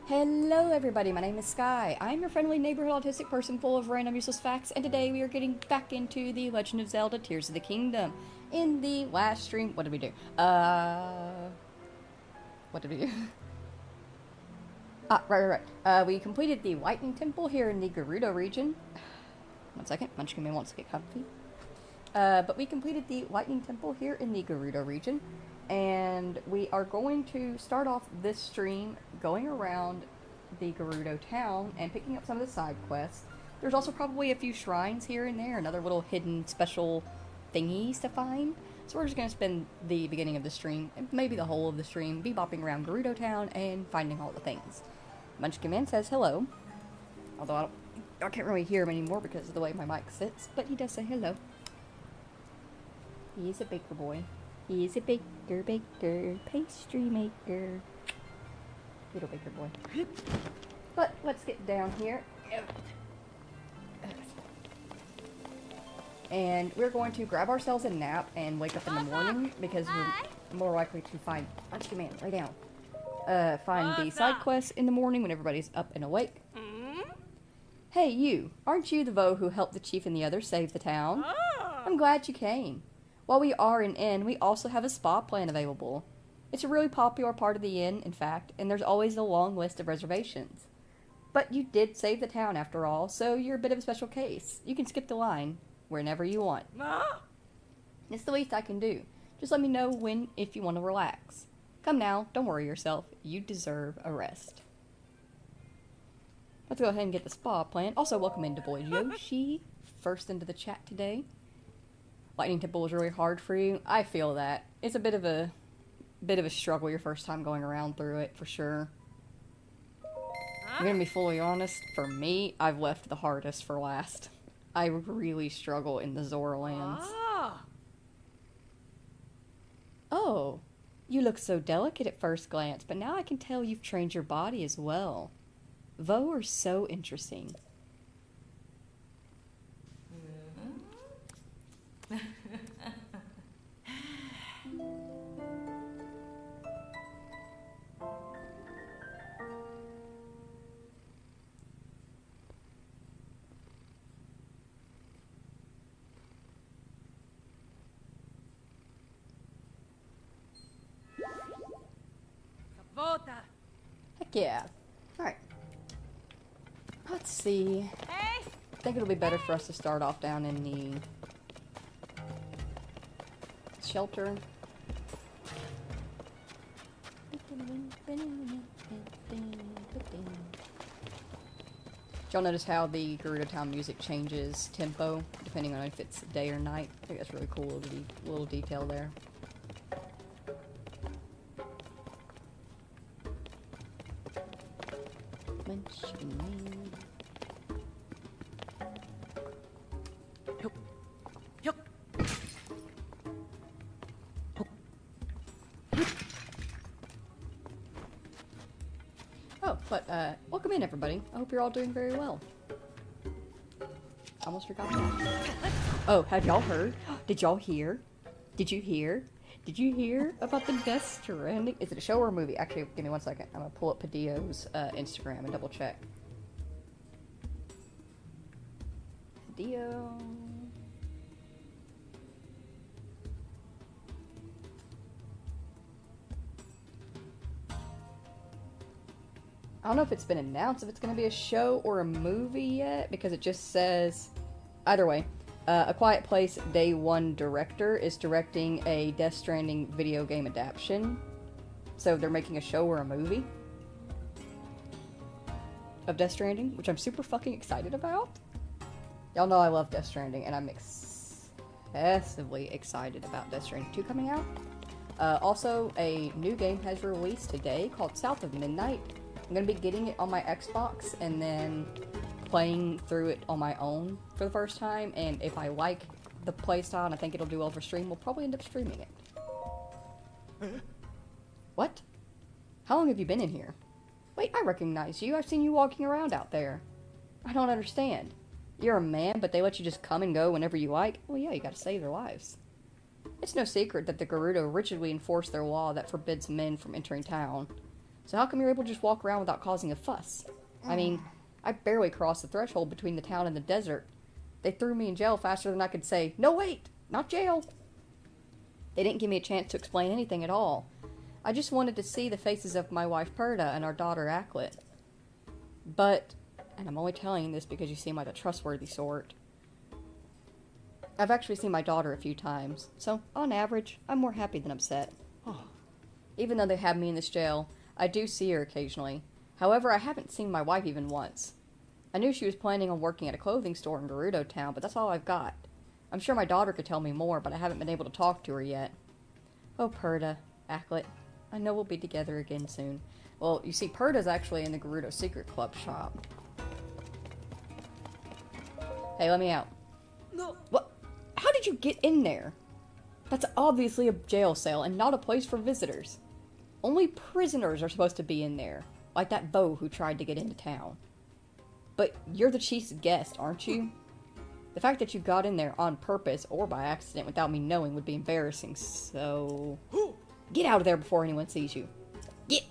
Hello everybody, my name is Sky. I'm your friendly neighborhood autistic person full of random useless facts, and today we are getting back into the Legend of Zelda Tears of the Kingdom. In the last stream, what did we do? What did we do? Right. We completed the Lightning Temple here in the Gerudo region. One second, Munchkin wants to get comfy. But we completed the Lightning Temple here in the Gerudo region, and we are going to start off this stream going around the Gerudo town and picking up some of the side quests. There's also probably a few shrines here and there, and other little hidden special thingies to find. So we're just going to spend the beginning of the stream, and maybe the whole of the stream, bebopping around Gerudo town and finding all the things. Munchkin Man says hello, although I can't really hear him anymore because of the way my mic sits, but he does say hello. He is a baker boy. He is a baker, pastry maker. Little baker boy. But let's get down here. And we're going to grab ourselves a nap and wake up in the morning because we're more likely to find... Munchkin Man, lay down. Find the side quests in the morning when everybody's up and awake. Hey, you. Aren't you the Vo who helped the chief and the others save the town? I'm glad you came. While we are an inn, we also have a spa plan available. It's a really popular part of the inn, in fact, and there's always a long list of reservations. But you did save the town after all, so you're a bit of a special case. You can skip the line whenever you want. It's the least I can do. Just let me know when if you want to relax. Come now, don't worry yourself. You deserve a rest. Let's go ahead and get the spa plan. Also, welcome into Boy Yoshi, first into the chat today. Lightning Temple was really hard for you. I feel that. It's a bit of a struggle your first time going around through it, for sure. I'm gonna be fully honest, for me, I've left the hardest for last. I really struggle in the Zora lands. Oh, you look so delicate at first glance, but now I can tell you've trained your body as well. Vo are so interesting. Heck yeah. Alright. Let's see. I think it'll be better for us to start off down in the shelter. Did y'all notice how the Gerudo Town music changes tempo depending on if it's day or night? I think that's really cool, little detail there. Oh, but welcome in everybody. I hope you're all doing very well. Almost forgot that. Oh, have y'all heard? Did y'all hear? Did you hear? Did you hear about the Death Stranding? Is it a show or a movie? Actually, give me 1 second. I'm gonna pull up Padillo's Instagram and double check. Padillo. I don't know if it's been announced if it's going to be a show or a movie yet, because it just says... Either way, A Quiet Place Day 1 director is directing a Death Stranding video game adaptation. So they're making a show or a movie of Death Stranding, which I'm super fucking excited about. Y'all know I love Death Stranding, and I'm excessively excited about Death Stranding 2 coming out. Also, a new game has released today called South of Midnight. I'm going to be getting it on my Xbox and then playing through it on my own for the first time, and if I like the playstyle and I think it'll do well for stream, we'll probably end up streaming it. What? How long have you been in here? Wait, I recognize you. I've seen you walking around out there. I don't understand. You're a man, but they let you just come and go whenever you like? Well, yeah, you gotta save their lives. It's no secret that the Gerudo rigidly enforce their law that forbids men from entering town. So how come you're able to just walk around without causing a fuss? I mean, I barely crossed the threshold between the town and the desert. They threw me in jail faster than I could say, "No, wait, not jail." They didn't give me a chance to explain anything at all. I just wanted to see the faces of my wife Perda and our daughter Acklet. But, and I'm only telling you this because you seem like a trustworthy sort, I've actually seen my daughter a few times, so on average, I'm more happy than upset. Even though they have me in this jail, I do see her occasionally. However, I haven't seen my wife even once. I knew she was planning on working at a clothing store in Gerudo Town, but that's all I've got. I'm sure my daughter could tell me more, but I haven't been able to talk to her yet. Oh, Perda, Acklet, I know we'll be together again soon. Well, you see, Perda's actually in the Gerudo Secret Club shop. Hey, let me out. No. What? How did you get in there? That's obviously a jail cell and not a place for visitors. Only prisoners are supposed to be in there, like that beau who tried to get into town. But you're the chief's guest, aren't you? The fact that you got in there on purpose or by accident without me knowing would be embarrassing, so... Get out of there before anyone sees you. Get!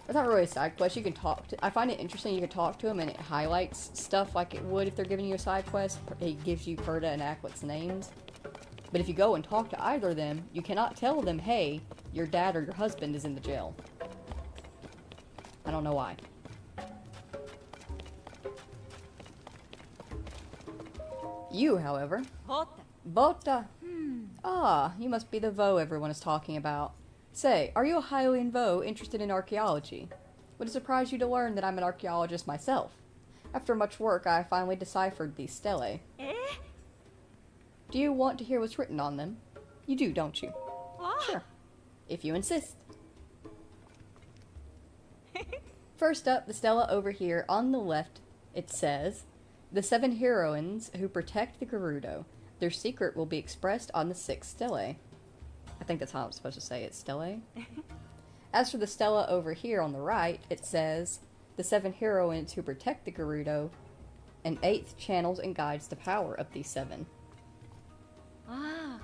It's not really a side quest. You can talk to... I find it interesting you can talk to them and it highlights stuff like it would if they're giving you a side quest. It gives you Perda and Acklet's names. But if you go and talk to either of them, you cannot tell them, hey, your dad or your husband is in the jail. I don't know why. You, however... Bota. Ah, you must be the Vo everyone is talking about. Say, are you a Hylian Vo interested in archaeology? Would it surprise you to learn that I'm an archaeologist myself? After much work, I finally deciphered these stelae. Do you want to hear what's written on them? You do, don't you? Sure. If you insist. First up, the stela over here on the left, it says, "The 7 heroines who protect the Gerudo. Their secret will be expressed on the 6 stelae." I think that's how I'm supposed to say it, stelae. As for the stela over here on the right, it says, "The 7 heroines who protect the Gerudo, and 8th channels and guides the power of these 7.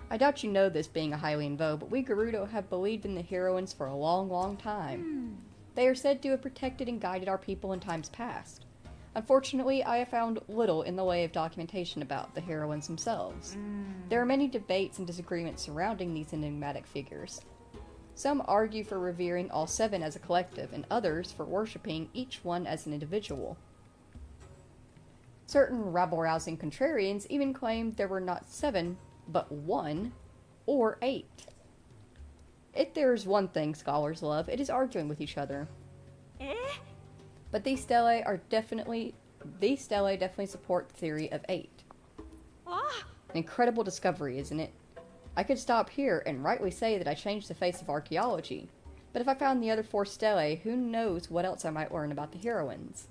I doubt you know this being a Hylian Vo, but we Gerudo have believed in the heroines for a long, long time. They are said to have protected and guided our people in times past. Unfortunately, I have found little in the way of documentation about the heroines themselves. There are many debates and disagreements surrounding these enigmatic figures. Some argue for revering all 7 as a collective, and others for worshipping each one as an individual. Certain rabble-rousing contrarians even claim there were not 7, but 1 or 8. If there is one thing scholars love, it is arguing with each other. But these stelae definitely support the theory of 8. An incredible discovery, isn't it? I could stop here and rightly say that I changed the face of archaeology, but if I found the other 4 stelae, who knows what else I might learn about the heroines.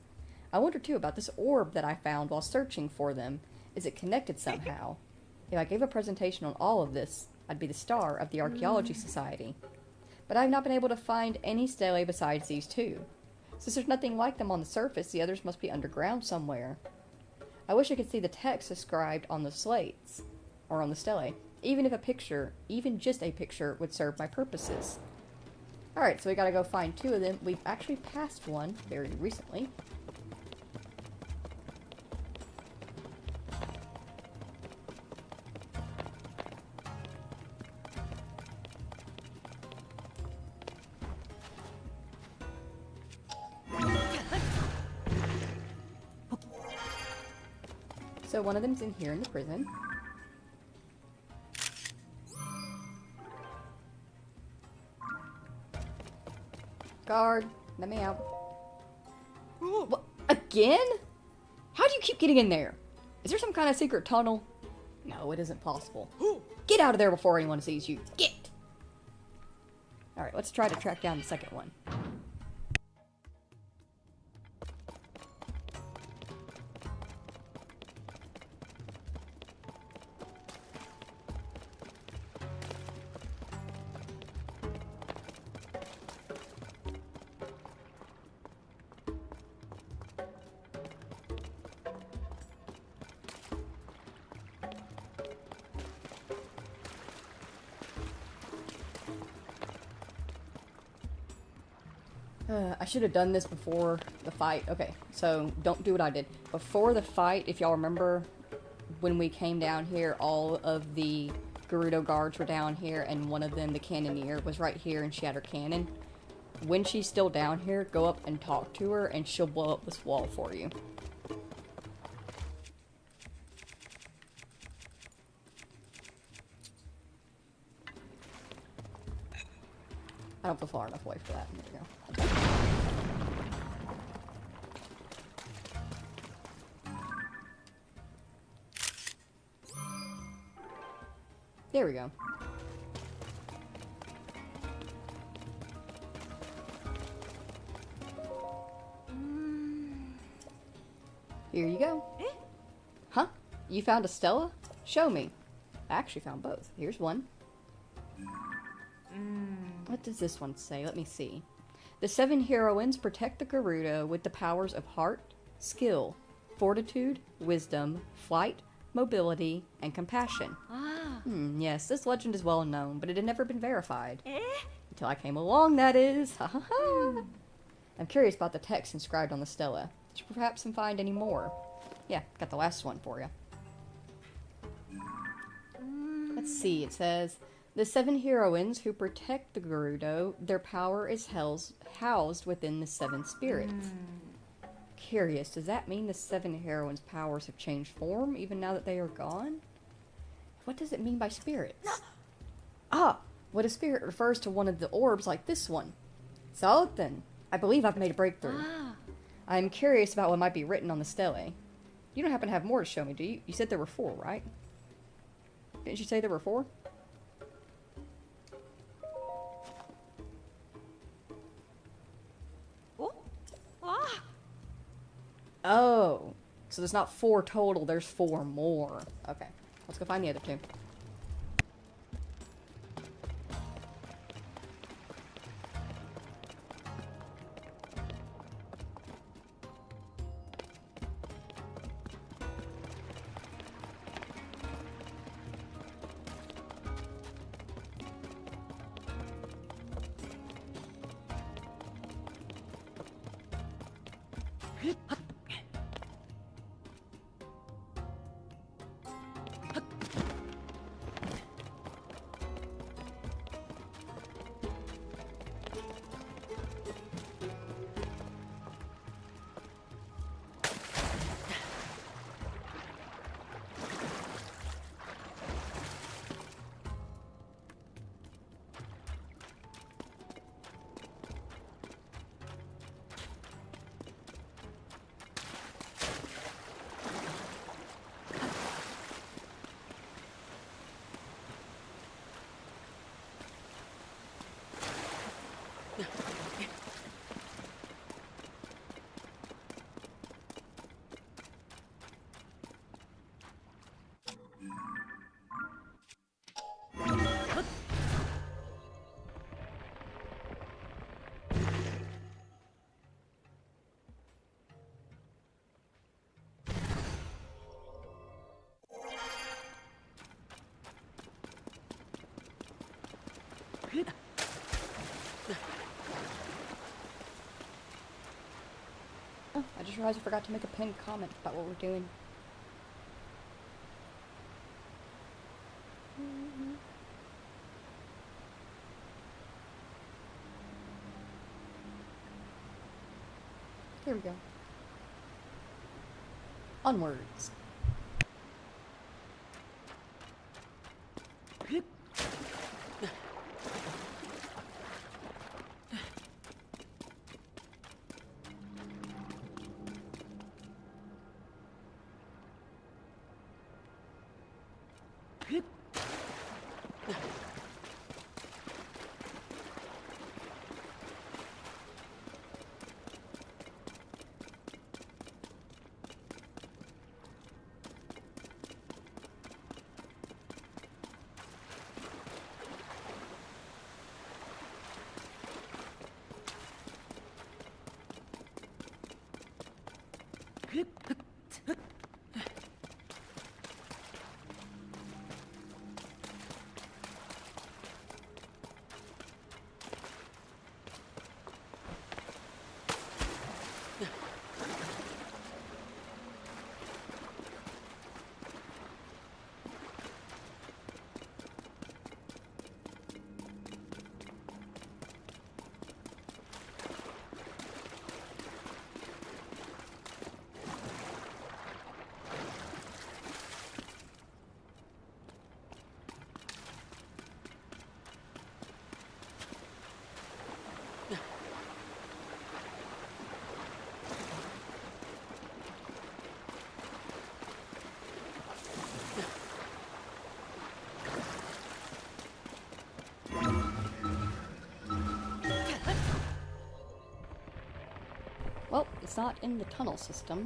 I wonder too about this orb that I found while searching for them. Is it connected somehow? If I gave a presentation on all of this, I'd be the star of the Archaeology Society. But I've not been able to find any stelae besides these 2. Since there's nothing like them on the surface, the others must be underground somewhere. I wish I could see the text described on the slates, or on the stelae. Even just a picture would serve my purposes. Alright, so we gotta go find 2 of them. We've actually passed one very recently. So one of them's in here in the prison. Guard, let me out. What? Again? How do you keep getting in there? Is there some kind of secret tunnel? No, it isn't possible. Get out of there before anyone sees you. Get! Alright, let's try to track down the second one. I should have done this before the fight. Okay, so don't do what I did. Before the fight, if y'all remember, when we came down here, all of the Gerudo guards were down here, and one of them, the cannoneer, was right here, and she had her cannon. When she's still down here, go up and talk to her, and she'll blow up this wall for you. I don't feel far enough away for that. There we go. There we go. Here you go. Huh? You found a Stella? Show me. I actually found both. Here's one. What does this one say? Let me see. The 7 heroines protect the Gerudo with the powers of heart, skill, fortitude, wisdom, flight, mobility, and compassion. Yes, this legend is well known, but it had never been verified. Until I came along, that is. Ha ha ha. I'm curious about the text inscribed on the stela. Should perhaps find any more. Yeah, got the last one for you. Let's see, it says, the 7 heroines who protect the Gerudo, their power is housed within the 7 spirits. Curious, does that mean the 7 heroines' powers have changed form, even now that they are gone? What does it mean by spirits? What a spirit refers to one of the orbs like this one. Solid then. I believe I've made a breakthrough. I'm curious about what might be written on the stele. You don't happen to have more to show me, do you? You said there were 4, right? Didn't you say there were 4? Oh, so there's not 4 total, there's 4 more. Okay, let's go find the other 2. Oh, I just realized I forgot to make a pinned comment about what we're doing. Here we go. Onwards. it's not in the tunnel system.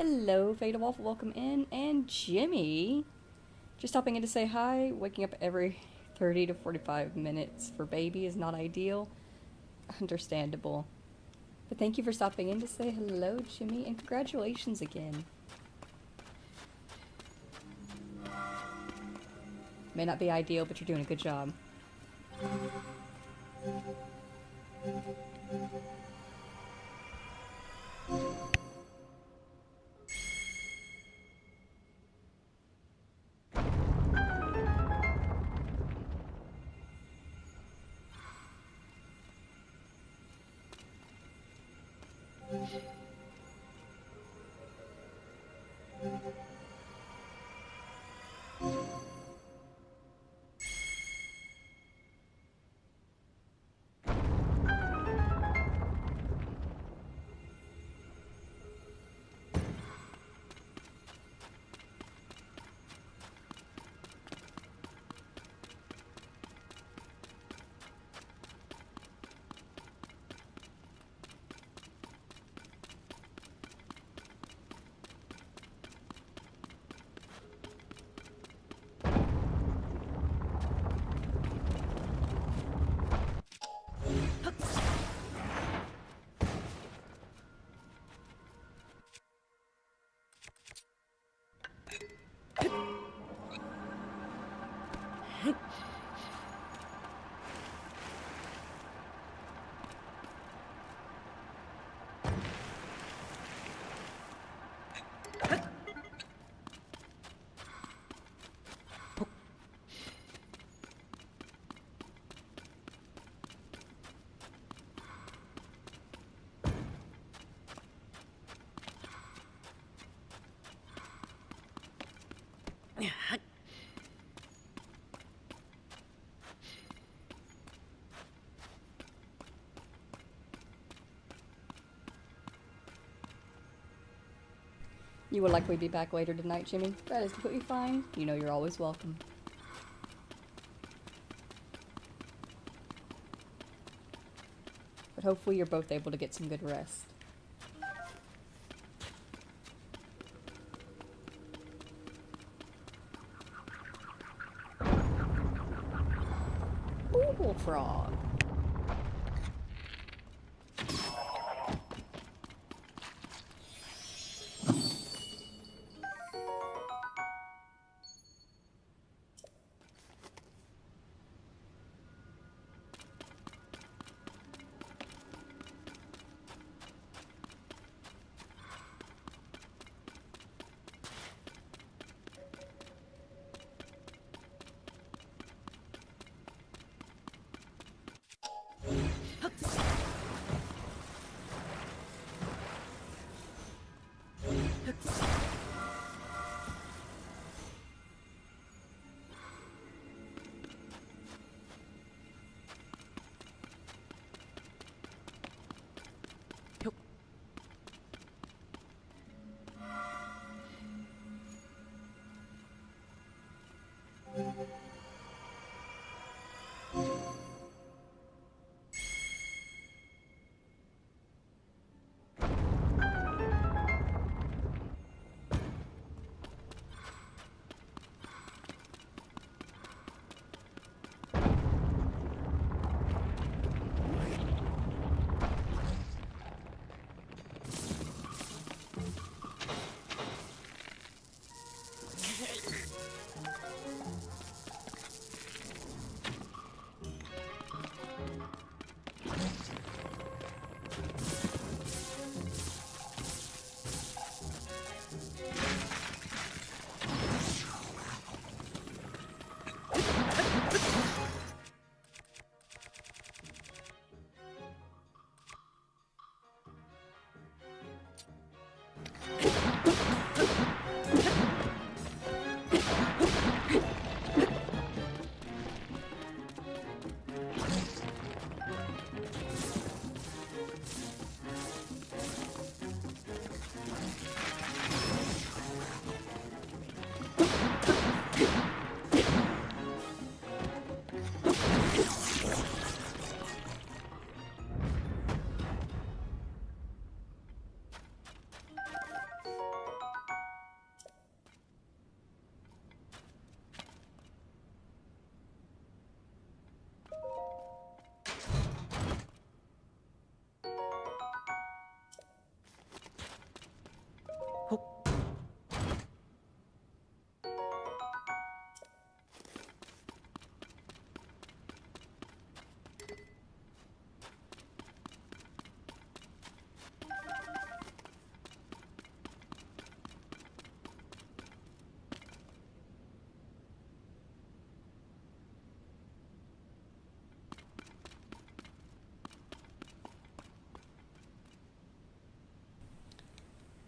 Hello, Veda Waffle, welcome in, and Jimmy. Just stopping in to say hi. Waking up every 30 to 45 minutes for baby is not ideal. Understandable. But thank you for stopping in to say hello, Jimmy, and congratulations again. May not be ideal, but you're doing a good job. You will likely be back later tonight, Jimmy. That is completely fine. You know you're always welcome. But hopefully you're both able to get some good rest. Ooh, frog.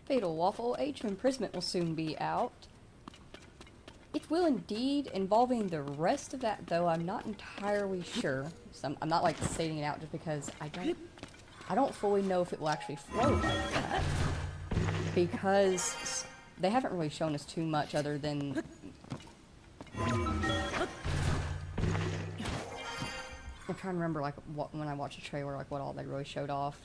Fatal Waffle Age of Imprisonment will soon be out. It will indeed, involving the rest of that, though I'm not entirely sure. So I'm not like stating it out just because I don't fully know if it will actually flow like that. Because they haven't really shown us too much other than I'm trying to remember like what when I watched the trailer, like what all they really showed off.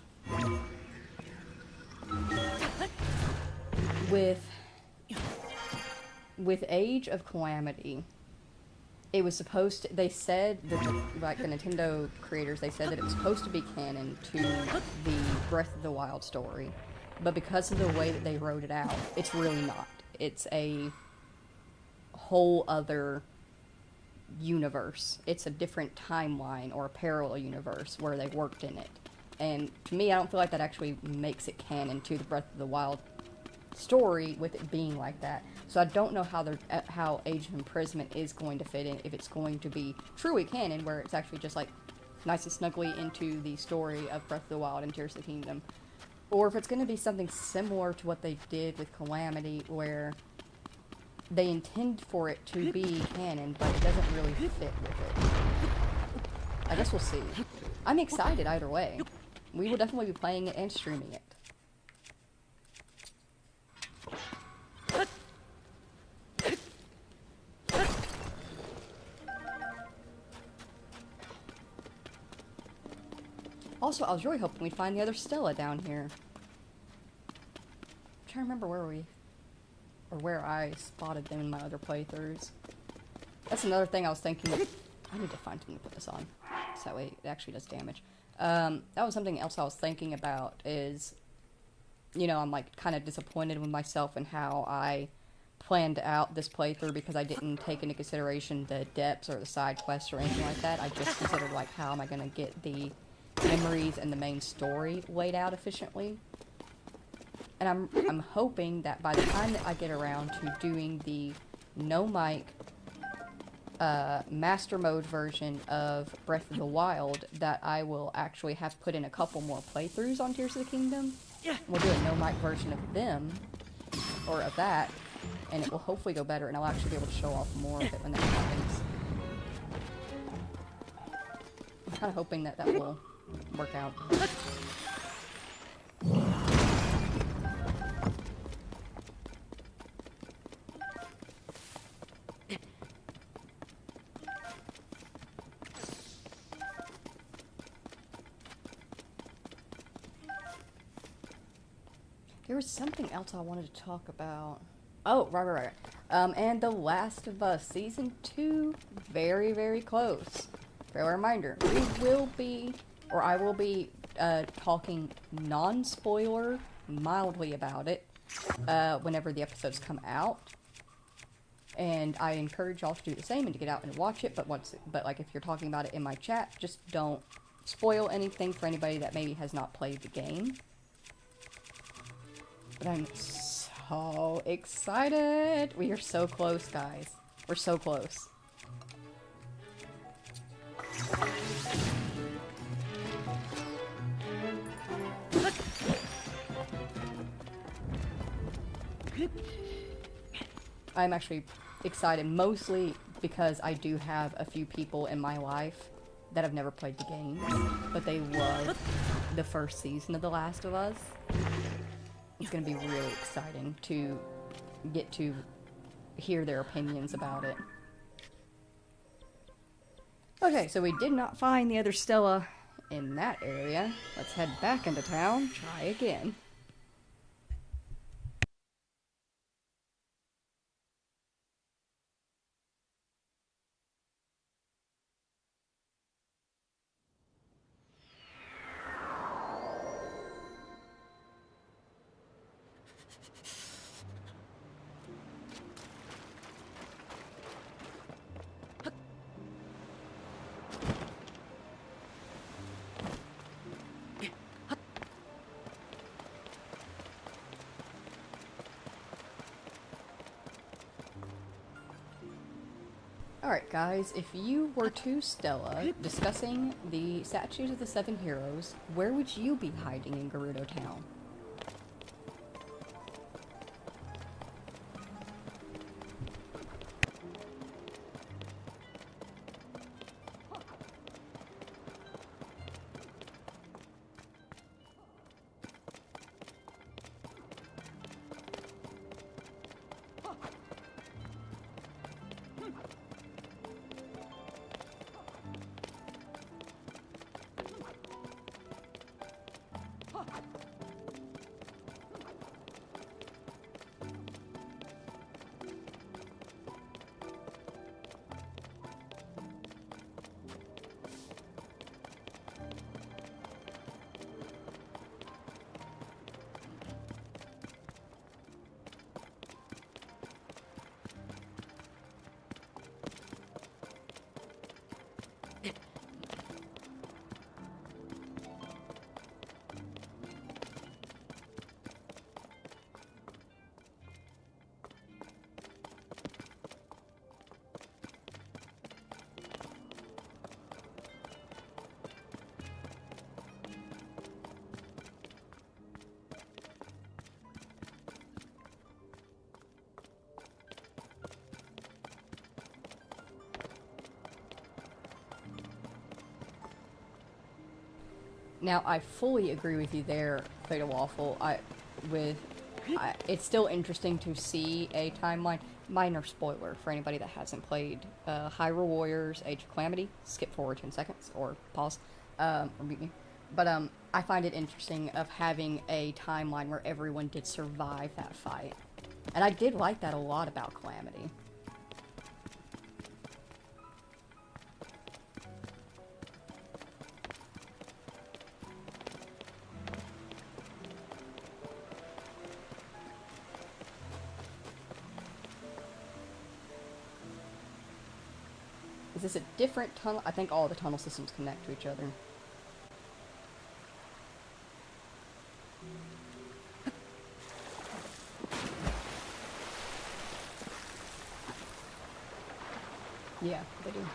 With Age of Calamity, it was supposed to, they said that, like the Nintendo creators, they said that it was supposed to be canon to the Breath of the Wild story, but because of the way that they wrote it out, it's really not. It's a whole other universe. It's a different timeline or a parallel universe where they worked in it. And to me, I don't feel like that actually makes it canon to the Breath of the Wild story with it being like that. So I don't know how Age of Imprisonment is going to fit in, if it's going to be truly canon, where it's actually just like nice and snugly into the story of Breath of the Wild and Tears of the Kingdom, or if it's going to be something similar to what they did with Calamity, where they intend for it to be canon, but it doesn't really fit with it. I guess we'll see. I'm excited either way. We will definitely be playing it and streaming it. Also, I was really hoping we'd find the other Stella down here. I'm trying to remember where I spotted them in my other playthroughs. That's another thing I was thinking of. I need to find something to put this on, so that way it actually does damage. That was something else I was thinking about is, you know, I'm like kind of disappointed with myself and how I planned out this playthrough, because I didn't take into consideration the depths or the side quests or anything like that. I just considered like, how am I going to get the memories and the main story laid out efficiently. And I'm hoping that by the time that I get around to doing the no mic master mode version of Breath of the Wild, that I will actually have put in a couple more playthroughs on Tears of the Kingdom. We'll do a no mic version of them, or of that, and it will hopefully go better, and I'll actually be able to show off more of it when that happens. I'm kind of hoping that will work out. There was something else I wanted to talk about. Oh, right. And The Last of Us Season 2, very, very close. Fair reminder, I will be talking non-spoiler mildly about it whenever the episodes come out. And I encourage y'all to do the same and to get out and watch it, but like if you're talking about it in my chat, just don't spoil anything for anybody that maybe has not played the game. But I'm so excited. We are so close, guys. We're so close. I'm actually excited, mostly because I do have a few people in my life that have never played the game, but they love the first season of The Last of Us. It's going to be really exciting to get to hear their opinions about it. Okay, so we did not find the other Stella in that area. Let's head back into town, try again. Alright guys, if you were to Stella discussing the statues of the 7 heroes, where would you be hiding in Gerudo Town? Now, I fully agree with you there, Fatal Waffle. It's still interesting to see a timeline. Minor spoiler for anybody that hasn't played Hyrule Warriors Age of Calamity. Skip forward 10 seconds, or pause, or mute me. But I find it interesting of having a timeline where everyone did survive that fight. And I did like that a lot about Calamity. Is this a different tunnel? I think all the tunnel systems connect to each other. Yeah, they do.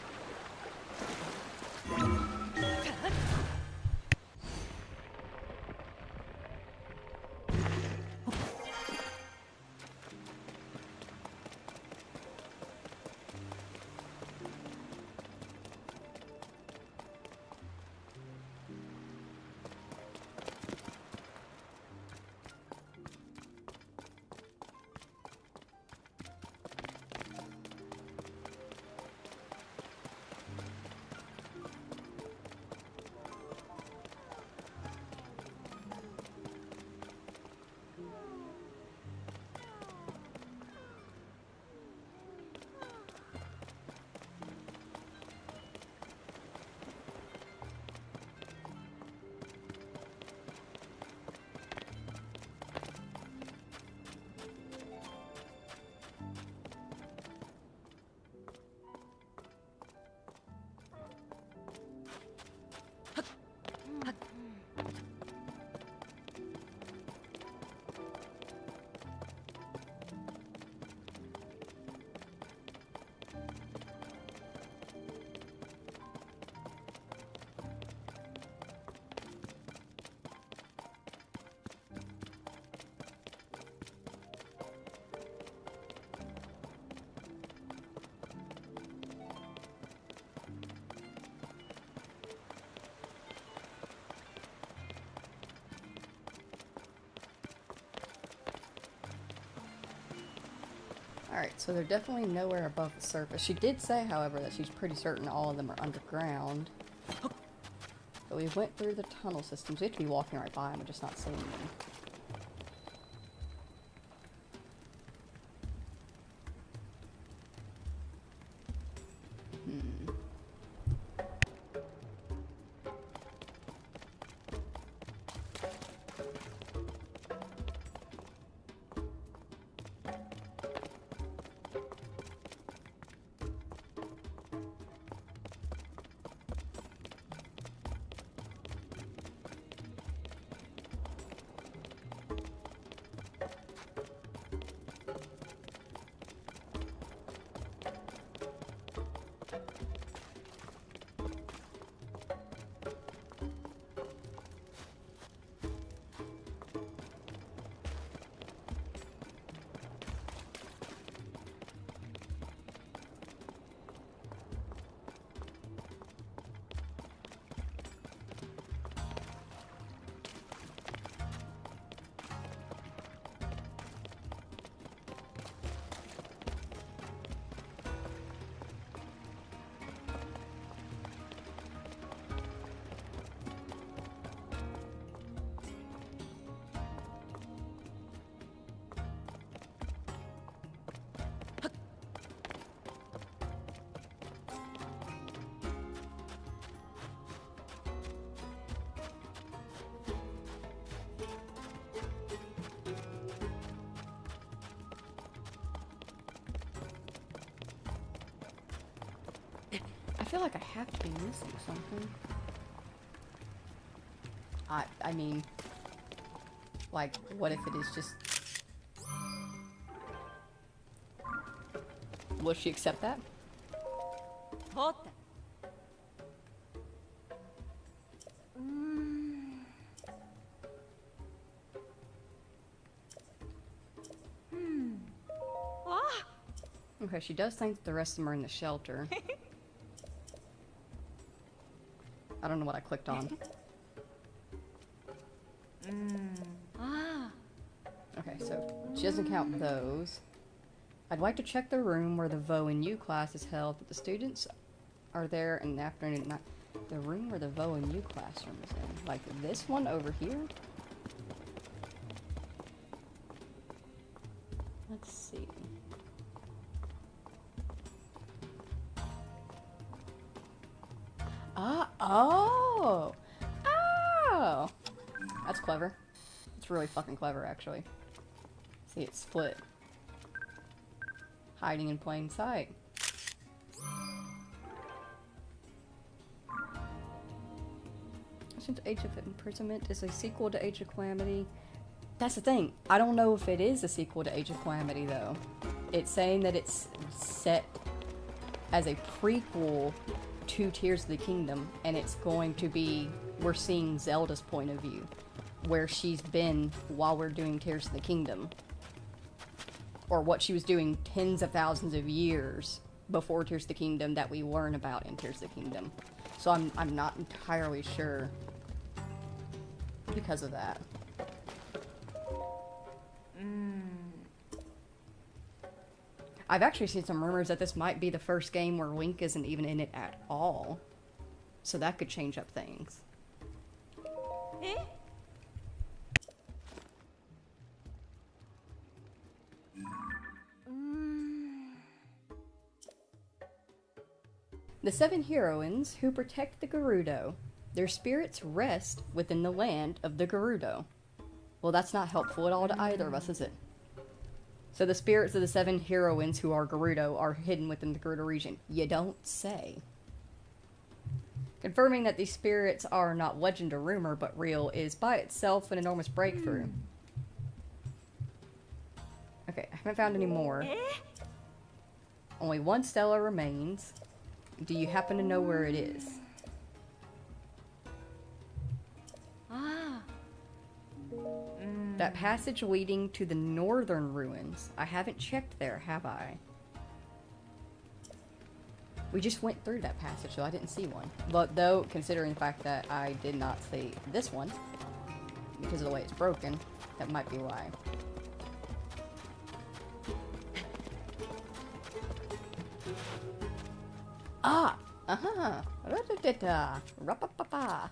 Alright, so they're definitely nowhere above the surface. She did say, however, that she's pretty certain all of them are underground. But we went through the tunnel systems. We have to be walking right by them and just not seeing them. I feel like I have to be missing something. I mean, like, what if it is just... Will she accept that? Okay, she does think that the rest of them are in the shelter. I don't know what I clicked on. Okay, so she doesn't count those. I'd like to check the room where the Vo and U class is held, but the students are there in the afternoon. Not the room where the Vo and U classroom is in. Like this one over here? Let's see. Oh! Oh! That's clever. It's really fucking clever, actually. See, it's split. Hiding in plain sight. Since Age of Imprisonment is a sequel to Age of Calamity. That's the thing. I don't know if it is a sequel to Age of Calamity, though. It's saying that it's set as a prequel to Tears of the Kingdom, and it's going to be, we're seeing Zelda's point of view, where she's been while we're doing Tears of the Kingdom. Or what she was doing tens of thousands of years before Tears of the Kingdom that we learn about in Tears of the Kingdom. So I'm not entirely sure because of that. I've actually seen some rumors that this might be the first game where Link isn't even in it at all. So that could change up things. The 7 heroines who protect the Gerudo. Their spirits rest within the land of the Gerudo. Well, that's not helpful at all to either of us, is it? So the spirits of the 7 heroines who are Gerudo are hidden within the Gerudo region. You don't say. Confirming that these spirits are not legend or rumor, but real, is by itself an enormous breakthrough. Okay, I haven't found any more. Only one Stella remains. Do you happen to know where it is? That passage leading to the northern ruins. I haven't checked there, have I? We just went through that passage, so I didn't see one. But though, considering the fact that I did not see this one, because of the way it's broken, that might be why. Ah! Aha! Ra-da-da-da! Ra-pa-pa-pa!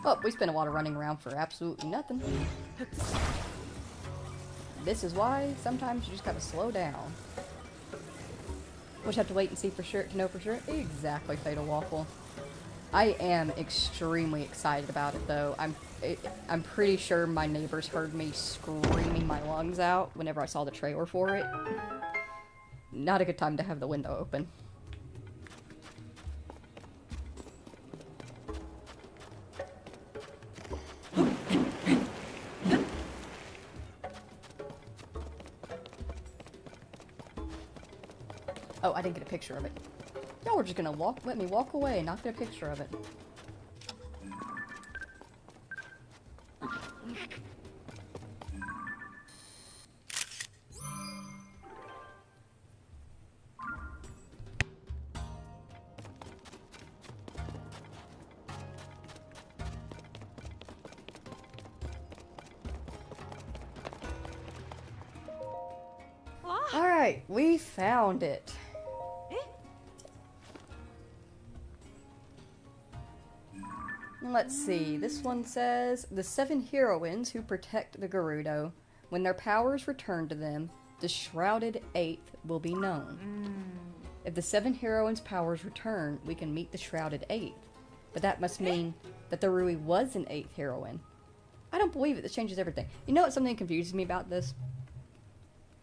Oh, we spent a lot of running around for absolutely nothing. This is why sometimes you just gotta slow down. We'll just have to wait and see for sure to know for sure. Exactly, Fatal Waffle. I am extremely excited about it, though. I'm pretty sure my neighbors heard me screaming my lungs out whenever I saw the trailer for it. Not a good time to have the window open. Oh, I didn't get a picture of it. Y'all were just gonna let me walk away and not get a picture of it. Alright, we found it. Let's see, this one says, the 7 heroines who protect the Gerudo. When their powers return to them, the Shrouded 8th will be known. If the 7 heroines' powers return, we can meet the Shrouded 8th. But that must mean that the Rui was an 8th heroine. I don't believe it, this changes everything. You know what something confuses me about this?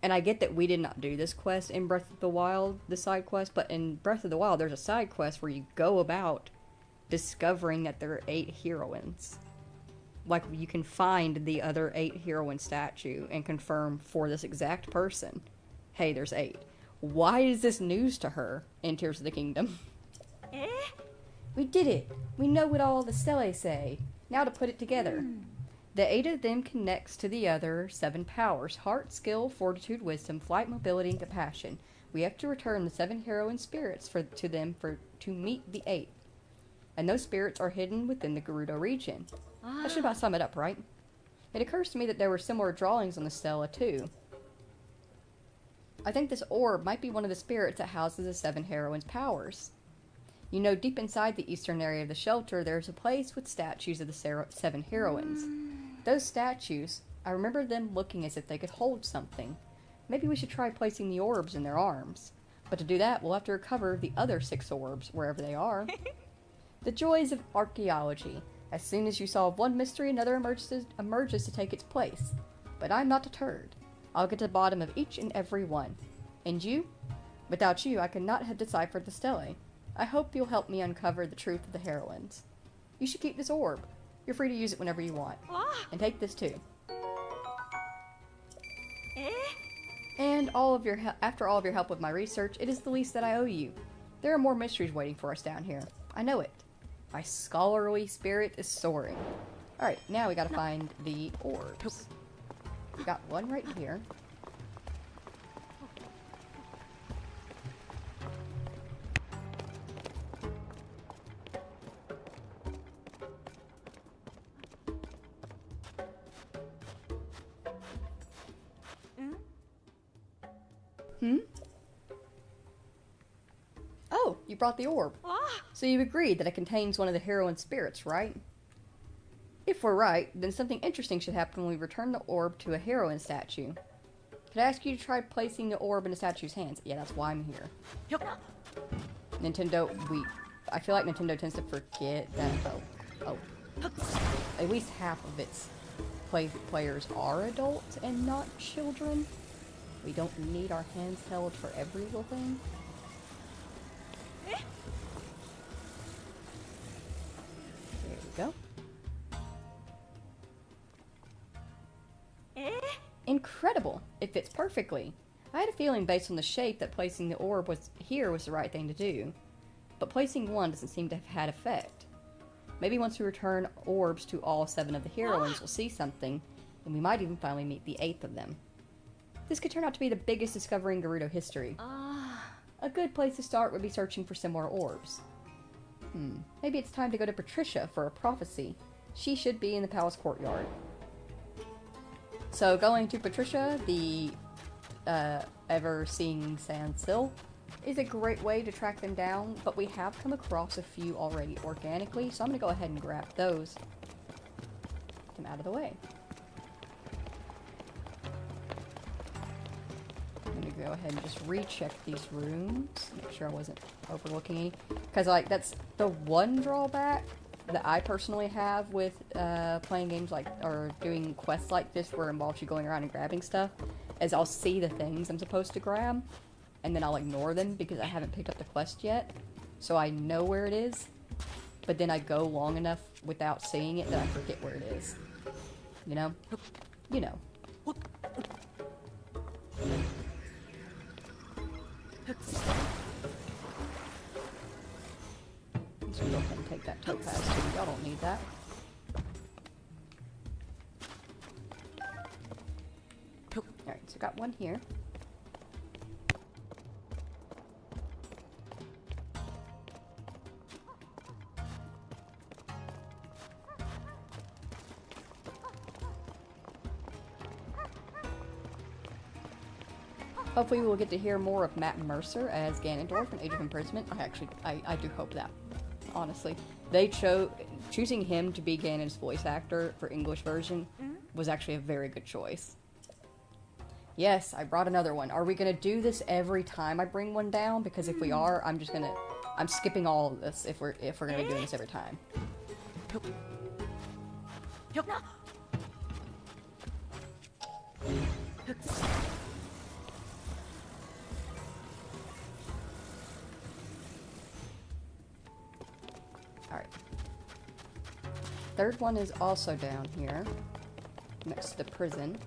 And I get that we did not do this quest in Breath of the Wild, the side quest, but in Breath of the Wild there's a side quest where you go about discovering that there are 8 heroines. Like, you can find the other 8 heroine statue and confirm for this exact person, hey, there's 8. Why is this news to her in Tears of the Kingdom? We did it! We know what all the stelae say. Now to put it together. The 8 of them connects to the other 7 powers: heart, skill, fortitude, wisdom, flight, mobility, and compassion. we have to return the 7 heroine spirits to meet the 8. And those spirits are hidden within the Gerudo region. That should about sum it up, right? It occurs to me that there were similar drawings on the stela, too. I think this orb might be one of the spirits that houses the 7 heroines' powers. You know, deep inside the eastern area of the shelter, there's a place with statues of the 7 heroines. Those statues, I remember them looking as if they could hold something. Maybe we should try placing the orbs in their arms. But to do that, we'll have to recover the other 6 orbs, wherever they are. The joys of archaeology. As soon as you solve one mystery, another emerges to take its place. But I'm not deterred. I'll get to the bottom of each and every one. And you? Without you, I could not have deciphered the stelae. I hope you'll help me uncover the truth of the heroines. You should keep this orb. You're free to use it whenever you want. And take this too. And after all of your help with my research, it is the least that I owe you. There are more mysteries waiting for us down here. I know it. My scholarly spirit is soaring. Alright, now we gotta find the orbs. We got one right here. Oh, you brought the orb. So you agreed that it contains one of the heroine spirits, right? If we're right, then something interesting should happen when we return the orb to a heroine statue. Could I ask you to try placing the orb in the statue's hands? Yeah, that's why I'm here. Nintendo, I feel like Nintendo tends to forget that, at least half of its players are adults and not children. We don't need our hands held for every little thing. There we go. Incredible! It fits perfectly. I had a feeling based on the shape that placing the orb was the right thing to do. But placing one doesn't seem to have had effect. Maybe once we return orbs to all 7 of the heroines, we'll see something, and we might even finally meet the 8th of them. This could turn out to be the biggest discovery in Gerudo history. A good place to start would be searching for similar orbs. Maybe it's time to go to Patricia for a prophecy. She should be in the palace courtyard. So going to Patricia, the ever-seeing Sandsill, is a great way to track them down, but we have come across a few already organically, so I'm going to go ahead and grab those. Get them out of the way. I'm going to go ahead and just recheck these rooms, make sure I wasn't overlooking any. Because, like, that's the one drawback that I personally have with playing games like, or doing quests like this where it involves you going around and grabbing stuff, is I'll see the things I'm supposed to grab, and then I'll ignore them because I haven't picked up the quest yet. So I know where it is, but then I go long enough without seeing it that I forget where it is. You know? You know. So go ahead and take that topaz too. Y'all don't need that. Alright, so got one here. Hopefully we will get to hear more of Matt Mercer as Ganondorf in Age of Imprisonment. I do hope that. Honestly. They choosing him to be Ganon's voice actor for English version was actually a very good choice. Yes, I brought another one. Are we gonna do this every time I bring one down? Because if we are, I'm skipping all of this if we're gonna be doing this every time. Alright. Third one is also down here, next to the prison.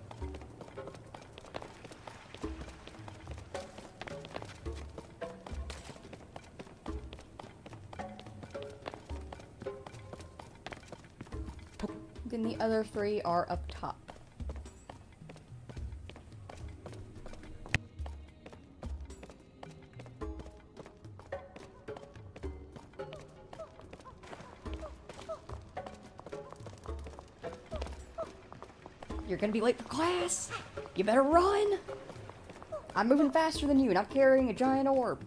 Then the other 3 are up top. You're gonna be late for class. You better run. I'm moving faster than you, and I'm carrying a giant orb.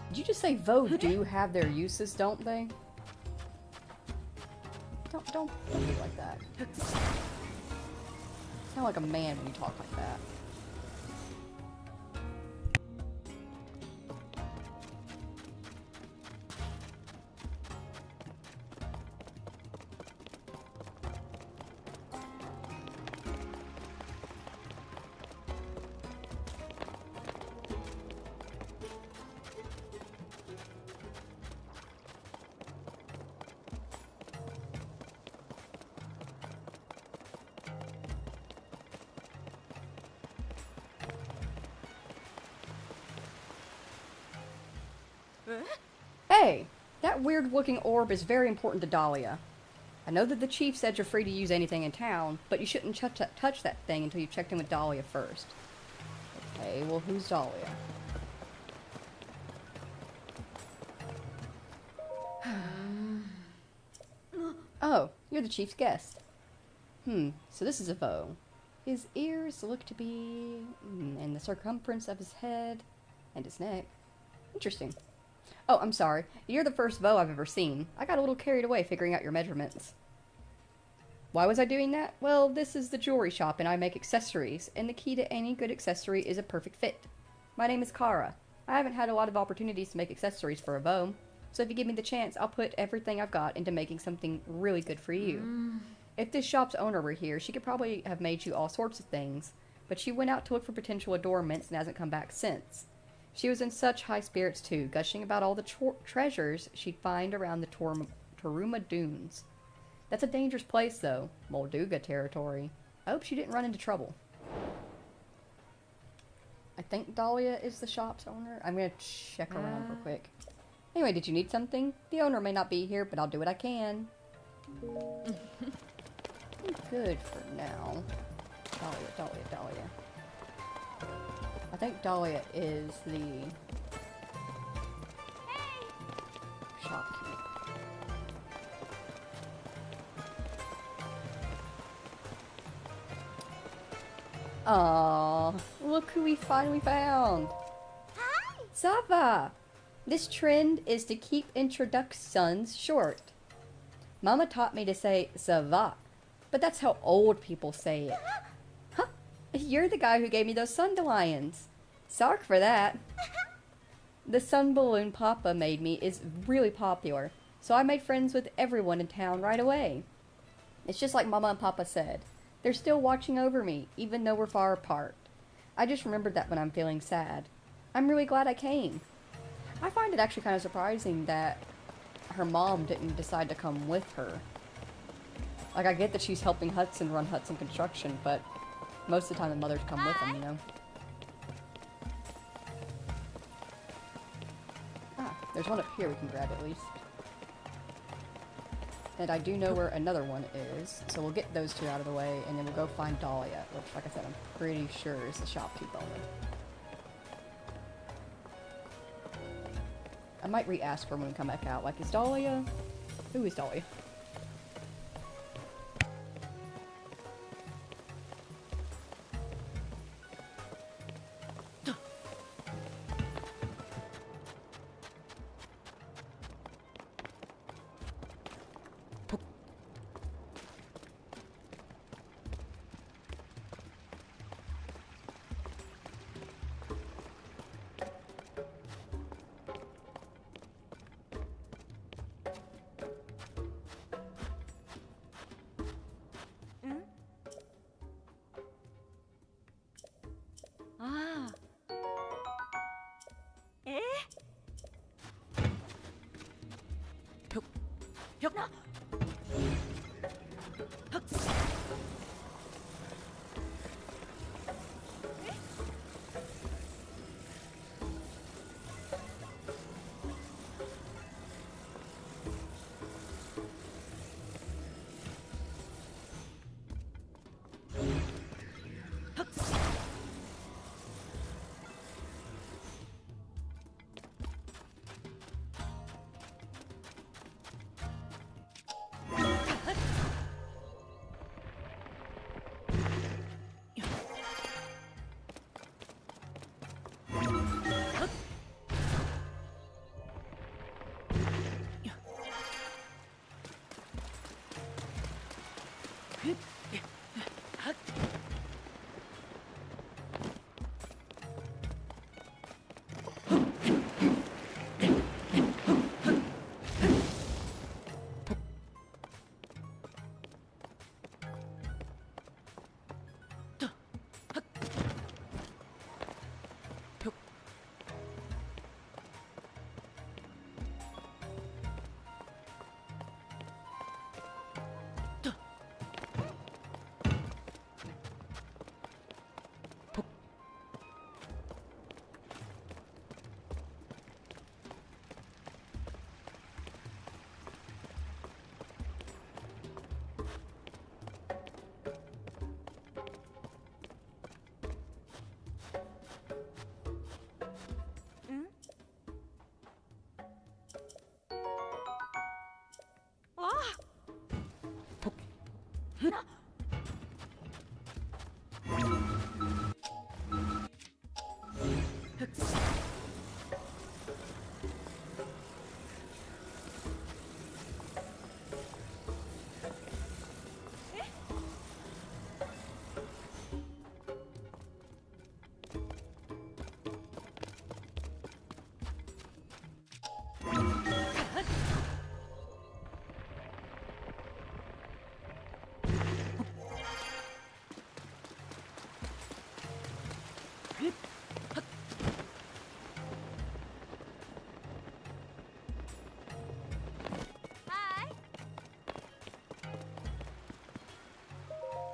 Did you just say Vo do have their uses, don't they? Don't be like that. Sound like a man when you talk like that. Hey, that weird-looking orb is very important to Dahlia. I know that the chief said you're free to use anything in town, but you shouldn't touch that thing until you've checked in with Dahlia first. Okay, well, who's Dahlia? Oh, you're the chief's guest. So this is a Vo. His ears look to be in the circumference of his head and his neck. Interesting. Oh, I'm sorry. You're the first Vo I've ever seen. I got a little carried away figuring out your measurements. Why was I doing that? Well, this is the jewelry shop and I make accessories, and the key to any good accessory is a perfect fit. My name is Kara. I haven't had a lot of opportunities to make accessories for a Vo, so if you give me the chance, I'll put everything I've got into making something really good for you. If this shop's owner were here, she could probably have made you all sorts of things, but she went out to look for potential adornments and hasn't come back since. She was in such high spirits, too, gushing about all the treasures she'd find around the Toruma Dunes. That's a dangerous place, though. Molduga territory. I hope she didn't run into trouble. I think Dahlia is the shop's owner. I'm gonna check around real quick. Anyway, did you need something? The owner may not be here, but I'll do what I can. Good for now. Dahlia. I think Dahlia is the shopkeep. Aww, look who we finally found. Hi! Zava! This trend is to keep introductions short. Mama taught me to say Zava, but that's how old people say it. Huh? You're the guy who gave me those Sundelions. Sorry for that. The sun balloon Papa made me is really popular, so I made friends with everyone in town right away. It's just like Mama and Papa said. They're still watching over me, even though we're far apart. I just remembered that when I'm feeling sad. I'm really glad I came. I find it actually kind of surprising that her mom didn't decide to come with her. Like, I get that she's helping Hudson run Hudson Construction, but most of the time the mothers come with them, you know? Ah, there's one up here we can grab at least. And I do know where another one is, so we'll get those two out of the way, and then we'll go find Dahlia, which, like I said, I'm pretty sure is the shopkeep owner. I might re-ask her when we come back out, like, is Dahlia? Who is Dahlia?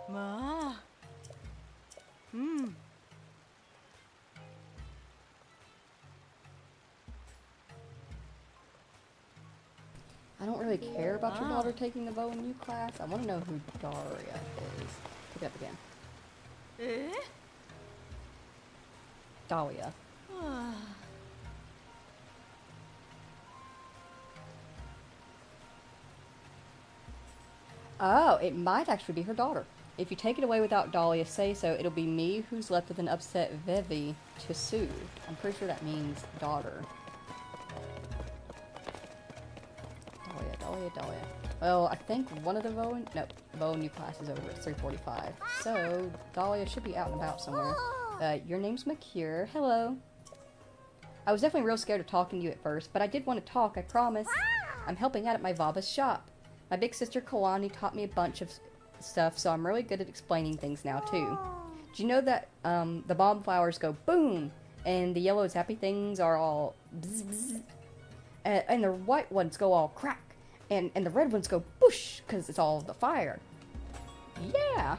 Ma. I don't really care about your daughter taking the bow and U class. I want to know who Daria is. Pick it up again. Dahlia. Oh, it might actually be her daughter. If you take it away without Dahlia say so, it'll be me who's left with an upset Vivi to soothe. I'm pretty sure that means daughter. Dahlia. Well, I think one of the bow and U class is over at 3:45. So, Dahlia should be out and about somewhere. Your name's McCure. Hello. I was definitely real scared of talking to you at first, but I did want to talk, I promise. I'm helping out at my Vaba's shop. My big sister Kalani taught me a bunch of stuff, so I'm really good at explaining things now, too. Do you know that the bomb flowers go boom, and the yellow zappy things are all bzz, bzz, and the white ones go all crack, and the red ones go boosh, because it's all the fire. Yeah!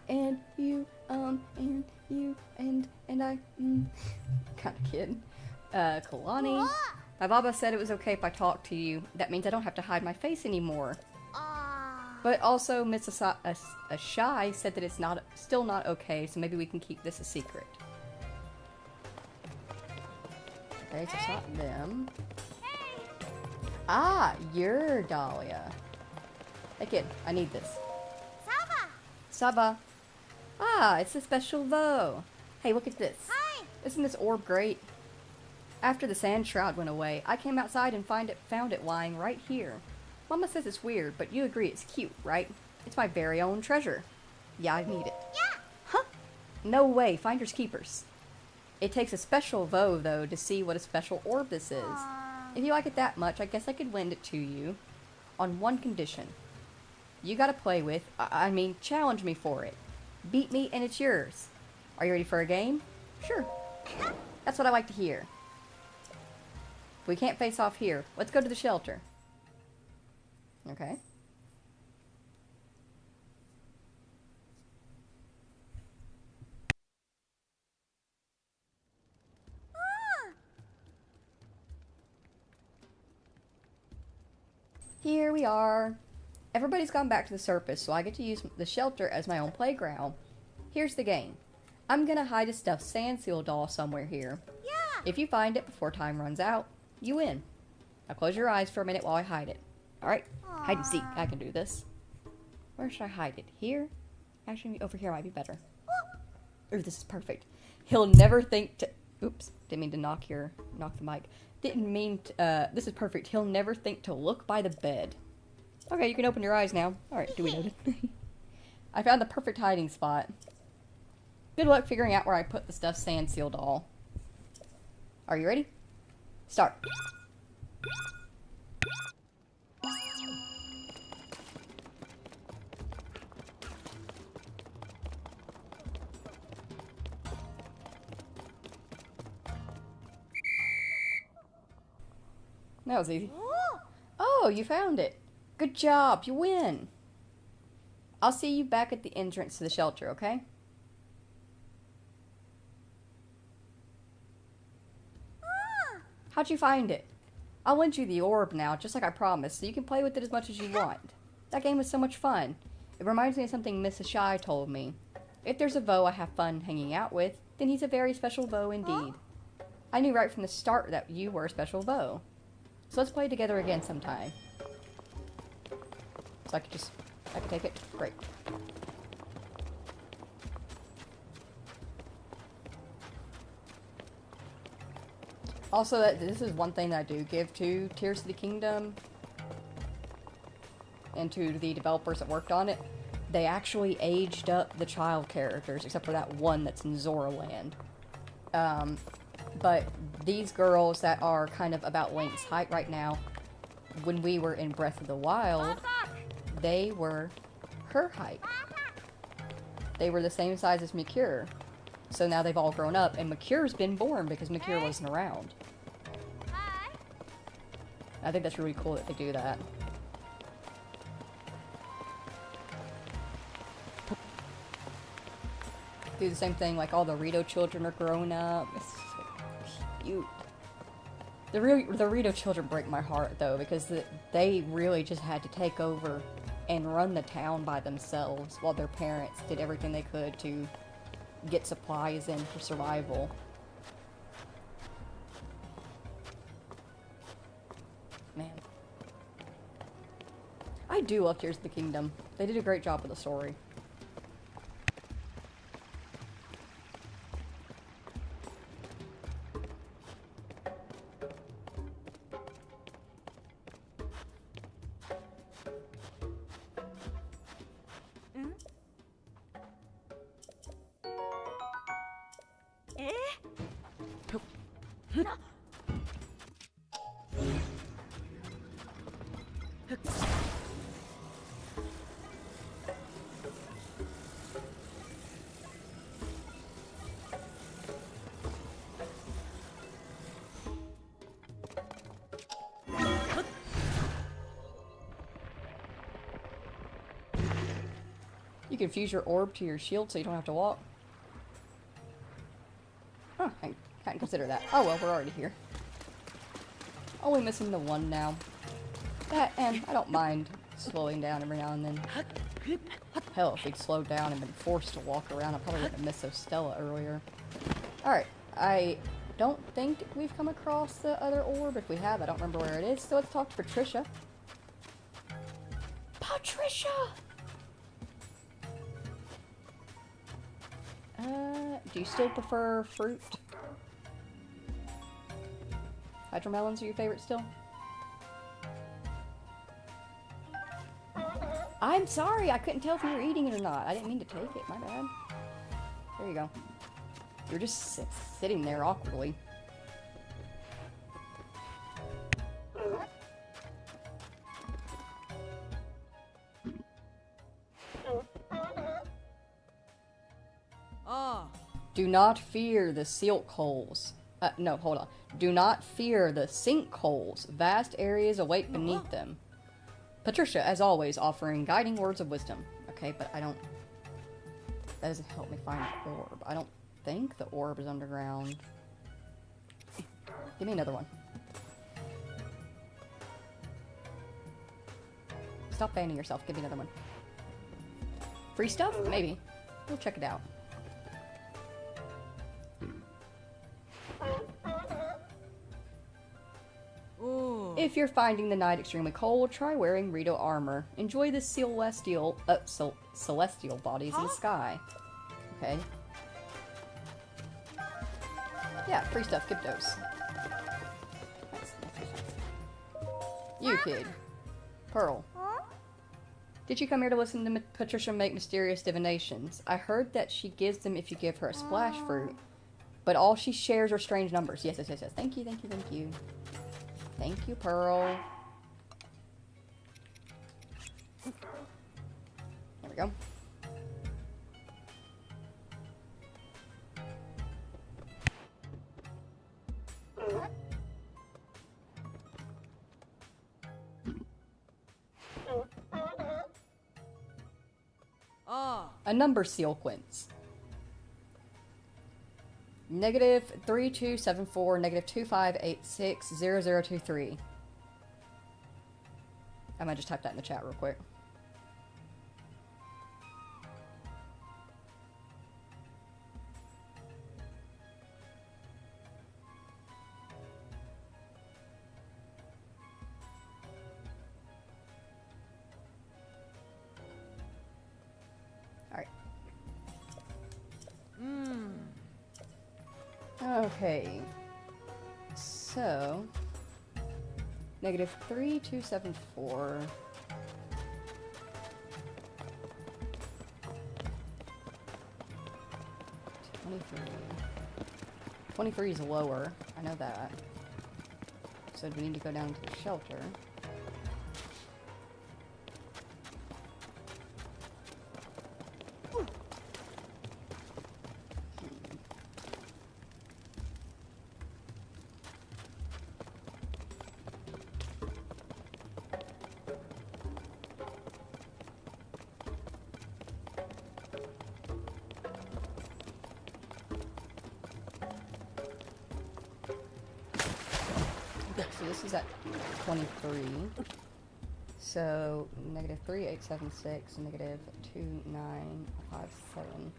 And you, and I, kind of kidding. Kalani. My Baba said it was okay if I talked to you. That means I don't have to hide my face anymore. But also, Miss Ashai said that it's still not okay, so maybe we can keep this a secret. Okay, so it's not them. Ah, you're Dahlia. Hey kid, I need this. Saba. Ah, it's a special bow. Hey, look at this. Hi. Isn't this orb great? After the sand shroud went away, I came outside and found it lying right here. Mama says it's weird, but you agree it's cute, right? It's my very own treasure. Yeah, I need it. Yeah. Huh? No way, finders keepers. It takes a special vow, though, to see what a special orb this is. If you like it that much, I guess I could lend it to you. On one condition. You gotta play with, I mean, challenge me for it. Beat me and it's yours. Are you ready for a game? Sure. That's what I like to hear. If we can't face off here, let's go to the shelter. Okay. Here we are. Everybody's gone back to the surface, so I get to use the shelter as my own playground. Here's the game. I'm gonna hide a stuffed sand seal doll somewhere here. Yeah. If you find it before time runs out, you win. Now close your eyes for a minute while I hide it. Alright, hide and seek. I can do this. Where should I hide it? Here? Actually, over here might be better. Ooh, this is perfect. He'll never think to... Oops, didn't mean to knock the mic. Didn't mean to... this is perfect. He'll never think to look by the bed. Okay, you can open your eyes now. Alright, do we notice? I found the perfect hiding spot. Good luck figuring out where I put the stuffed sand seal doll. Are you ready? Start. That was easy. Oh, you found it. Good job. You win. I'll see you back at the entrance to the shelter, okay? How'd you find it? I'll lend you the orb now, just like I promised, so you can play with it as much as you want. That game was so much fun. It reminds me of something Mrs. Shy told me. If there's a Vo I have fun hanging out with, then he's a very special Vo indeed. I knew right from the start that you were a special Vo. So let's play together again sometime. So I could just I can take it. Great. Also, this is one thing that I do give to Tears of the Kingdom and to the developers that worked on it. They actually aged up the child characters, except for that one that's in Zoraland. But these girls that are kind of about Link's height right now, when we were in Breath of the Wild, they were her height. They were the same size as Mikure. So now they've all grown up, and Makure's been born because Mikure wasn't around. I think that's really cool that they do that. Do the same thing, like all the Rito children are grown up. It's so cute. The Rito children break my heart, though, because they really just had to take over and run the town by themselves while their parents did everything they could to get supplies in for survival. Man. I do love Tears of the Kingdom. They did a great job with the story. You can fuse your orb to your shield so you don't have to walk. Huh, I hadn't considered that. Oh well, we're already here. Only missing the one now. That, and I don't mind slowing down every now and then. Hell, if we'd slowed down and been forced to walk around, I probably wouldn't have missed those Stella earlier. Alright, I don't think we've come across the other orb. If we have, I don't remember where it is. So let's talk to Patricia. Patricia! Do you still prefer fruit? Hydromelons are your favorite still? I'm sorry, I couldn't tell if you were eating it or not. I didn't mean to take it, my bad. There you go. You're just sitting there awkwardly. Do not fear the silk holes. No, hold on. Do not fear the sinkholes. Vast areas await beneath them. Patricia, as always, offering guiding words of wisdom. Okay, but I don't... That doesn't help me find the orb. I don't think the orb is underground. Give me another one. Stop fanning yourself. Give me another one. Free stuff? Maybe. We'll check it out. If you're finding the night extremely cold, try wearing Rito armor. Enjoy the celestial bodies in the sky. Okay. Yeah, free stuff. Give those. Nice. You kid. Pearl. Did you come here to listen to Patricia make mysterious divinations? I heard that she gives them if you give her a splash fruit, but all she shares are strange numbers. Yes. Thank you. Thank you, Pearl. There we go. A number sequence. -3274, -25860023. I might just type that in the chat real quick. Okay. So, -3274. 23 is lower. I know that. So we need to go down to the shelter. So this is at 23. So -3876, -2957.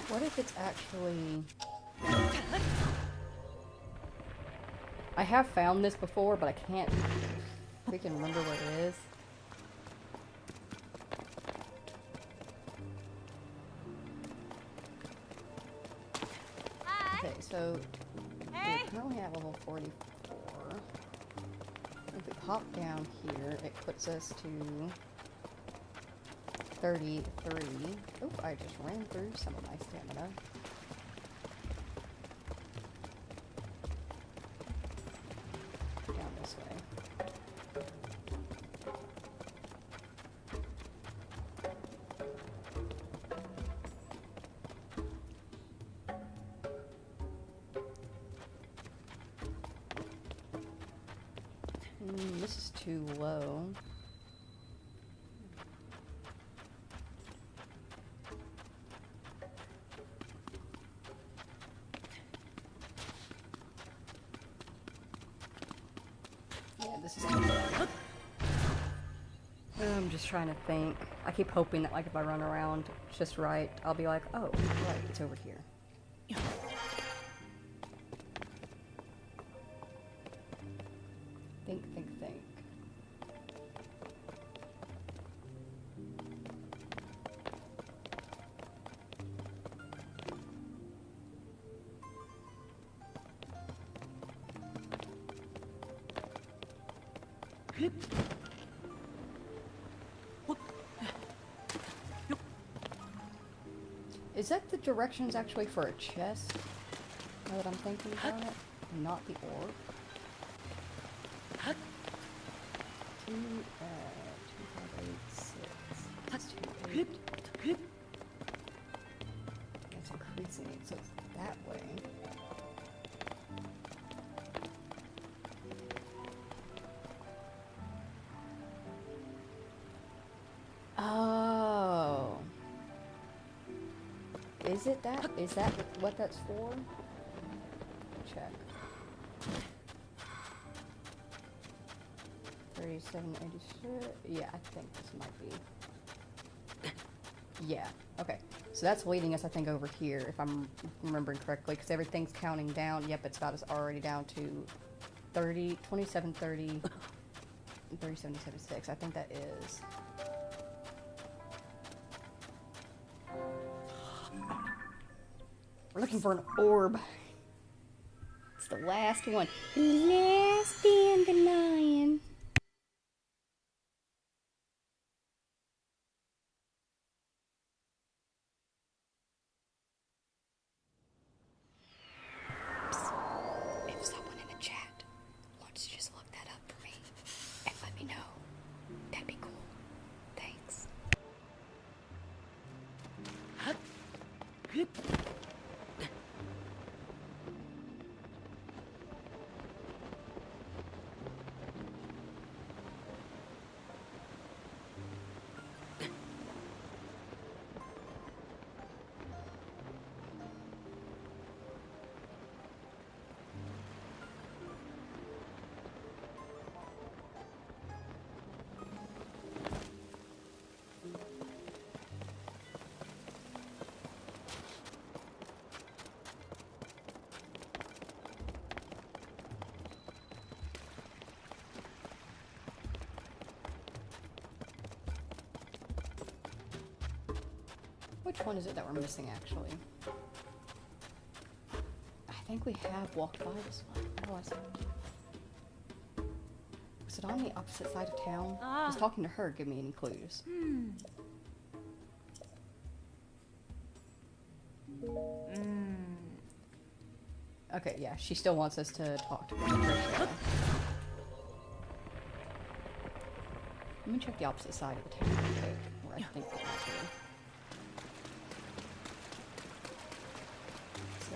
What if it's actually... I have found this before, but I can't freaking remember what it is. Okay, so we're currently at level 44. If we hop down here, it puts us to 33. Oh, I just ran through some of my stamina. Down this way. This is too low. This is I'm just trying to think. I keep hoping that, like, if I run around just right, I'll be like, oh, right, it's over here. Think. Is that the directions actually for a chest? Now that I'm thinking about it, not the orb. 2586. That's 28. That's increasing it, so it's that way. Oh. Is it that? Is that what that's for? Check. 3786. Yeah, I think this might be. Yeah. Okay. So that's leading us, I think, over here, if I'm remembering correctly, because everything's counting down. Yep, it's got us already down to 2730, 3776. I think that is. We're looking for an orb. It's the last one. Last dandelion. If someone in the chat wants to just look that up for me and let me know, that'd be cool. Thanks. Which one is it that we're missing, actually? I think we have walked by this one. Oh, I see. Was it on the opposite side of town? I was talking to her. Give me any clues. Okay, yeah, she still wants us to talk to Patricia. Let me check the opposite side of the town real quick, where I think we went to. So,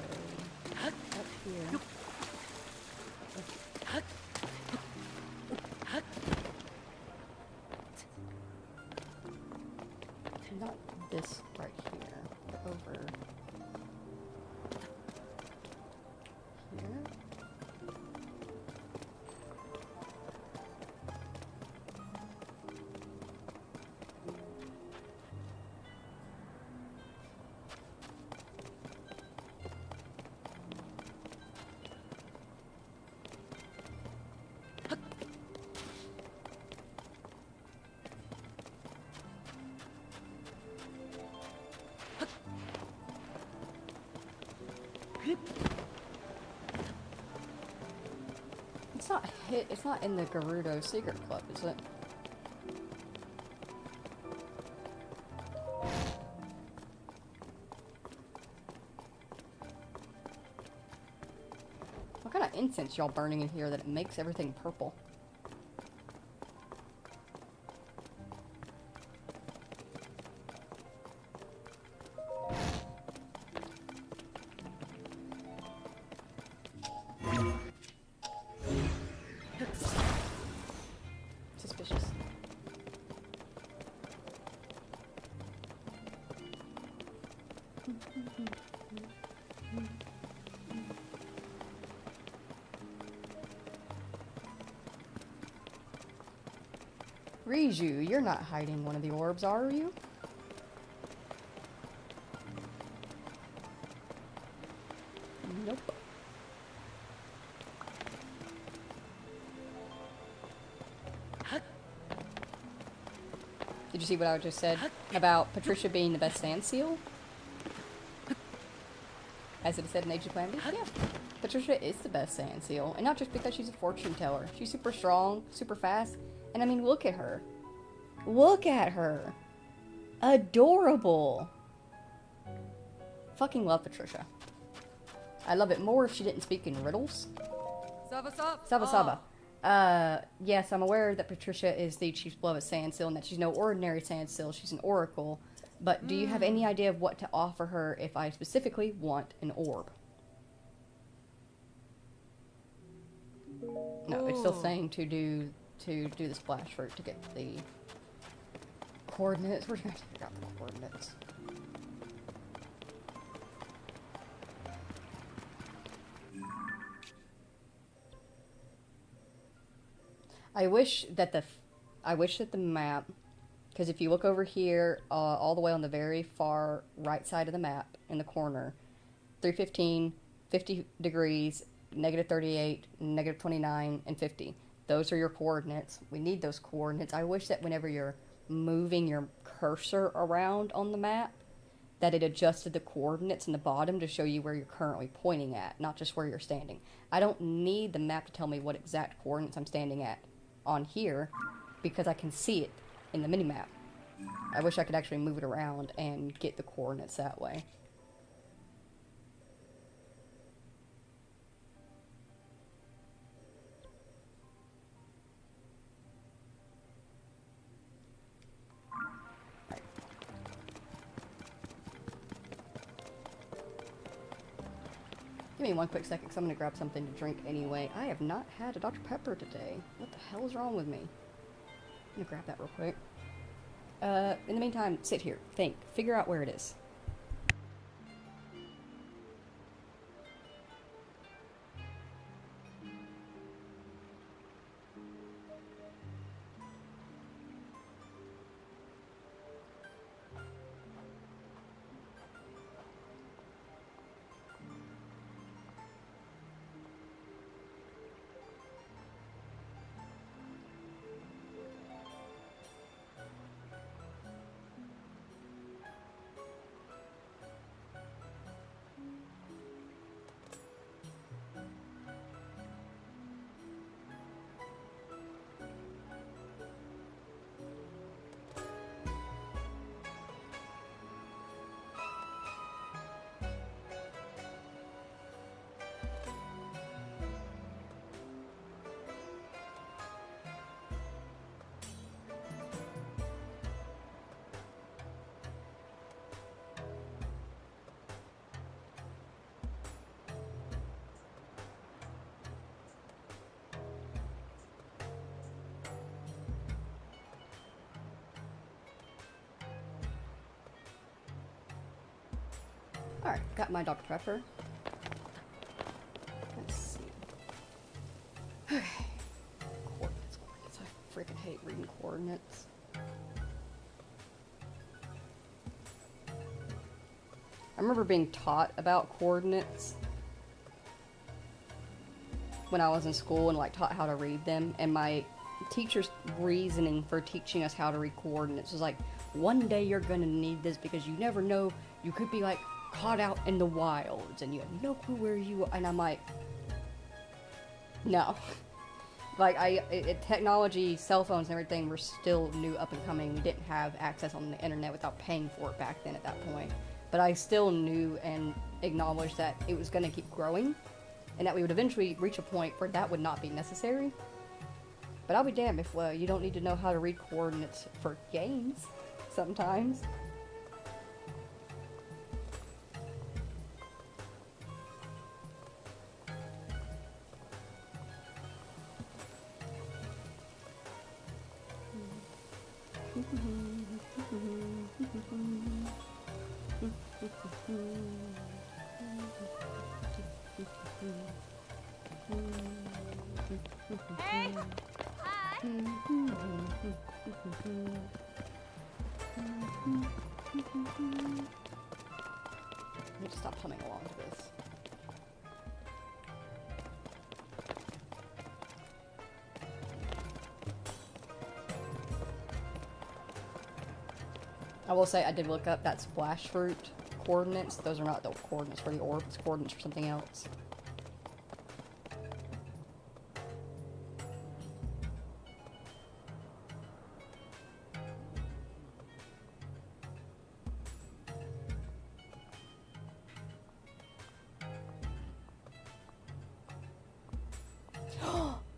up here. Not this right here, but over here. It's not in the Gerudo Secret Club, is it? What kind of incense y'all burning in here that it makes everything purple? Suspicious. Riju, you're not hiding one of the orbs, are you? Nope. Did you see what I just said about Patricia being the best sand seal? As it said in Age of Calamity? Yeah. Patricia is the best sand seal. And not just because she's a fortune teller. She's super strong, super fast. And I mean, look at her. Look at her. Adorable. Fucking love Patricia. I love it more if she didn't speak in riddles. Saba. Yes, I'm aware that Patricia is the chief's beloved sand seal and that she's no ordinary sand seal. She's an oracle. But do you have any idea of what to offer her if I specifically want an orb? No, it's still saying to do the splash fruit to get the coordinates. We're gonna have to figure out the coordinates. I wish that the map, because if you look over here, all the way on the very far right side of the map, in the corner, 315, 50 degrees, -38, -29, and 50. Those are your coordinates. We need those coordinates. I wish that whenever you're moving your cursor around on the map, that it adjusted the coordinates in the bottom to show you where you're currently pointing at, not just where you're standing. I don't need the map to tell me what exact coordinates I'm standing at on here, because I can see it in the mini-map. I wish I could actually move it around and get the coordinates that way. Give me one quick second, because I'm going to grab something to drink anyway. I have not had a Dr. Pepper today. What the hell is wrong with me? I'm going to grab that real quick. In the meantime, sit here, think, figure out where it is. Alright, got my Dr. Pepper. Let's see. Okay. Coordinates. I freaking hate reading coordinates. I remember being taught about coordinates when I was in school and like taught how to read them, and my teacher's reasoning for teaching us how to read coordinates was like, one day you're gonna need this because you never know, you could be like caught out in the wilds and you have no clue where you are. And I'm like, no. Like technology, cell phones and everything were still new, up and coming. We didn't have access on the internet without paying for it back then at that point. But I still knew and acknowledged that it was going to keep growing and that we would eventually reach a point where that would not be necessary. But I'll be damned if you don't need to know how to read coordinates for games sometimes. Hey! Hi! Let me just stop humming along to this. I will say I did look up that splash fruit coordinates. Those are not the coordinates for the orb, it's coordinates for something else.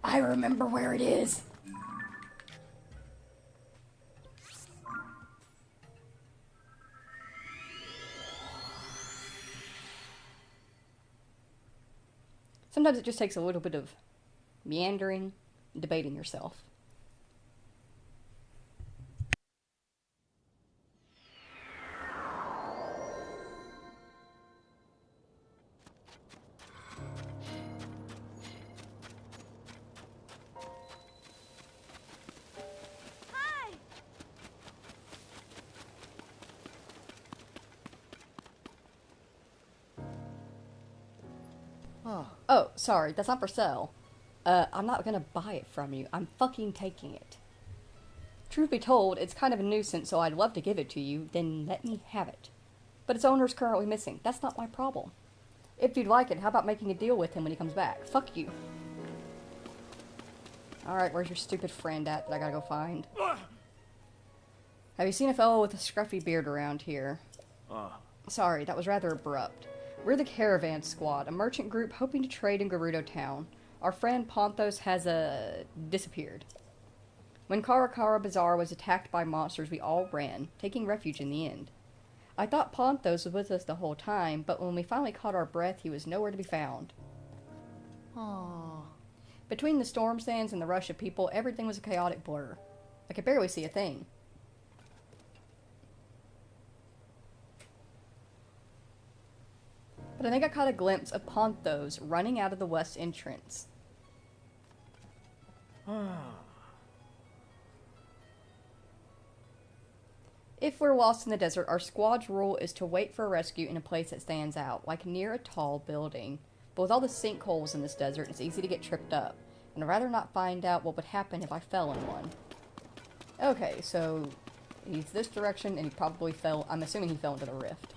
I remember where it is! Sometimes it just takes a little bit of meandering, debating yourself. Hi! Oh, sorry, that's not for sale. I'm not gonna buy it from you. I'm fucking taking it. Truth be told, it's kind of a nuisance, so I'd love to give it to you, then let me have it. But its owner's currently missing. That's not my problem. If you'd like it, how about making a deal with him when he comes back? Fuck you. Alright, where's your stupid friend at that I gotta go find? Have you seen a fellow with a scruffy beard around here? Sorry, that was rather abrupt. We're the Caravan Squad, a merchant group hoping to trade in Gerudo Town. Our friend Ponthos has disappeared. When Karakara Bazaar was attacked by monsters, we all ran, taking refuge in the end. I thought Ponthos was with us the whole time, but when we finally caught our breath, he was nowhere to be found. Aww. Between the storm sands and the rush of people, everything was a chaotic blur. I could barely see a thing. But I think I caught a glimpse of Ponthos running out of the west entrance. If we're lost in the desert, our squad's rule is to wait for a rescue in a place that stands out, like near a tall building. But with all the sinkholes in this desert, it's easy to get tripped up, and I'd rather not find out what would happen if I fell in one. Okay, so he's this direction, and he probably fell. I'm assuming he fell into the rift.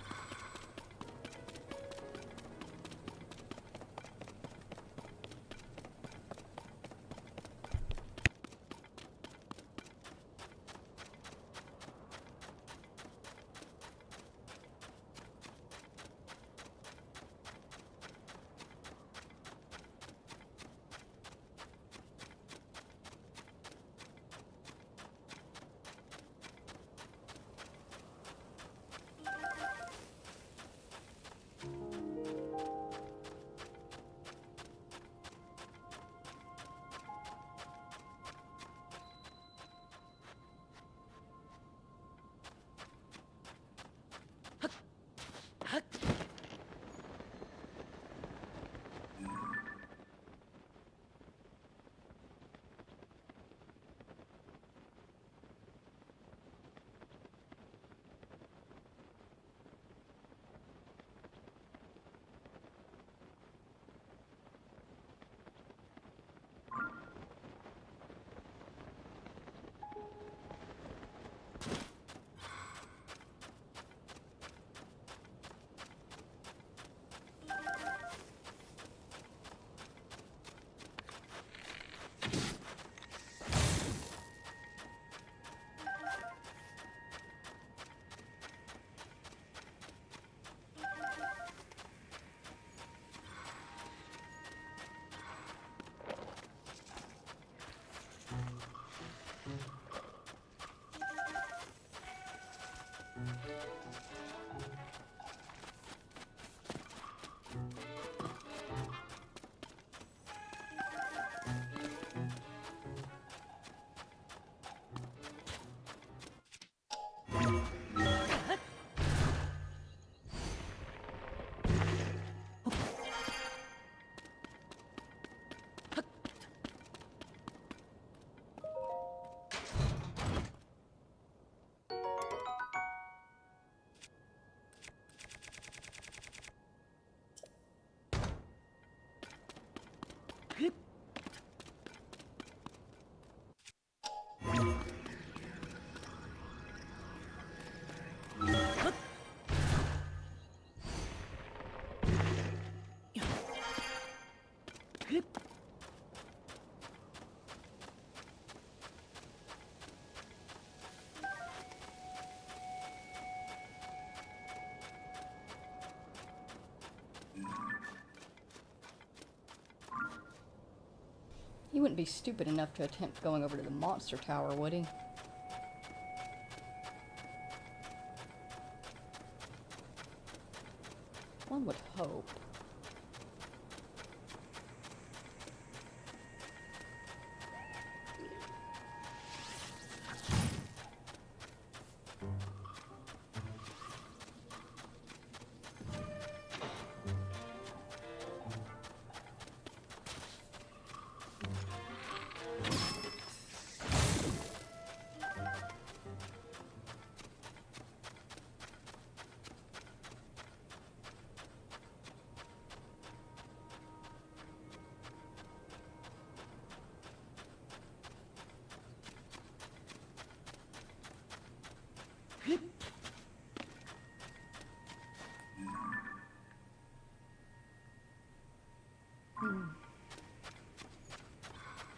He wouldn't be stupid enough to attempt going over to the monster tower, would he? One would hope.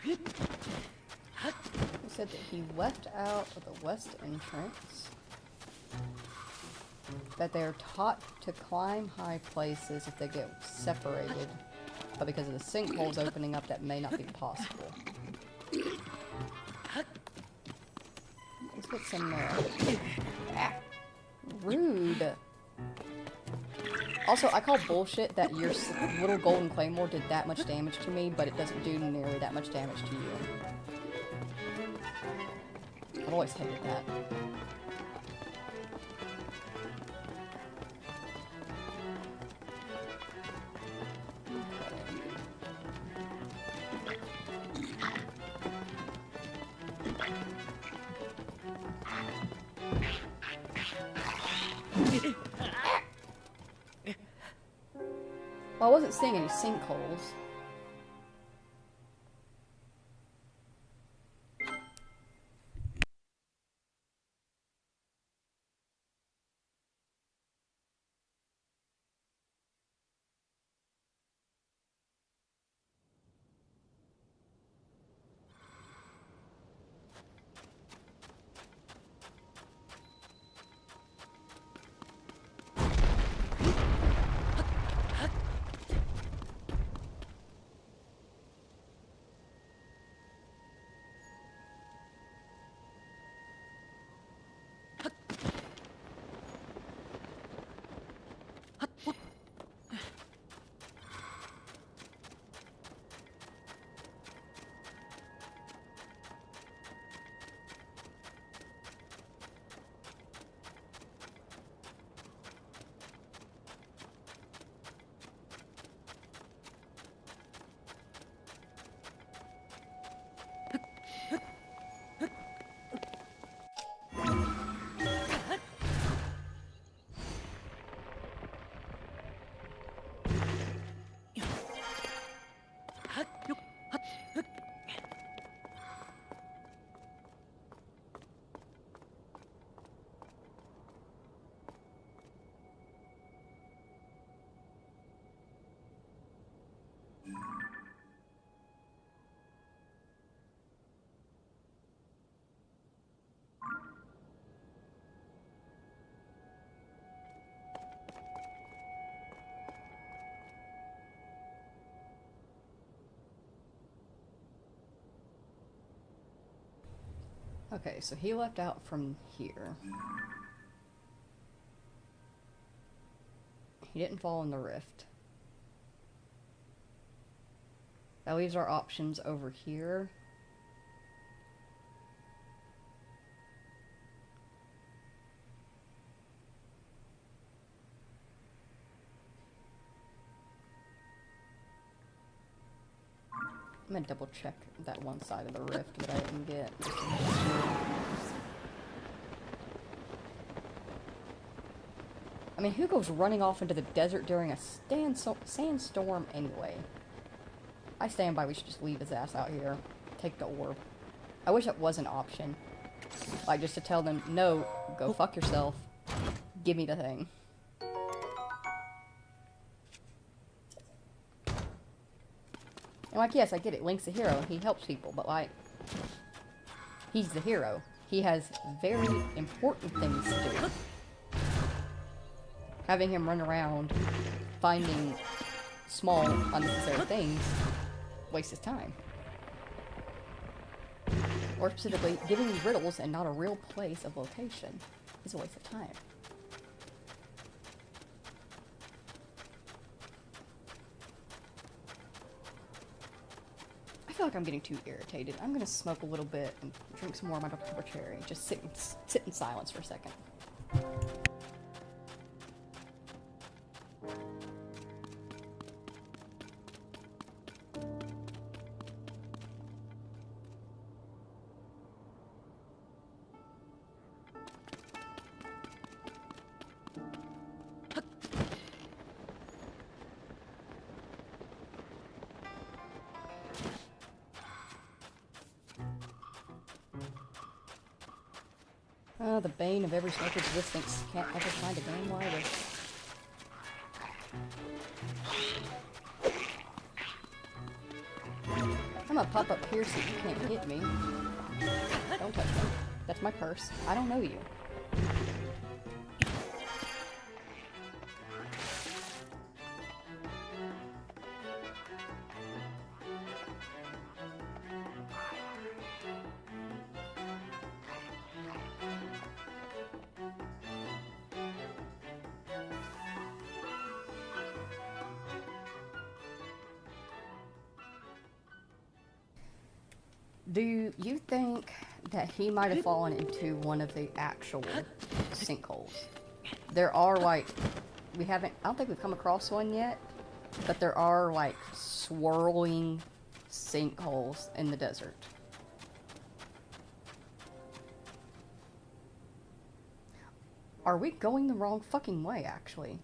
He said that he left out of the west entrance, that they're taught to climb high places if they get separated, but because of the sinkholes opening up, that may not be possible. Let's get some, rude. Also, I call bullshit that your little golden claymore did that much damage to me, but it doesn't do nearly that much damage to you. I've always hated that. Well, I wasn't seeing any sinkholes. Okay, so he left out from here. He didn't fall in the rift. That leaves our options over here. I'm gonna double check that one side of the rift that I didn't get. I mean, who goes running off into the desert during a sandstorm anyway? I stand by we should just leave his ass out here. Take the orb. I wish that was an option. Like, just to tell them, no, go fuck yourself. Give me the thing. And like, yes, I get it. Link's the hero. He helps people, but like, he's the hero. He has very important things to do. Having him run around finding small, unnecessary things wastes his time. Or specifically, giving you riddles and not a real place of location is a waste of time. I feel like I'm getting too irritated. I'm gonna smoke a little bit and drink some more of my Dr. Pepper Cherry. Just sit in silence for a second. The bane of every smoker's existence. Can't ever find a damn lighter. I'm gonna pop up here so you can't hit me. Don't touch me. That's my purse. I don't know you. Do you think that he might have fallen into one of the actual sinkholes? There are, like, I don't think we've come across one yet, but there are, like, swirling sinkholes in the desert. Are we going the wrong fucking way, actually?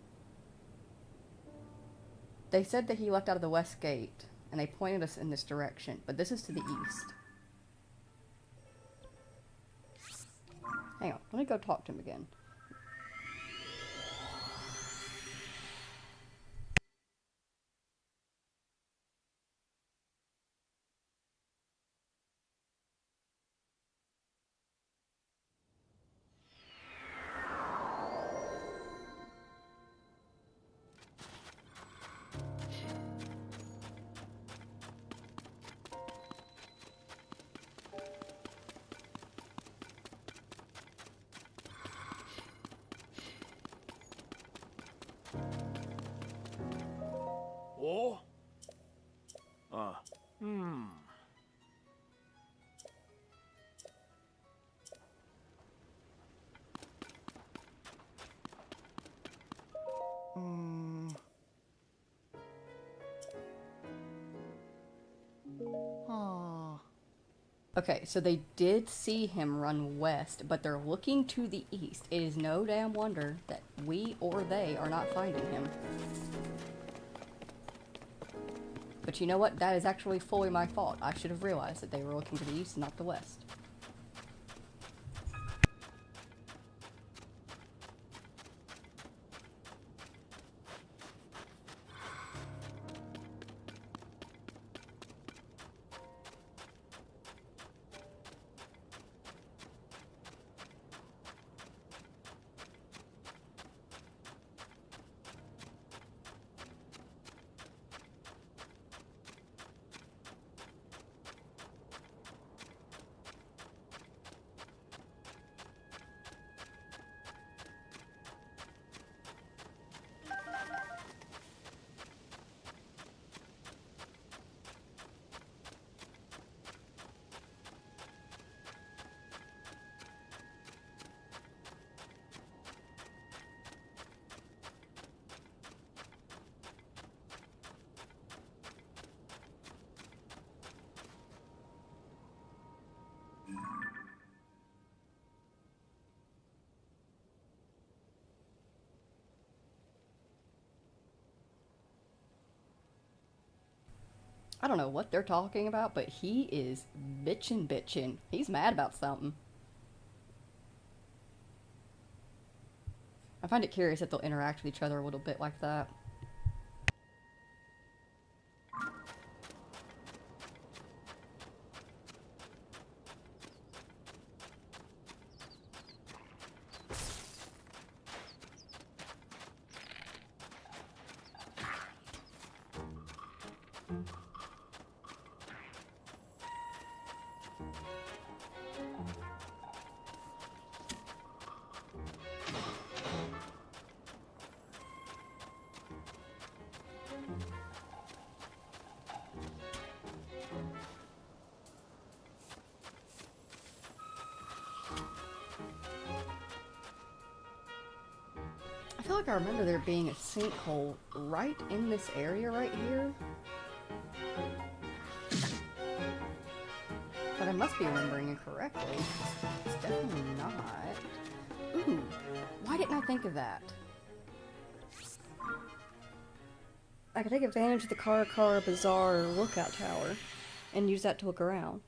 They said that he left out of the west gate, and they pointed us in this direction, but this is to the east. Hang on, let me go talk to him again. Oh? Okay, so they did see him run west, but they're looking to the east. It is no damn wonder that we or they are not finding him. But you know what? That is actually fully my fault. I should have realized that they were looking to the east and not the west. I don't know what they're talking about, but he is bitchin'. He's mad about something. I find it curious that they'll interact with each other a little bit like that. I feel like I remember there being a sinkhole right in this area right here. But I must be remembering incorrectly. It's definitely not. Ooh, why didn't I think of that? I could take advantage of the Koroks Bazaar lookout tower and use that to look around.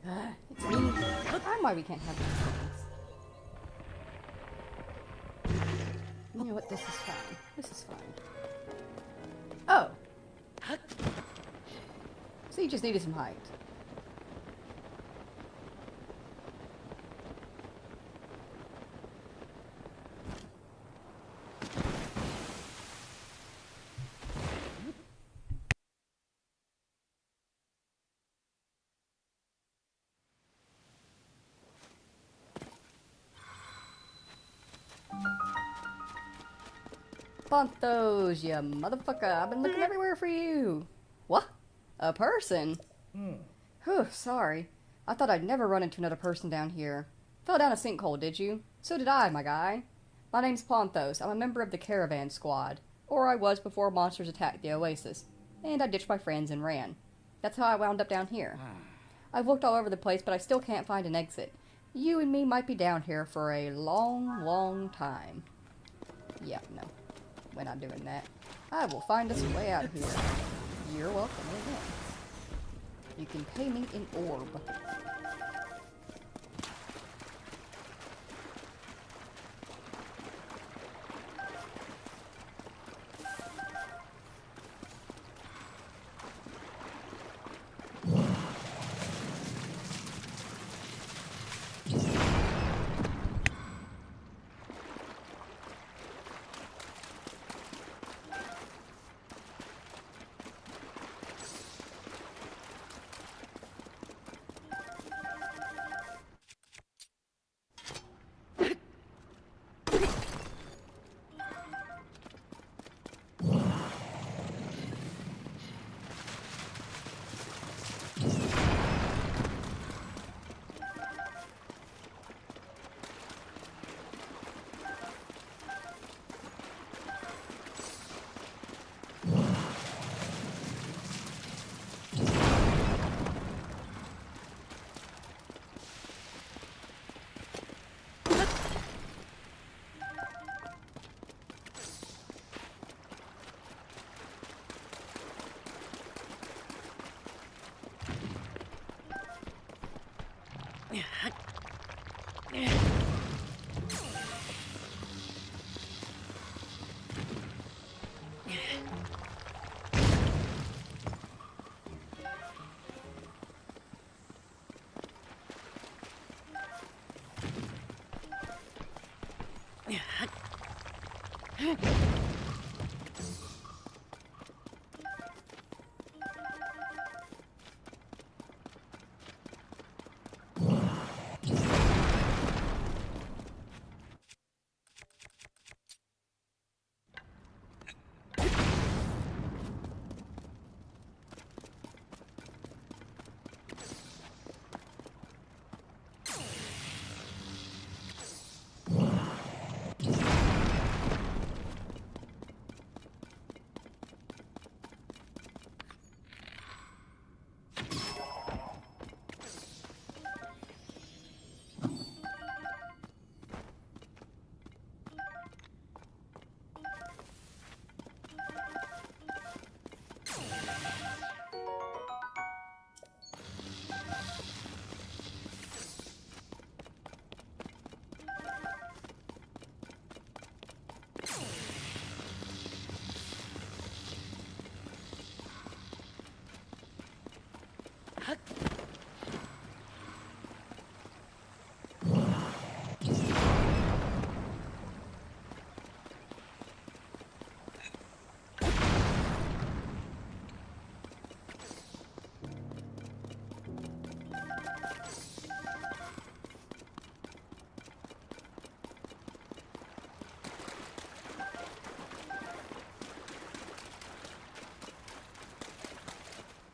Hi. It's me. I'm why we can't have these things. You know what? This is fine. This is fine. Oh. So you just needed some height. Ponthos, you motherfucker. I've been looking everywhere for you. What? A person? Whew, sorry. I thought I'd never run into another person down here. Fell down a sinkhole, did you? So did I, my guy. My name's Ponthos. I'm a member of the caravan squad. Or I was before monsters attacked the oasis. And I ditched my friends and ran. That's how I wound up down here. I've looked all over the place, but I still can't find an exit. You and me might be down here for a long, long time. Yeah, no. We're not doing that. I will find us a way out of here. You're welcome in advance. You can pay me in orb.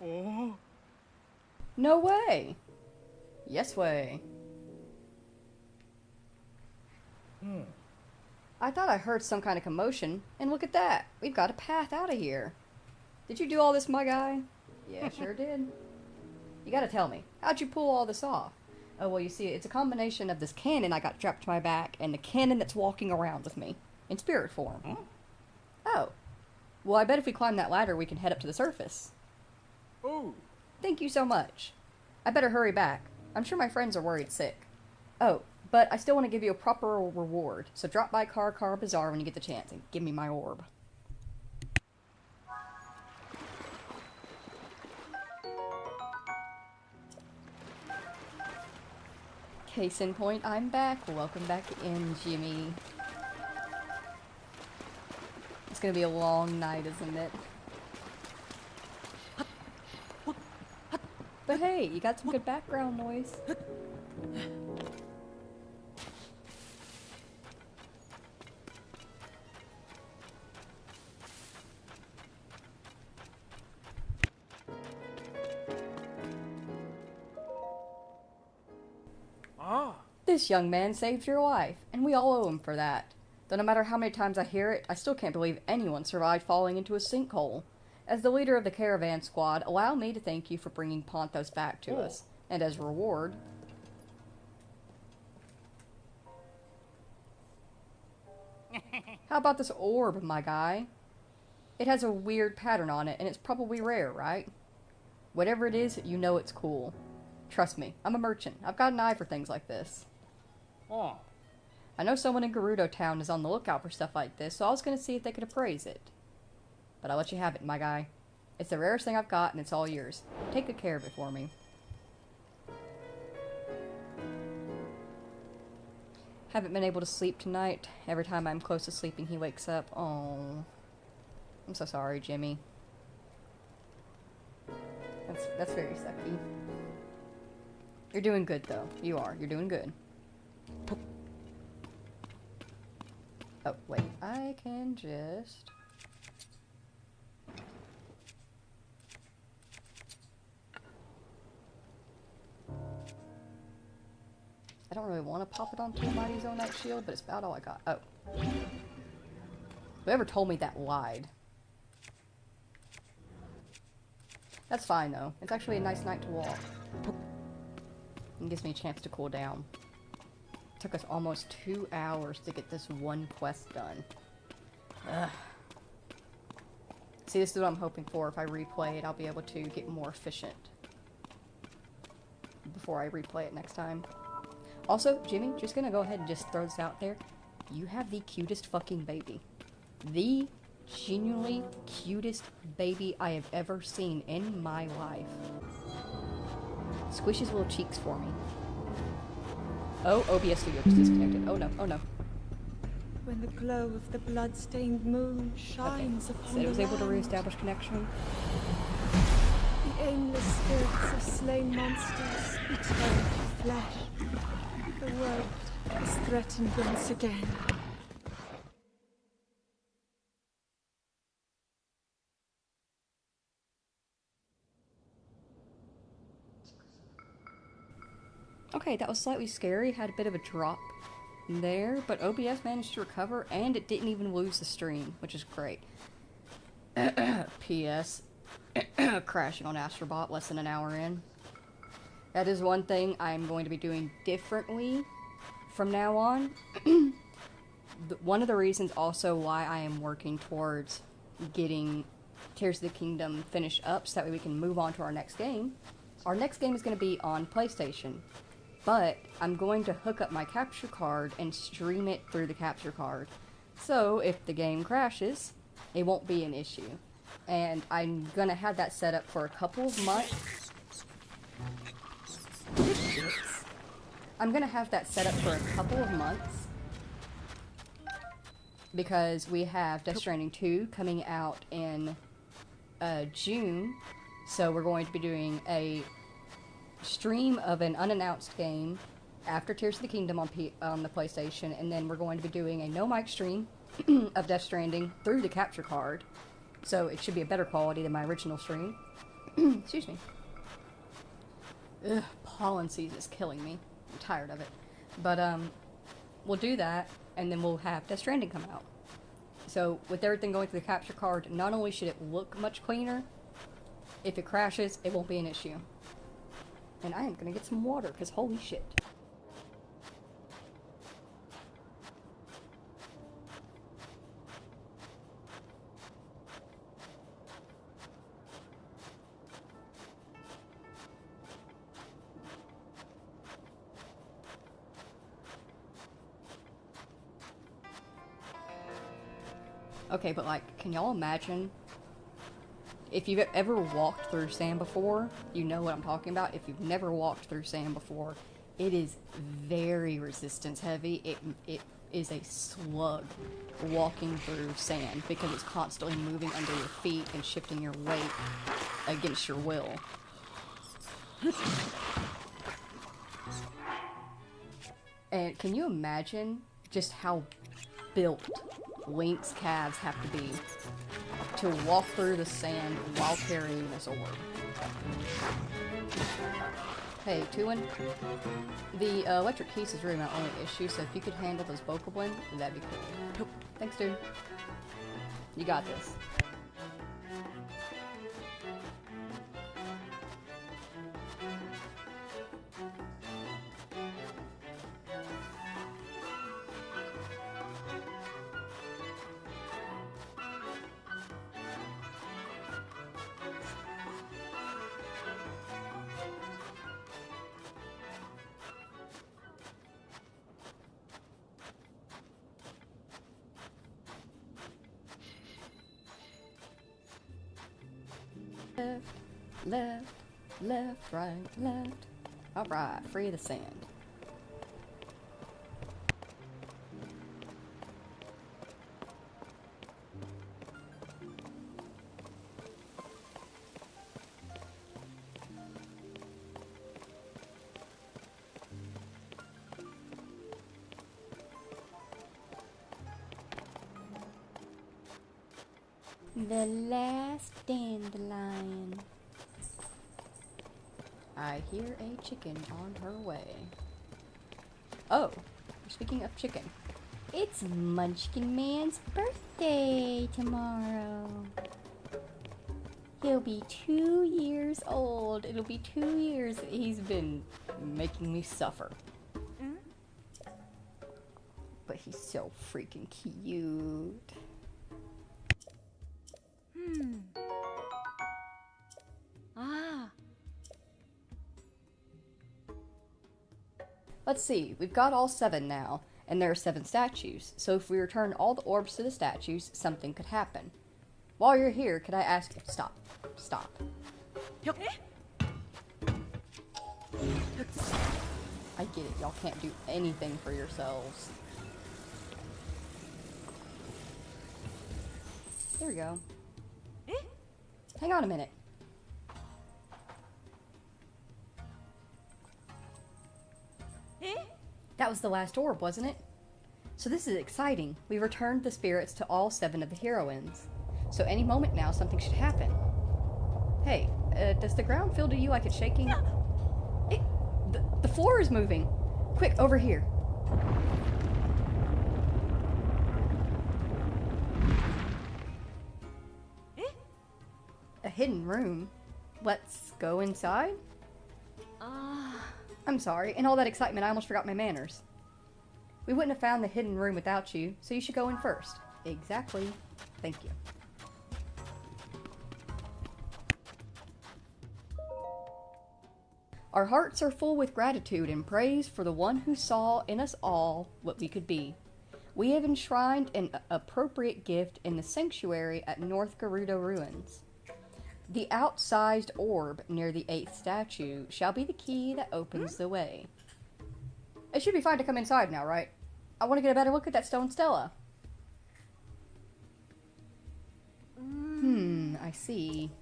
Oh. No way. Yes way. I thought I heard some kind of commotion, and look at that. We've got a path out of here. Did you do all this, my guy? Yeah, sure did. You gotta tell me, how'd you pull all this off? Oh, well, you see, it's a combination of this cannon I got strapped to my back and the cannon that's walking around with me, in spirit form. Huh? Oh. Well, I bet if we climb that ladder, we can head up to the surface. Oh. Thank you so much. I better hurry back. I'm sure my friends are worried sick. Oh, but I still want to give you a proper reward, so drop by Car Bazaar when you get the chance and give me my orb. Case in point, I'm back. Welcome back in, Jimmy. It's gonna be a long night, isn't it? But hey, you got some good background noise. Ah. This young man saved your life, and we all owe him for that. Though no matter how many times I hear it, I still can't believe anyone survived falling into a sinkhole. As the leader of the caravan squad, allow me to thank you for bringing Ponthos back to us. And as reward... How about this orb, my guy? It has a weird pattern on it, and it's probably rare, right? Whatever it is, you know it's cool. Trust me, I'm a merchant. I've got an eye for things like this. Oh. I know someone in Gerudo Town is on the lookout for stuff like this, so I was going to see if they could appraise it. But I'll let you have it, my guy. It's the rarest thing I've got, and it's all yours. Take good care of it for me. Haven't been able to sleep tonight. Every time I'm close to sleeping, he wakes up. Oh, I'm so sorry, Jimmy. That's very sucky. You're doing good, though. You are. You're doing good. Oh, wait. I can just... I don't really want to pop it onto a Mighty Zonite shield, but it's about all I got. Oh. Whoever told me that lied. That's fine, though. It's actually a nice night to walk. It gives me a chance to cool down. It took us almost 2 hours to get this one quest done. Ugh. See, this is what I'm hoping for. If I replay it, I'll be able to get more efficient. before I replay it next time. Also, Jimmy, just gonna go ahead and just throw this out there. You have the cutest fucking baby. The genuinely cutest baby I have ever seen in my life. Squish his little cheeks for me. Oh, OBS Studio just disconnected. Oh no, oh no. When the glow of the blood-stained moon shines upon Said it was the able to land, re-establish connection. the aimless spirits of slain monsters return to flesh. The world is threatened once again. Okay, that was slightly scary. Had a bit of a drop there, but OBS managed to recover, and it didn't even lose the stream, which is great. P.S. Crashing on Astrobot less than an hour in. That is one thing I'm going to be doing differently from now on. One of the reasons also why I am working towards getting Tears of the Kingdom finished up so that way we can move on to our next game. Our next game is going to be on PlayStation. But I'm going to hook up my capture card and stream it through the capture card. So if the game crashes, it won't be an issue. And I'm going to have that set up for a couple of months. I'm going to have that set up for a couple of months. Because we have Death Stranding 2 coming out in June. So we're going to be doing a stream of an unannounced game after Tears of the Kingdom on the PlayStation, and then we're going to be doing a no mic stream of Death Stranding through the capture card, so it should be a better quality than my original stream. Excuse me. Ugh, pollen season is killing me. I'm tired of it. But we'll do that, and then we'll have Death Stranding come out. So with everything going through the capture card, not only should it look much cleaner, if it crashes, it won't be an issue. And I am gonna get some water, because holy shit. Okay, but like, can y'all imagine? If you've ever walked through sand before, you know what I'm talking about. If you've never walked through sand before, it is very resistance heavy. It is a slug walking through sand because it's constantly moving under your feet and shifting your weight against your will. And can you imagine just how built Link's calves have to be to walk through the sand while carrying this orb? Hey, Tuin, the electric keys is really my only issue, so if you could handle those Bokoblin, that'd be cool. Thanks, dude. You got this. Left, left, left, right, left. Alright, free the sand. The last dandelion. I hear a chicken on her way. Oh, speaking of chicken, it's Munchkin Man's birthday tomorrow. He'll be 2 years old. It'll be 2 years that he's been making me suffer. But he's so freaking cute. Let's see, we've got all 7 now, and there are 7 statues, so if we return all the orbs to the statues, something could happen. While you're here, could I ask you... Stop. Stop. I get it, y'all can't do anything for yourselves. There we go. Hang on a minute. That was the last orb, wasn't it? So this is exciting. We returned the spirits to all 7 of the heroines. So any moment now, something should happen. Hey, does the ground feel to you like it's shaking? The floor is moving. Quick, over here. A hidden room. Let's go inside? I'm sorry. In all that excitement, I almost forgot my manners. We wouldn't have found the hidden room without you, so you should go in first. Exactly. Thank you. Our hearts are full with gratitude and praise for the one who saw in us all what we could be. We have enshrined an appropriate gift in the sanctuary at North Gerudo Ruins. The outsized orb near the 8th statue shall be the key that opens the way. It should be fine to come inside now, right? I want to get a better look at that stone stela. I see.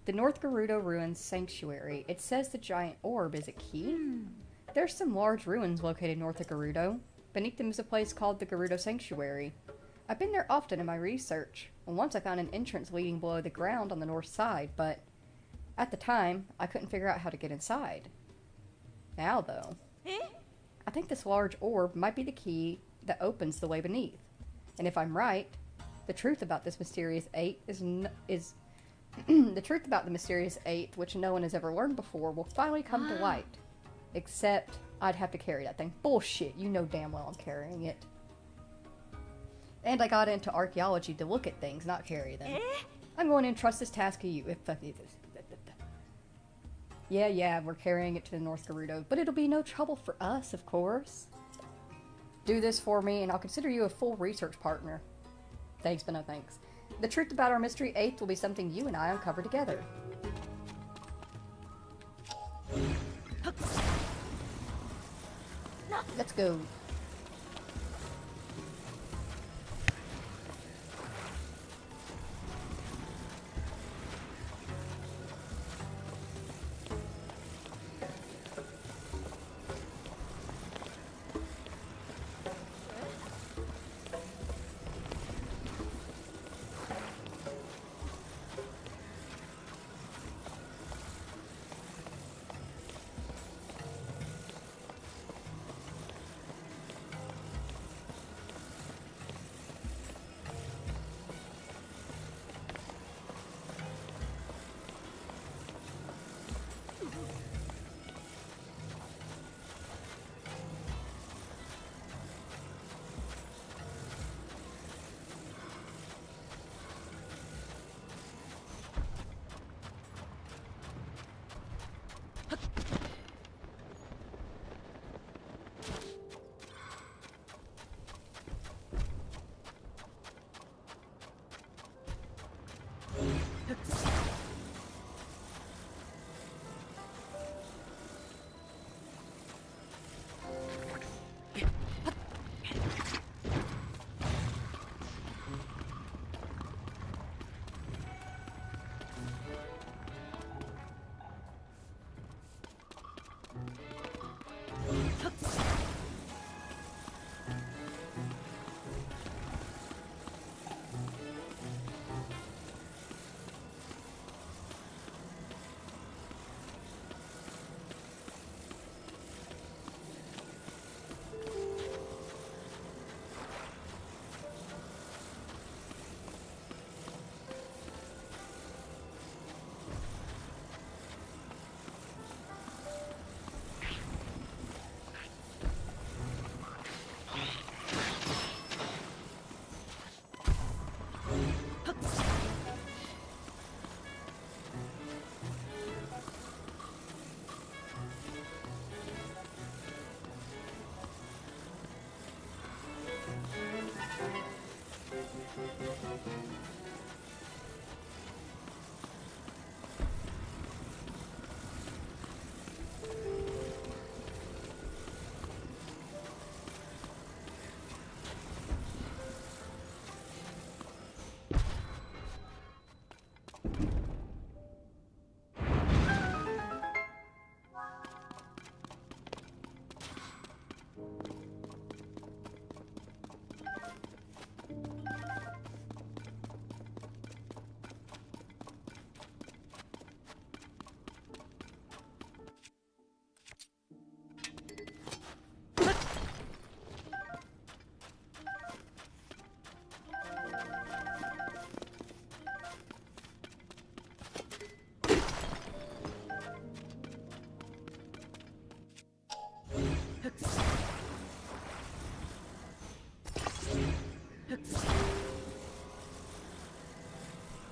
The North Gerudo Ruins Sanctuary. It says the giant orb is a key? There's some large ruins located north of Gerudo. Beneath them is a place called the Gerudo Sanctuary. I've been there often in my research, and once I found an entrance leading below the ground on the north side, but at the time, I couldn't figure out how to get inside. Now, though, I think this large orb might be the key that opens the way beneath. And if I'm right, the truth about this mysterious 8 is the truth about the mysterious 8, which no one has ever learned before, will finally come to light. Except, I'd have to carry that thing. Bullshit, you know damn well I'm carrying it. And I got into archaeology to look at things, not carry them. I'm going to entrust this task to you. Yeah, we're carrying it to the North Gerudo, but it'll be no trouble for us, of course. Do this for me, and I'll consider you a full research partner. Thanks, but no thanks. The truth about our mystery 8th will be something you and I uncover together. Let's go.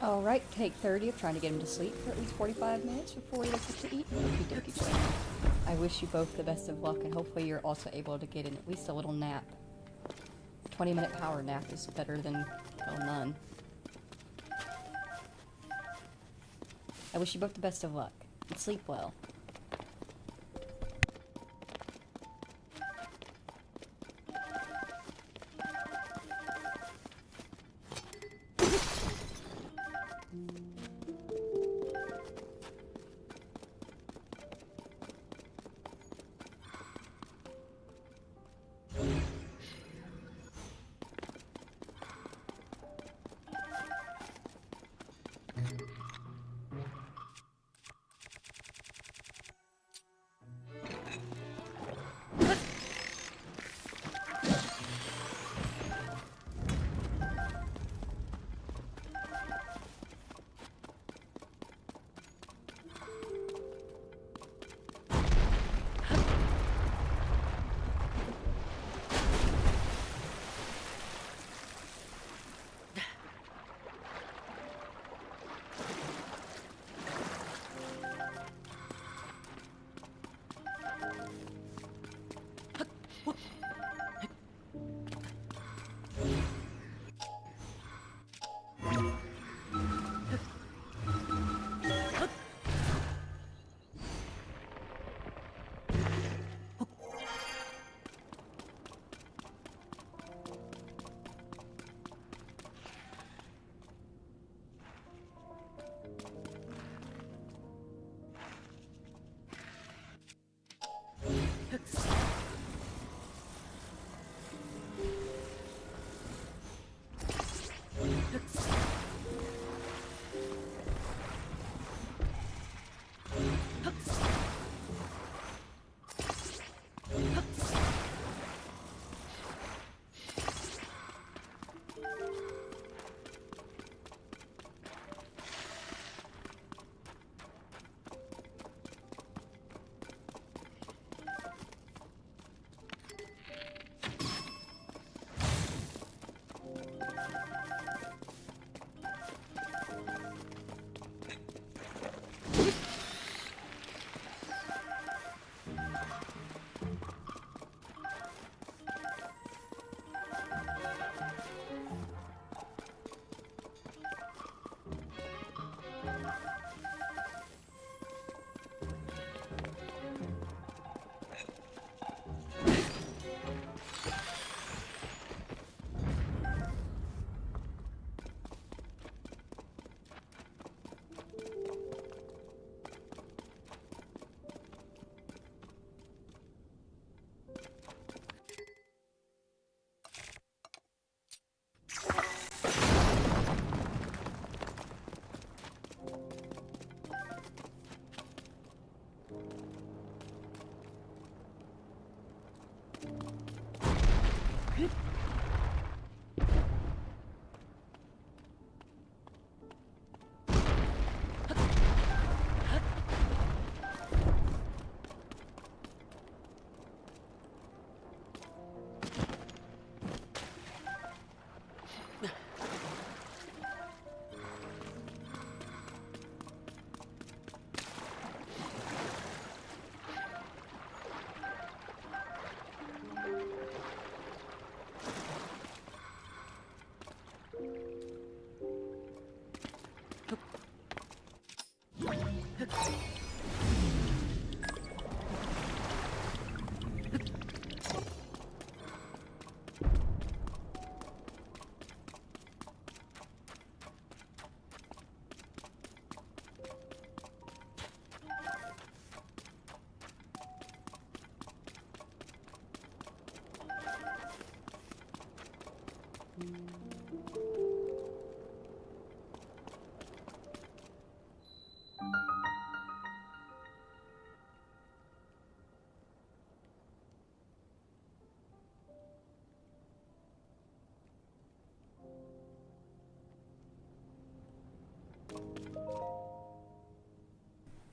Alright, take 30 of trying to get him to sleep for at least 45 minutes before he wakes up to eat. Okie dokie, children. I wish you both the best of luck, and hopefully you're also able to get in at least a little nap. 20-minute power nap is better than, well, none. I wish you both the best of luck, and sleep well.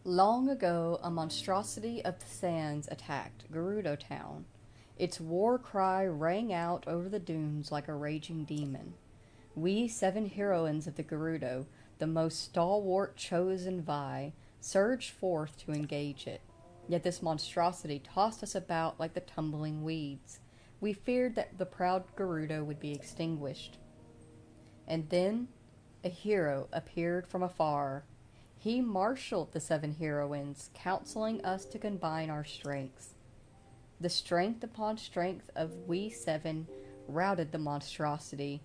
Long ago, a monstrosity of the sands attacked Gerudo Town. Its war cry rang out over the dunes like a raging demon. We 7 heroines of the Gerudo, the most stalwart chosen Vi, surged forth to engage it. Yet this monstrosity tossed us about like the tumbling weeds. We feared that the proud Gerudo would be extinguished. And then a hero appeared from afar. He marshaled the 7 heroines, counseling us to combine our strengths. The strength upon strength of we 7 routed the monstrosity.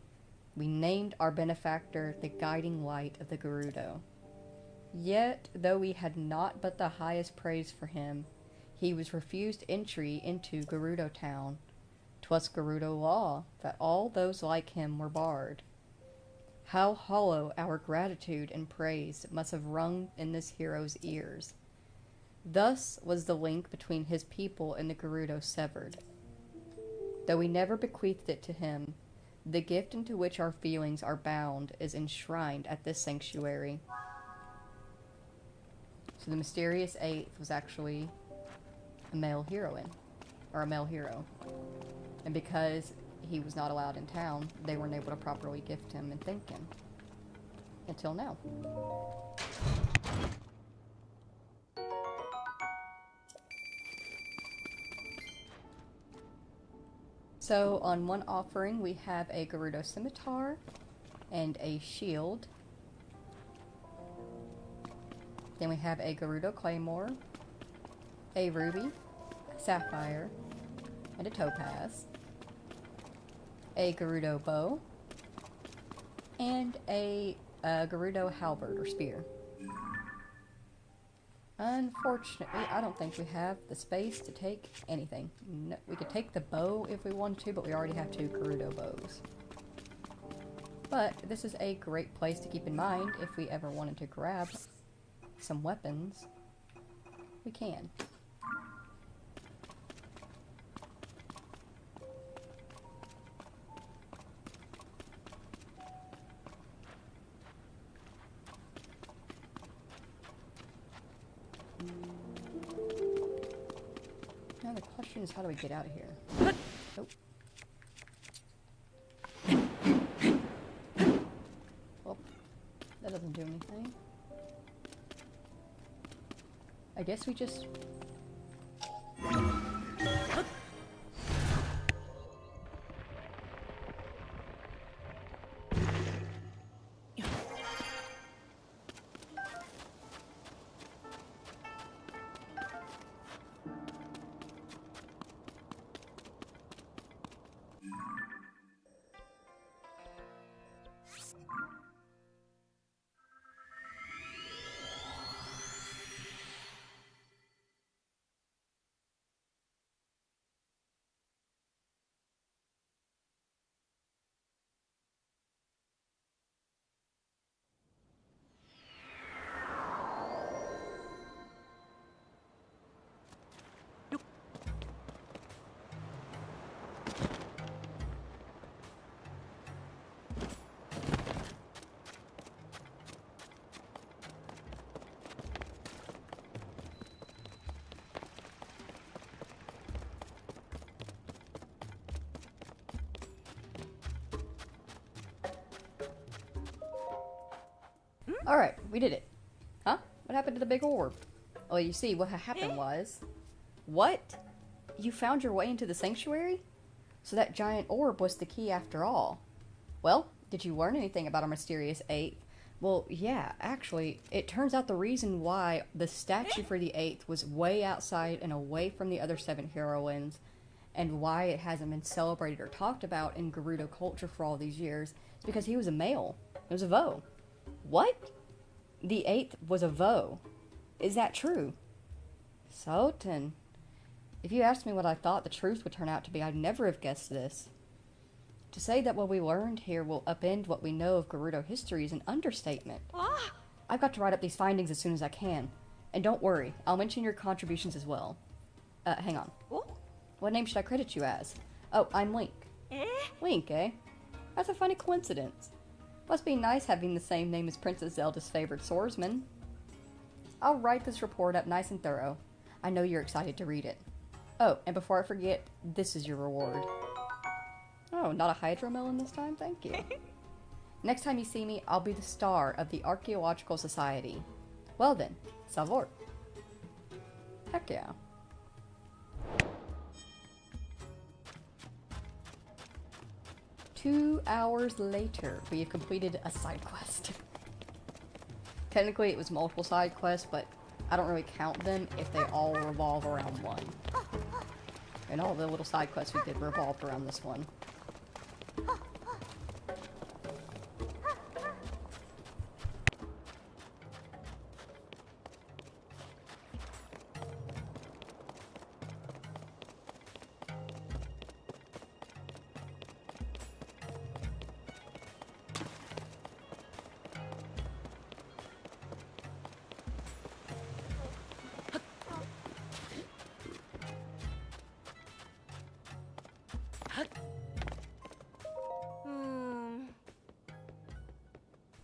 We named our benefactor the guiding light of the Gerudo. Yet, though we had naught but the highest praise for him, he was refused entry into Gerudo town. 'Twas Gerudo law that all those like him were barred. How hollow our gratitude and praise must have rung in this hero's ears. Thus was the link between his people and the Gerudo severed. Though we never bequeathed it to him, the gift into which our feelings are bound is enshrined at this sanctuary. So the mysterious 8th was actually a male heroine, or a male hero. And because he was not allowed in town, they weren't able to properly gift him and thank him. Until now. So on one offering we have a Gerudo scimitar and a shield. Then we have a Gerudo claymore, a ruby, a sapphire, and a topaz, a Gerudo bow, and a Gerudo halberd or spear. Unfortunately, I don't think we have the space to take anything. No, we could take the bow if we wanted to, but we already have 2 Gerudo bows. But this is a great place to keep in mind if we ever wanted to grab some weapons. We can. Now the question is, how do we get out of here? Nope. Well, that doesn't do anything. I guess we just... Alright, we did it. Huh? What happened to the big orb? Well, you see, what happened was... What? You found your way into the sanctuary? So that giant orb was the key after all. Well, did you learn anything about our mysterious 8th? Well, yeah, actually, it turns out the reason why the statue for the 8th was way outside and away from the other 7 heroines, and why it hasn't been celebrated or talked about in Gerudo culture for all these years, is because he was a male. He was a Vo. What? The 8th was a Vo. Is that true? Sultan. If you asked me what I thought the truth would turn out to be, I'd never have guessed this. To say that what we learned here will upend what we know of Gerudo history is an understatement. I've got to write up these findings as soon as I can. And don't worry, I'll mention your contributions as well. Hang on. What name should I credit you as? Oh, I'm Link. Link, eh? That's a funny coincidence. Must be nice having the same name as Princess Zelda's favorite swordsman. I'll write this report up nice and thorough. I know you're excited to read it. Oh, and before I forget, this is your reward. Oh, not a hydromelon this time? Thank you. Next time you see me, I'll be the star of the Archaeological Society. Well then, Savor. Heck yeah. Two hours later, we have completed a side quest. Technically, it was multiple side quests, but I don't really count them if they all revolve around one. And all the little side quests we did revolved around this one.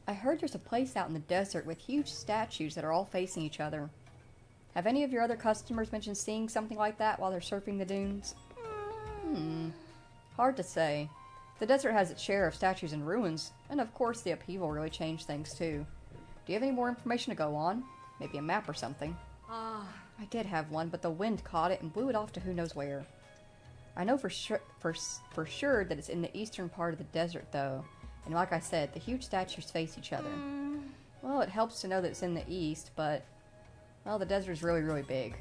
I heard there's a place out in the desert with huge statues that are all facing each other. Have any of your other customers mentioned seeing something like that while they're surfing the dunes? Hard to say. The desert has its share of statues and ruins, and of course the upheaval really changed things too. Do you have any more information to go on? Maybe a map or something? I did have one, but the wind caught it and blew it off to who knows where. I know for sure that it's in the eastern part of the desert, though. And like I said, the huge statues face each other. Well, it helps to know that it's in the east, but... well, the desert is really, really big.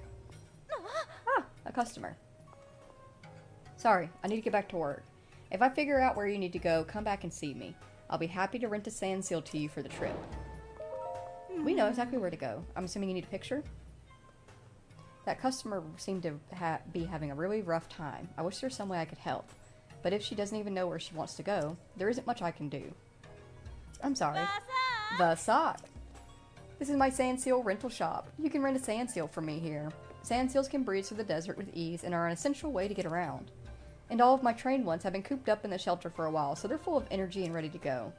Ah, a customer. Sorry, I need to get back to work. If I figure out where you need to go, come back and see me. I'll be happy to rent a sand seal to you for the trip. We know exactly where to go. I'm assuming you need a picture? That customer seemed to be having a really rough time. I wish there was some way I could help. But if she doesn't even know where she wants to go, there isn't much I can do. I'm sorry. The sock! This is my sand seal rental shop. You can rent a sand seal from me here. Sand seals can breeze through the desert with ease and are an essential way to get around. And all of my trained ones have been cooped up in the shelter for a while, so they're full of energy and ready to go.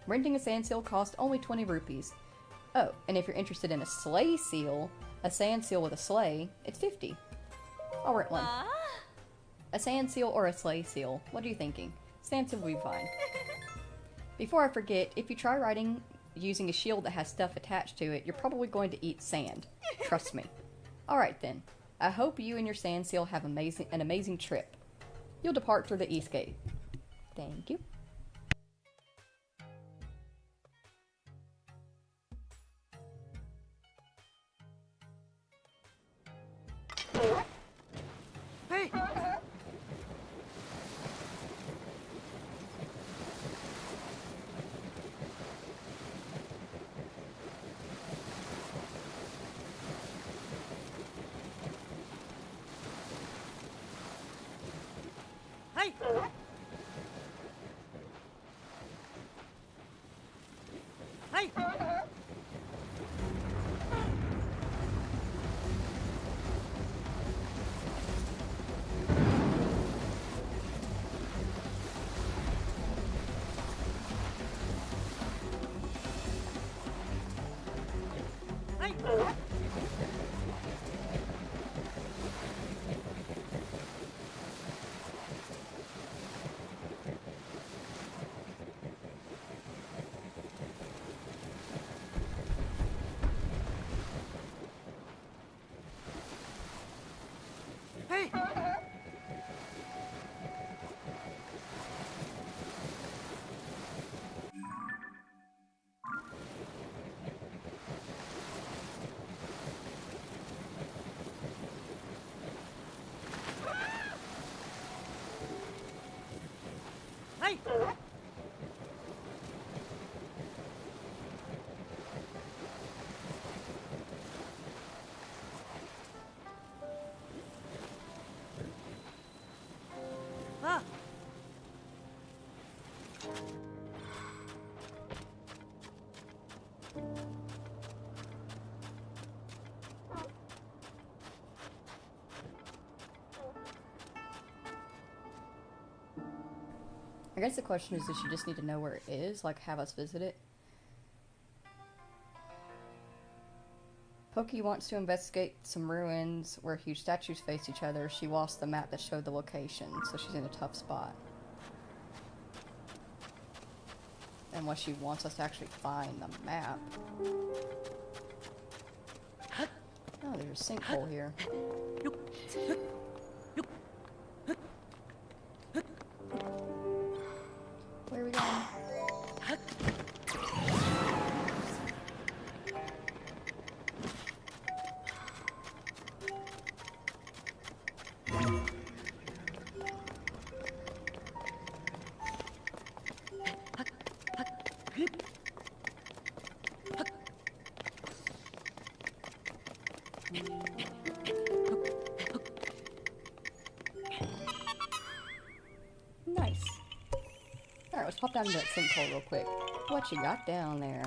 Renting a sand seal costs only 20 rupees. Oh, and if you're interested in a sleigh seal, a sand seal with a sleigh, it's 50. I'll rent one. A sand seal or a sleigh seal? What are you thinking? Sand seal will be fine. Before I forget, if you try riding using a shield that has stuff attached to it, you're probably going to eat sand. Trust me. Alright then. I hope you and your sand seal have an amazing trip. You'll depart through the east gate. Thank you. Hey! Hey! Hey! Hey! Hey! Ah! I guess the question is, does she just need to know where it is? Like, have us visit it? Pokey wants to investigate some ruins where huge statues face each other. She lost the map that showed the location, so she's in a tough spot. Unless she wants us to actually find the map. Oh, there's a sinkhole here. Where are we going? Nice. Alright, let's pop down to that sinkhole real quick. What you got down there?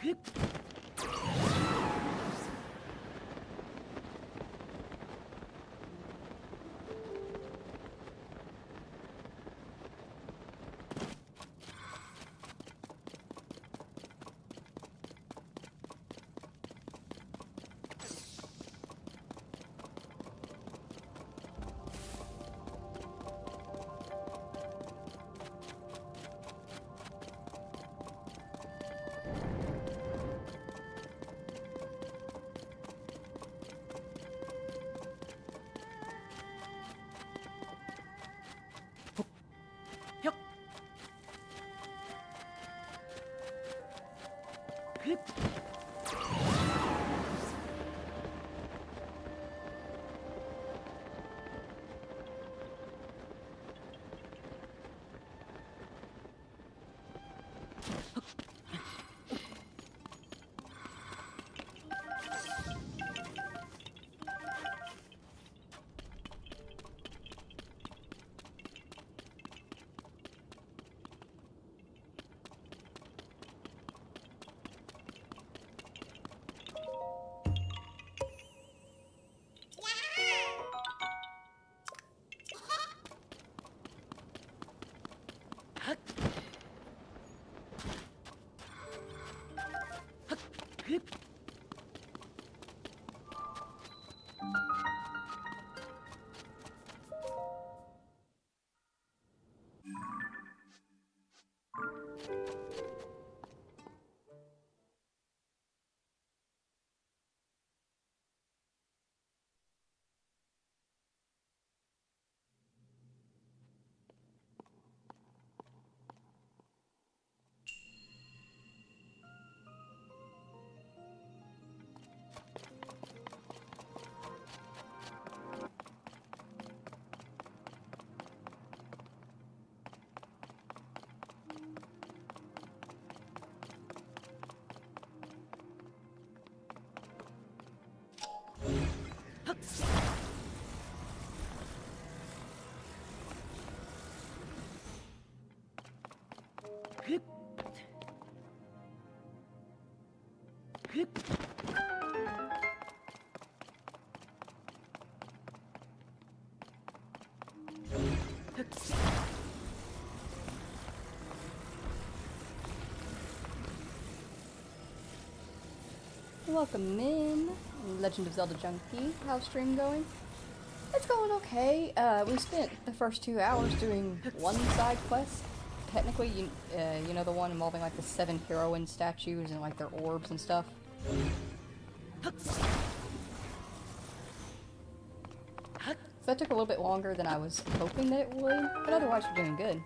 혁. 흡. 흡. 흡. Welcome in, Legend of Zelda Junkie. How's stream going? It's going okay. We spent the first 2 hours doing one side quest. Technically, you know the one involving like the 7 heroine statues and like their orbs and stuff. So that took a little bit longer than I was hoping that it would, but otherwise we're doing good.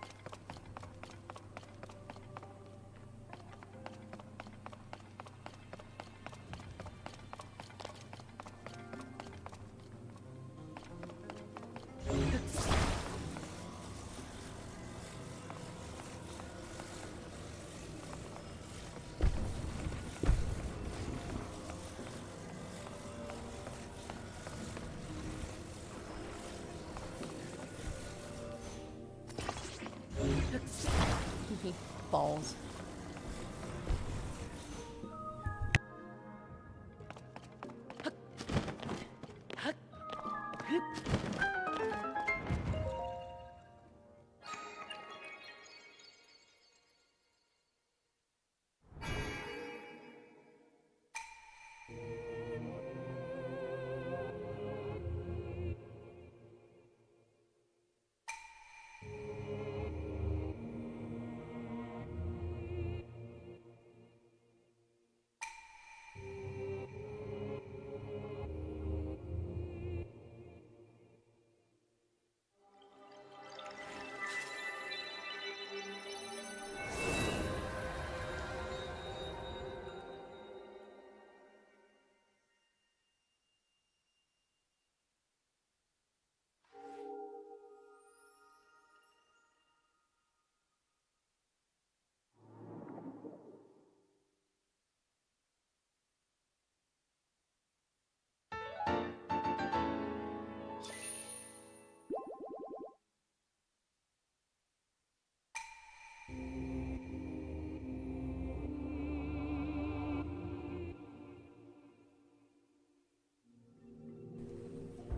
Balls.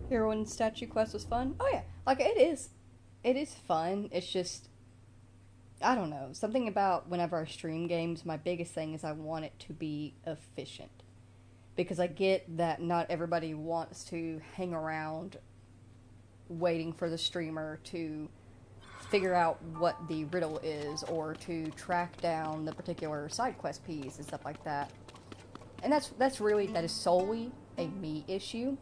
Heroine statue quest was fun. Oh yeah, like it is. It is fun. It's just, I don't know, something about whenever I stream games, my biggest thing is I want it to be efficient. Because I get that not everybody wants to hang around waiting for the streamer to figure out what the riddle is or to track down the particular side quest piece and stuff like that. And that is solely a me issue.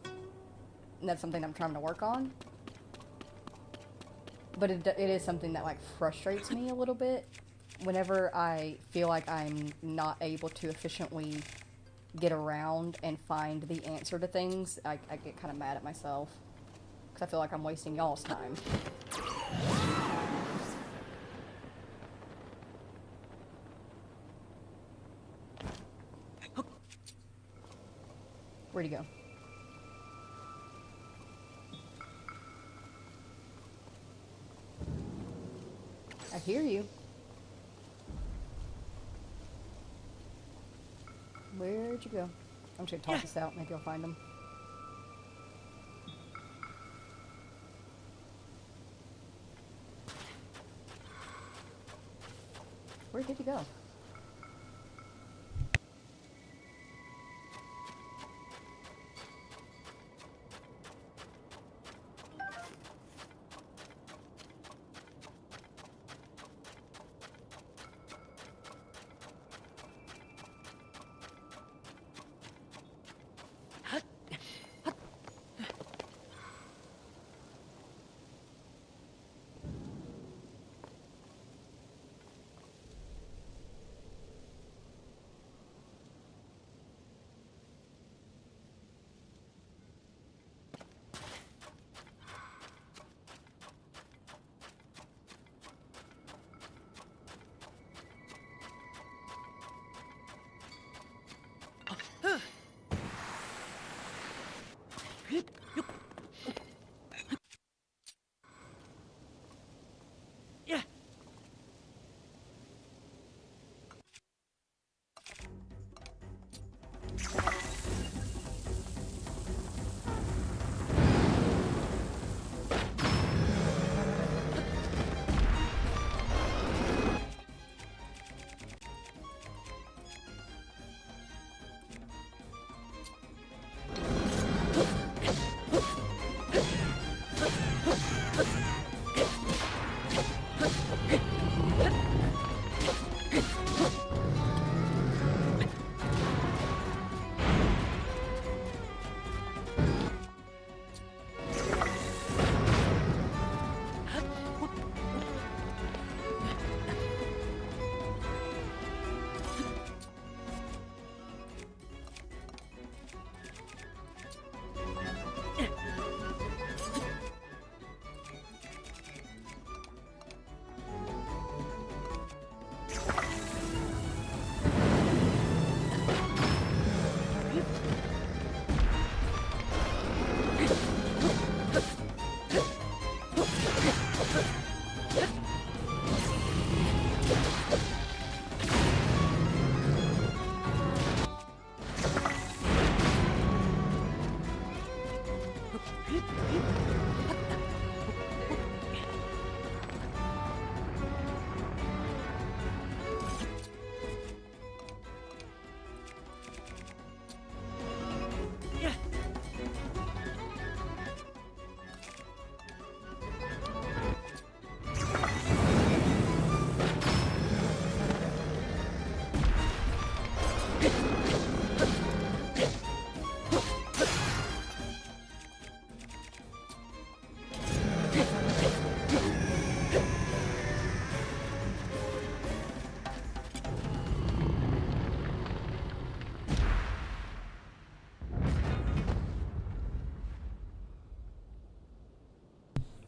And that's something I'm trying to work on. But it is something that, like, frustrates me a little bit. Whenever I feel like I'm not able to efficiently get around and find the answer to things, I get kind of mad at myself. Because I feel like I'm wasting y'all's time. Where'd he go? I hear you. Where'd you go? I'm just gonna toss this out. Maybe I'll find him. Where did he go?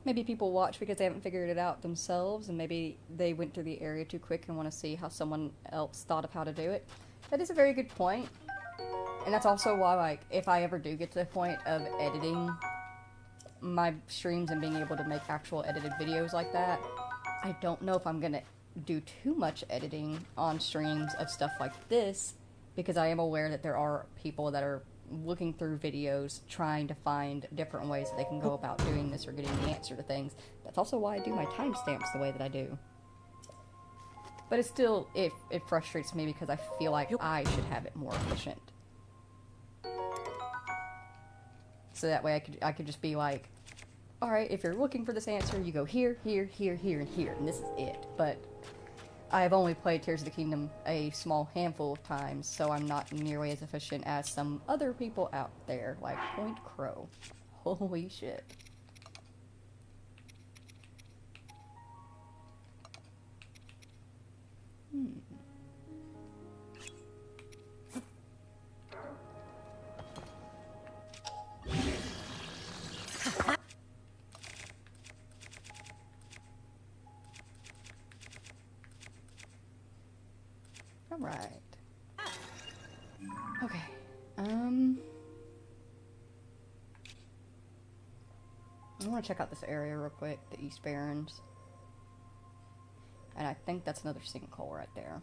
Maybe people watch because they haven't figured it out themselves, and maybe they went through the area too quick and want to see how someone else thought of how to do it. That is a very good point. And that's also why, like, if I ever do get to the point of editing my streams and being able to make actual edited videos like that, I don't know if I'm gonna do too much editing on streams of stuff like this, because I am aware that there are people that are looking through videos, trying to find different ways that they can go about doing this or getting the answer to things. That's also why I do my timestamps the way that I do. But it still, it frustrates me because I feel like I should have it more efficient. So that way I could just be like, alright, if you're looking for this answer, you go here, here, here, here, and here, and this is it. But I've only played Tears of the Kingdom a small handful of times, so I'm not nearly as efficient as some other people out there, like Point Crow. Holy shit. Alright. Okay. I want to check out this area real quick, the East Barrens. And I think that's another sinkhole right there.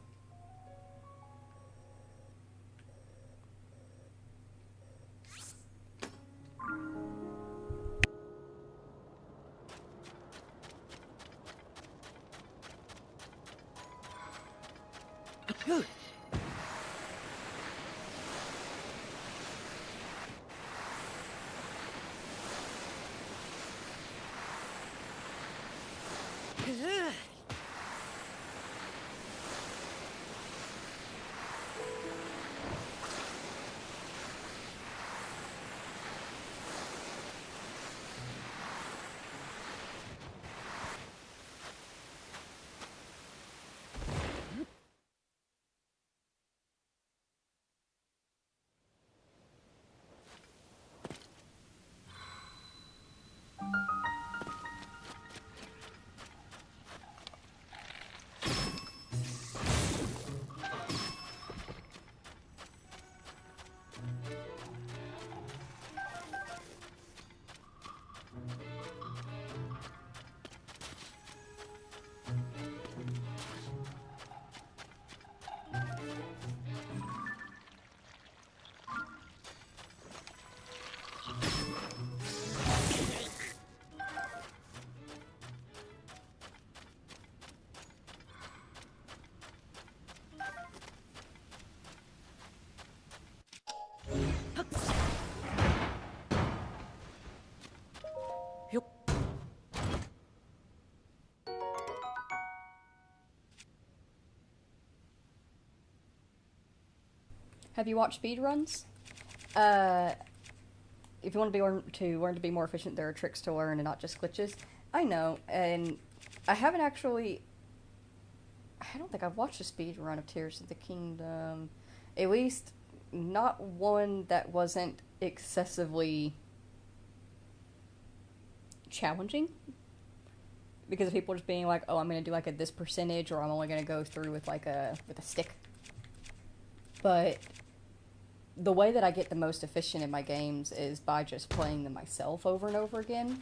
Have you watched speedruns? If you want to learn to be more efficient, there are tricks to learn and not just glitches. I know, and I haven't actually... I don't think I've watched a speedrun of Tears of the Kingdom. At least, not one that wasn't excessively challenging. Because of people just being like, oh, I'm going to do like a this percentage, or I'm only going to go through with like a stick. But the way that I get the most efficient in my games is by just playing them myself over and over again.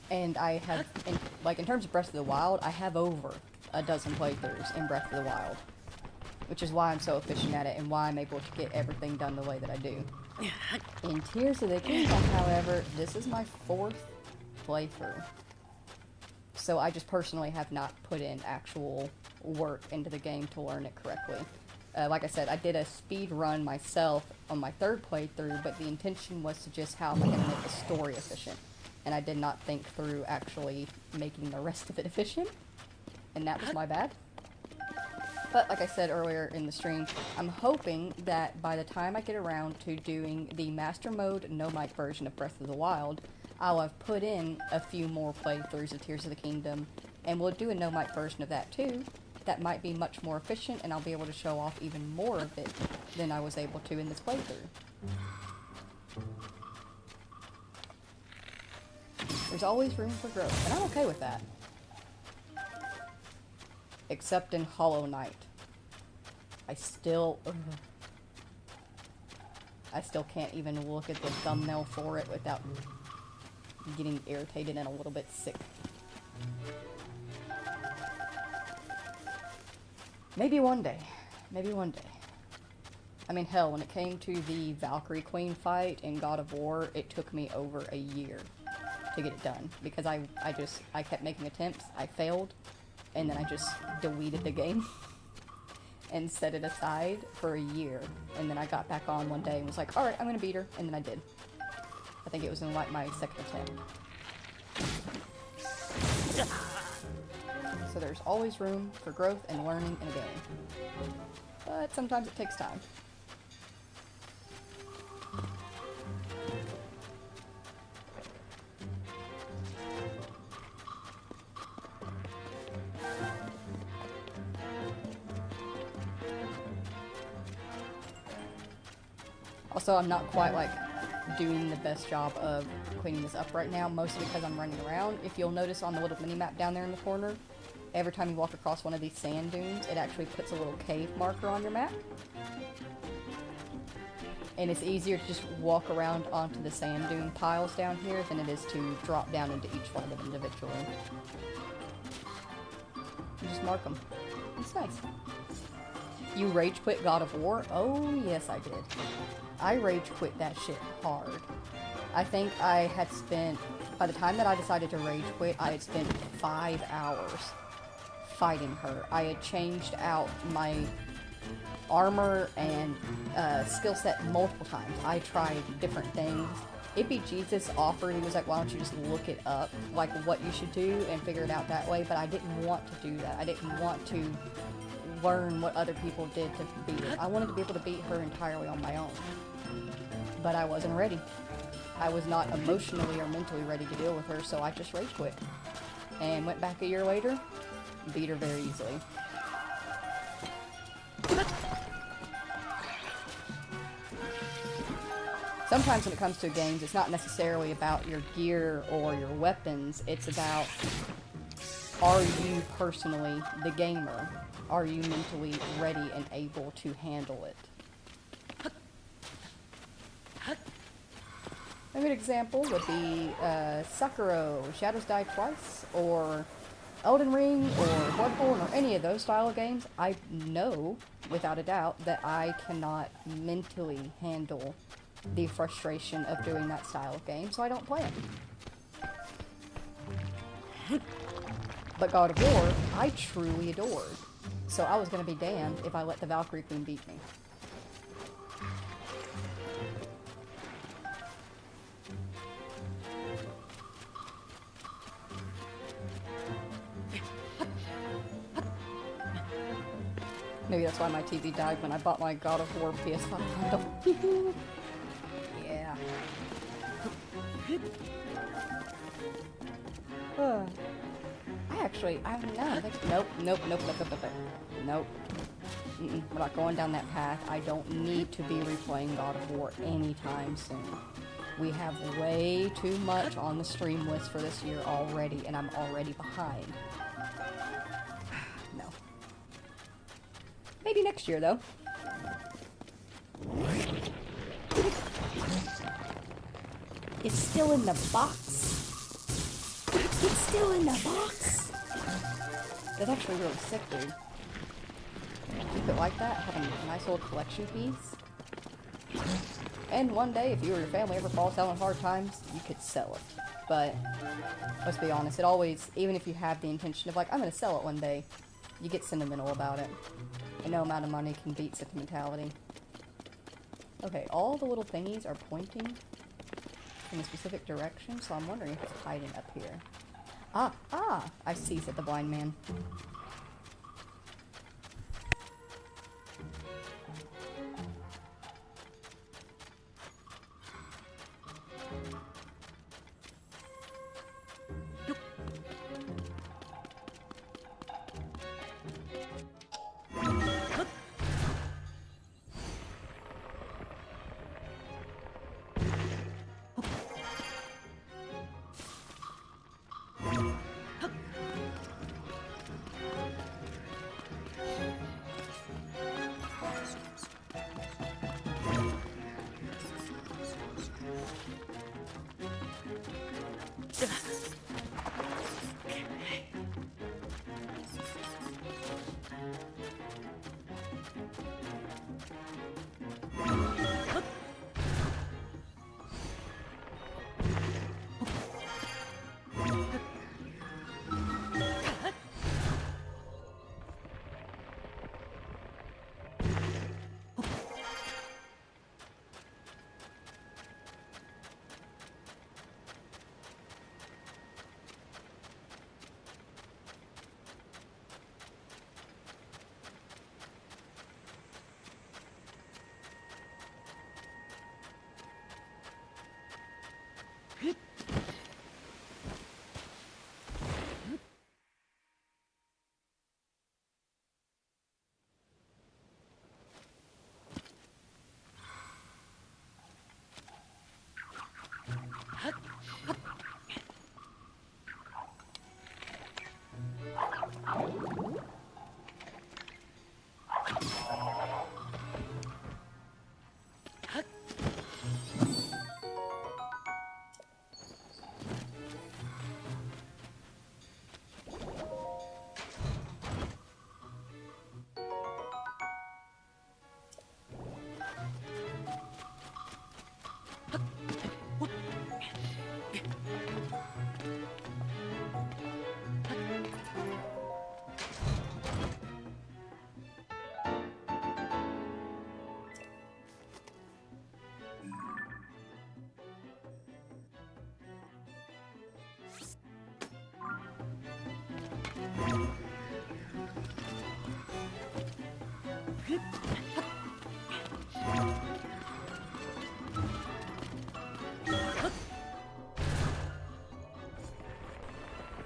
And I have, in terms of Breath of the Wild, I have over a dozen playthroughs in Breath of the Wild. Which is why I'm so efficient at it and why I'm able to get everything done the way that I do. In Tears of the Kingdom, however, this is my 4th playthrough. So I just personally have not put in actual work into the game to learn it correctly. Like I said, I did a speed run myself on my 3rd playthrough, but the intention was to just how am I going to make the story efficient. And I did not think through actually making the rest of it efficient. And that was my bad. But like I said earlier in the stream, I'm hoping that by the time I get around to doing the Master Mode no mic version of Breath of the Wild, I'll have put in a few more playthroughs of Tears of the Kingdom, and we'll do a no mic version of that too. That might be much more efficient, and I'll be able to show off even more of it than I was able to in this playthrough. There's always room for growth, and I'm okay with that. Except in Hollow Knight. I still can't even look at the thumbnail for it without getting irritated and a little bit sick. Maybe one day. Maybe one day. I mean, hell, when it came to the Valkyrie Queen fight in God of War, it took me over a year to get it done. Because I kept making attempts, I failed, and then I just deleted the game and set it aside for a year. And then I got back on one day and was like, alright, I'm gonna beat her, and then I did. I think it was in like my second attempt. So there's always room for growth and learning in a game. But sometimes it takes time. Also, I'm not quite like doing the best job of cleaning this up right now, mostly because I'm running around. If you'll notice on the little mini-map down there in the corner, every time you walk across one of these sand dunes, it actually puts a little cave marker on your map. And it's easier to just walk around onto the sand dune piles down here than it is to drop down into each one of them individually. You just mark them. It's nice. You rage quit God of War? Oh, yes I did. I rage quit that shit hard. I think I had spent, by the time that I decided to rage quit, I had spent 5 hours fighting her. I had changed out my armor and skill set multiple times. I tried different things. Ippy Jesus offered, he was like, why don't you just look it up, like what you should do and figure it out that way, but I didn't want to do that. I didn't want to learn what other people did to beat her. I wanted to be able to beat her entirely on my own. But I wasn't ready. I was not emotionally or mentally ready to deal with her, so I just rage quit. And went back a year later, beat her very easily. Sometimes when it comes to games, it's not necessarily about your gear or your weapons, it's about, are you personally the gamer? Are you mentally ready and able to handle it? A good example would be Sekiro, Shadows Die Twice, or Elden Ring, or Bloodborne, or any of those style of games. I know, without a doubt, that I cannot mentally handle the frustration of doing that style of game, so I don't play it. But God of War, I truly adored. So I was going to be damned if I let the Valkyrie Queen beat me. Maybe that's why my TV died when I bought my God of War PS5 bundle. Yeah. I don't know. Nope. We're not going down that path. I don't need to be replaying God of War anytime soon. We have way too much on the stream list for this year already, and I'm already behind. No. Maybe next year, though. It's still in the box. It's still in the box. That's actually really sick, dude. Keep it like that. Have a nice old collection piece. And one day, if you or your family ever falls down on hard times, you could sell it. But let's be honest, it always, even if you have the intention of like, I'm gonna sell it one day, you get sentimental about it. And no amount of money can beat sentimentality. Okay, all the little thingies are pointing in a specific direction, so I'm wondering if it's hiding up here. I see, said the blind man.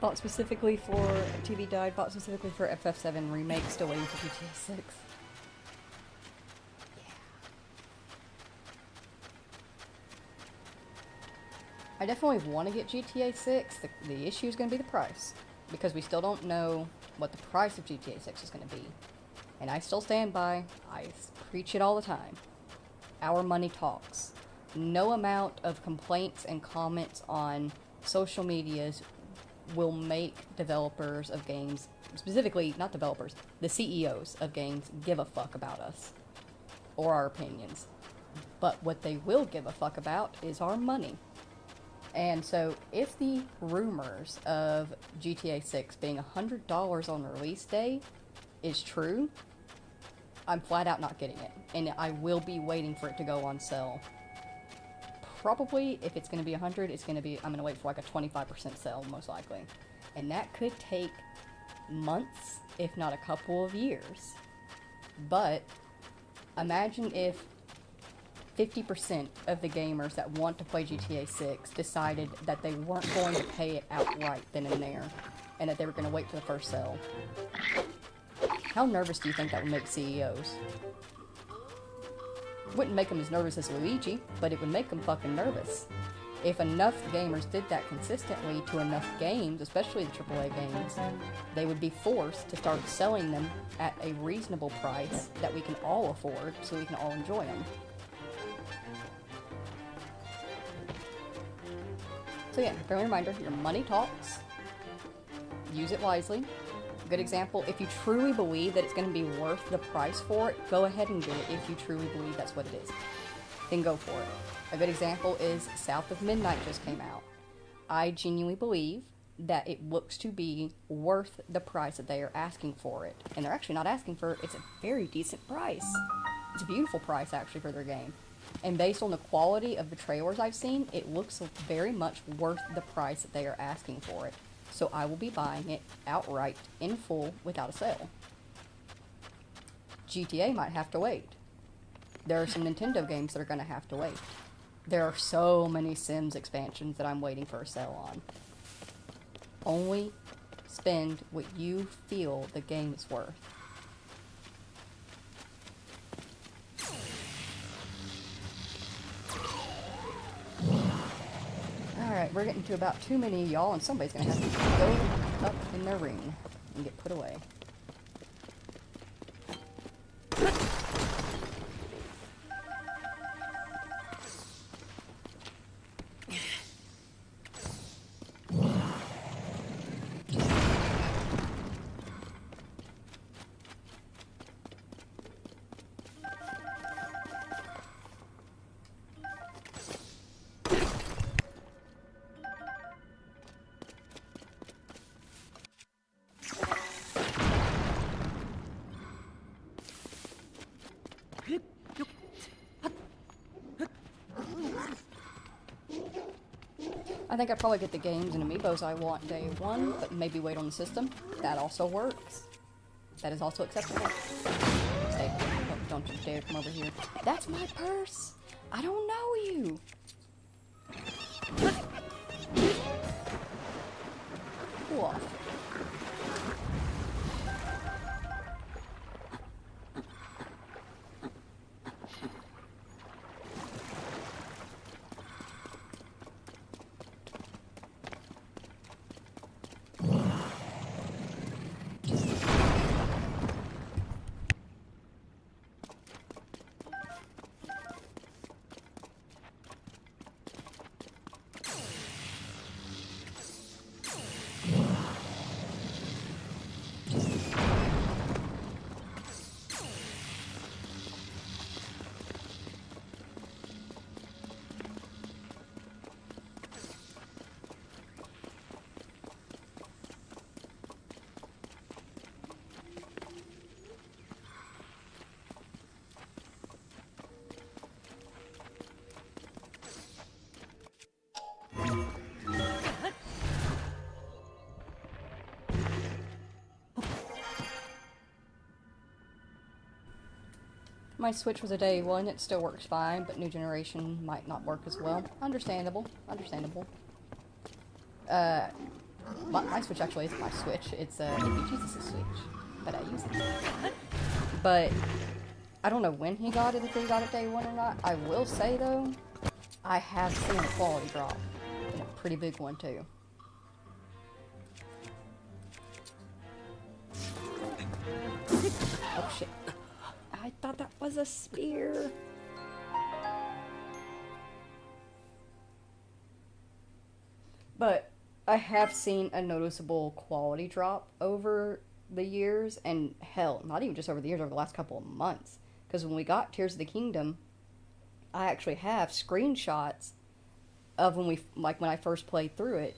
Bought specifically for TV Died. Bought specifically for FF7 remake. Still waiting for GTA 6. I definitely want to get GTA 6. The issue is going to be the price. Because we still don't know what the price of GTA 6 is going to be. And I still stand by, I preach it all the time. Our money talks. No amount of complaints and comments on social medias will make developers of games, specifically, not developers, the CEOs of games give a fuck about us. Or our opinions. But what they will give a fuck about is our money. And so, if the rumors of GTA 6 being $100 on release day is true, I'm flat out not getting it. And I will be waiting for it to go on sale. Probably, if it's going to be 100, it's going to be, I'm going to wait for like a 25% sale, most likely. And that could take months, if not a couple of years. But, imagine if 50% of the gamers that want to play GTA 6 decided that they weren't going to pay it outright then and there, and that they were going to wait for the first sale. How nervous do you think that would make CEOs? Wouldn't make them as nervous as Luigi, but it would make them fucking nervous. If enough gamers did that consistently to enough games, especially the AAA games, they would be forced to start selling them at a reasonable price that we can all afford so we can all enjoy them. So yeah, friendly reminder, your money talks. Use it wisely. Good example, if you truly believe that it's going to be worth the price for it, go ahead and get it if you truly believe that's what it is. Then go for it. A good example is South of Midnight just came out. I genuinely believe that it looks to be worth the price that they are asking for it. And they're actually not asking for it, it's a very decent price. It's a beautiful price actually for their game. And based on the quality of the trailers I've seen, it looks very much worth the price that they are asking for it. So I will be buying it outright, in full, without a sale. GTA might have to wait. There are some Nintendo games that are going to have to wait. There are so many Sims expansions that I'm waiting for a sale on. Only spend what you feel the game is worth. Alright, we're getting to about too many of y'all, and somebody's gonna have to go up in their ring and get put away. I think I'd probably get the games and amiibos I want day one, but maybe wait on the system. That also works. That is also acceptable. Stay. Don't you dare come over here. That's my purse! I don't know you! Cool off. My Switch was a day one, it still works fine, but new generation might not work as well. Understandable, understandable. My Switch actually isn't my Switch. It's Iffy Jesus' Switch, but I use it. But I don't know when he got it, if he got it day one or not. I will say though, I have seen a quality drop, and a pretty big one too. Oh shit! I thought that was a spear. But I have seen a noticeable quality drop over the years, and hell, not even just over the years, over the last couple of months. Because when we got Tears of the Kingdom, I actually have screenshots of when I first played through it.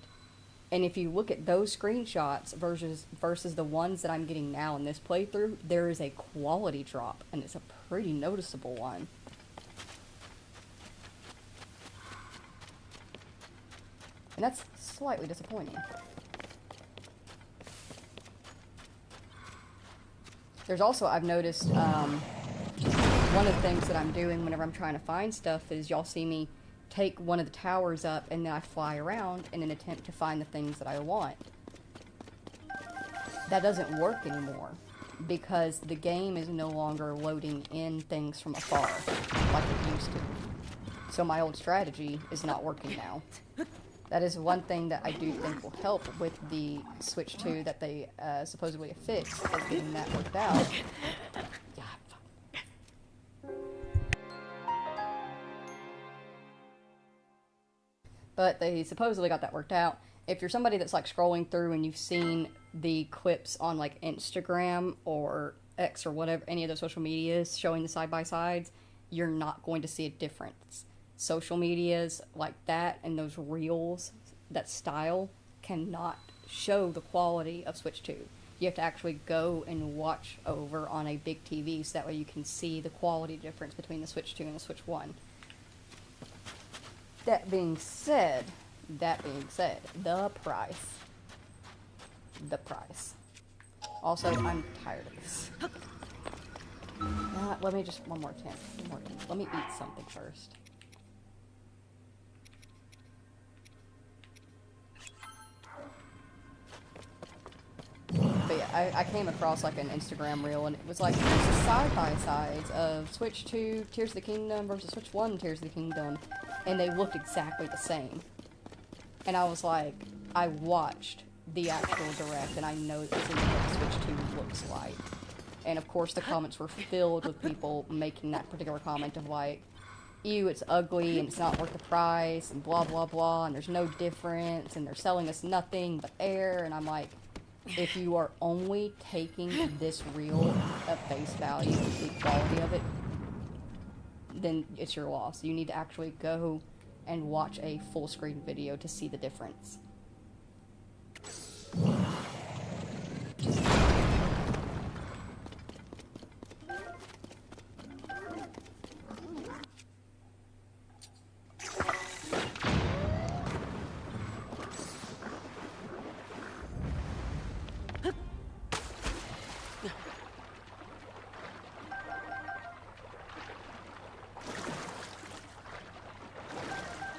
And if you look at those screenshots versus the ones that I'm getting now in this playthrough, there is a quality drop, and it's a pretty noticeable one. And that's slightly disappointing. There's also, I've noticed, one of the things that I'm doing whenever I'm trying to find stuff is y'all see me take one of the towers up and then I fly around in an attempt to find the things that I want. That doesn't work anymore because the game is no longer loading in things from afar like it used to. So my old strategy is not working now. That is one thing that I do think will help with the Switch 2 that they supposedly have fixed, is getting that worked out. But they supposedly got that worked out. If you're somebody that's like scrolling through and you've seen the clips on like Instagram or X or whatever, any of those social medias showing the side-by-sides, you're not going to see a difference. Social medias like that and those reels, that style, cannot show the quality of Switch 2. You have to actually go and watch over on a big TV so that way you can see the quality difference between the Switch 2 and the Switch 1. That being said, the price. Also, I'm tired of this. Let me just, one more attempt. Let me eat something first. But yeah, I came across like an Instagram reel, and it was like side-by-sides of Switch 2 Tears of the Kingdom versus Switch 1 Tears of the Kingdom, and they looked exactly the same. And I was like, I watched the actual direct, and I know this is what Switch 2 looks like. And of course the comments were filled with people making that particular comment of like, ew, it's ugly, and it's not worth the price, and blah blah blah, and there's no difference, and they're selling us nothing but air, and I'm like, if you are only taking this reel at face value, the quality of it, then it's your loss. You need to actually go and watch a full screen video to see the difference.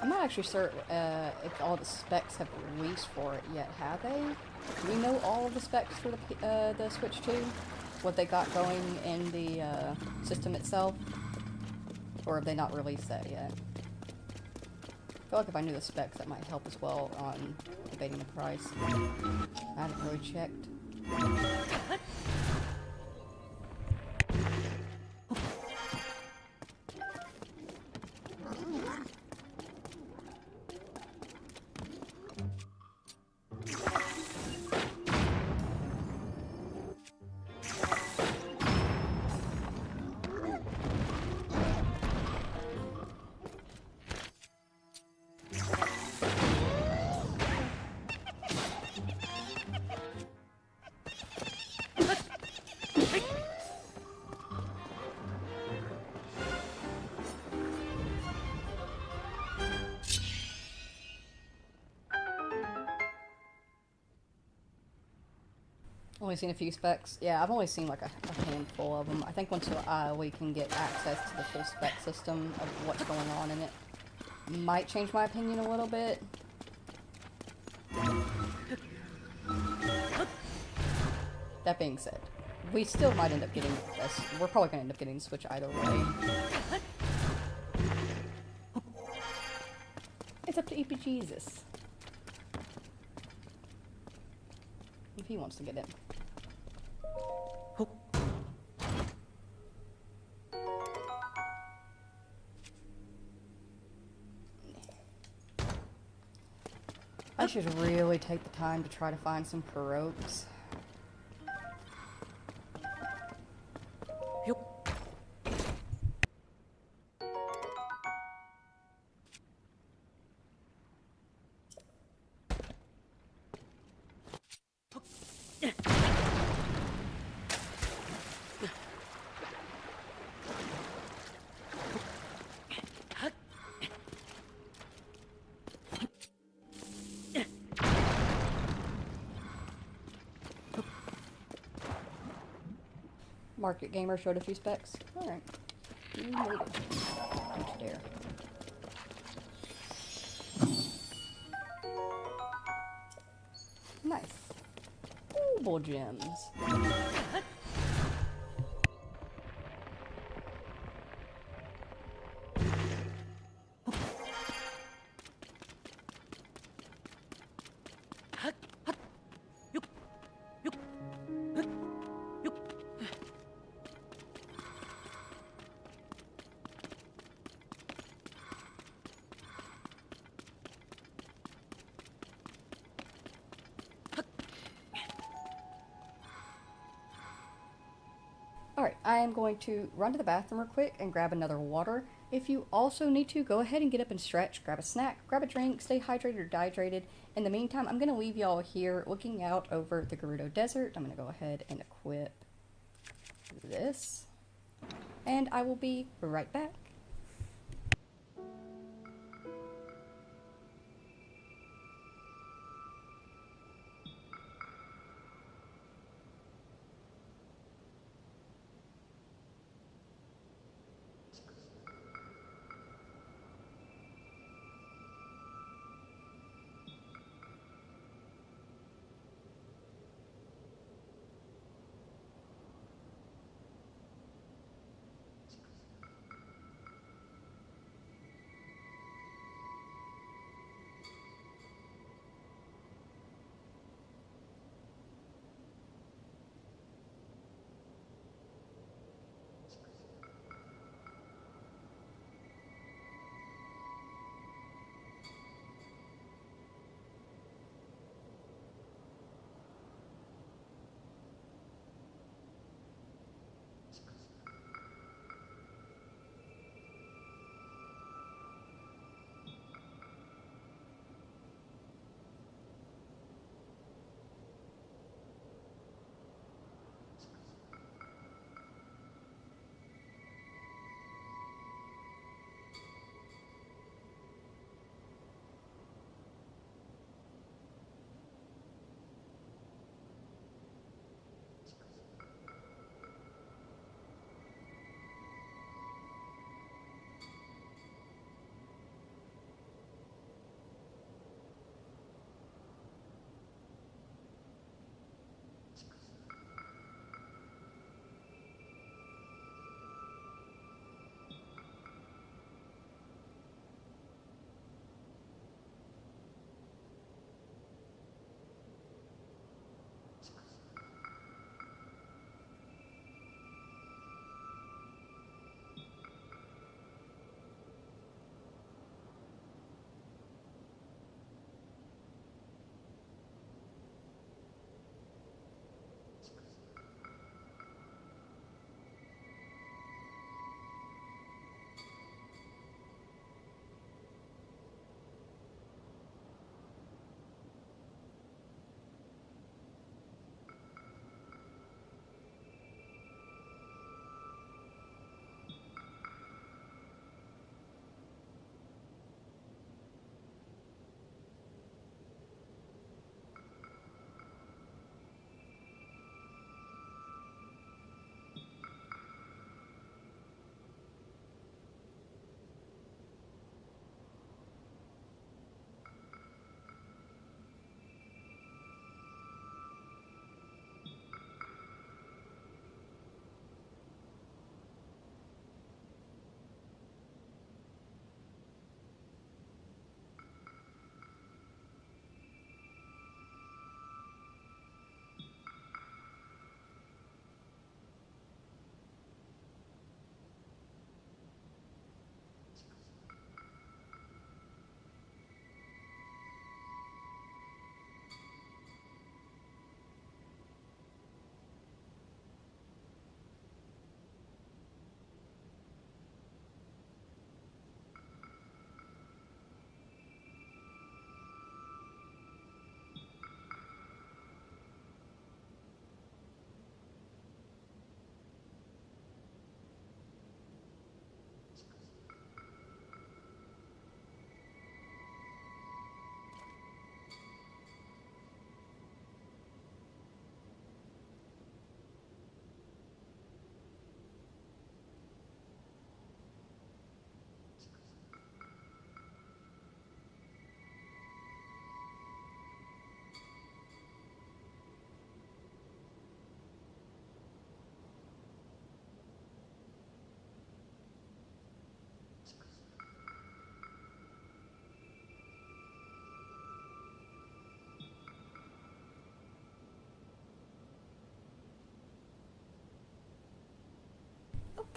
I'm not actually sure if all the specs have released for it yet, have they? Do we know all of the specs for the Switch 2? What they got going in the system itself? Or have they not released that yet? I feel like if I knew the specs, that might help as well on debating the price. I haven't really checked. Only seen a few specs. Yeah, I've only seen like a handful of them. I think once we can get access to the full spec system of what's going on in it, might change my opinion a little bit. that being said, we still might end up getting this. We're probably gonna end up getting the Switch either way. It's up to EP Jesus. If he wants to get it. I should really take the time to try to find some Koroks. Market Gamer showed a few specs. Alright. You made it. Don't you dare. Nice. Oobble gems. Alright, I am going to run to the bathroom real quick and grab another water. If you also need to, go ahead and get up and stretch, grab a snack, grab a drink, stay hydrated or dehydrated. In the meantime, I'm going to leave y'all here looking out over the Gerudo Desert. I'm going to go ahead and equip this, and I will be right back.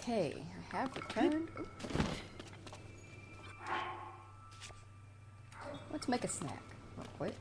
Okay, I have returned. Ooh. Let's make a snack real quick.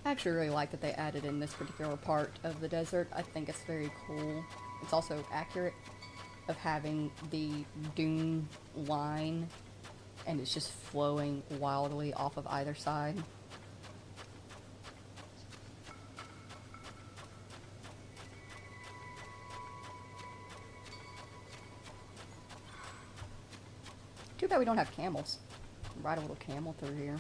I actually really like that they added in this particular part of the desert. I think it's very cool. It's also accurate of having the dune line and it's just flowing wildly off of either side. Too bad we don't have camels. Ride a little camel through here.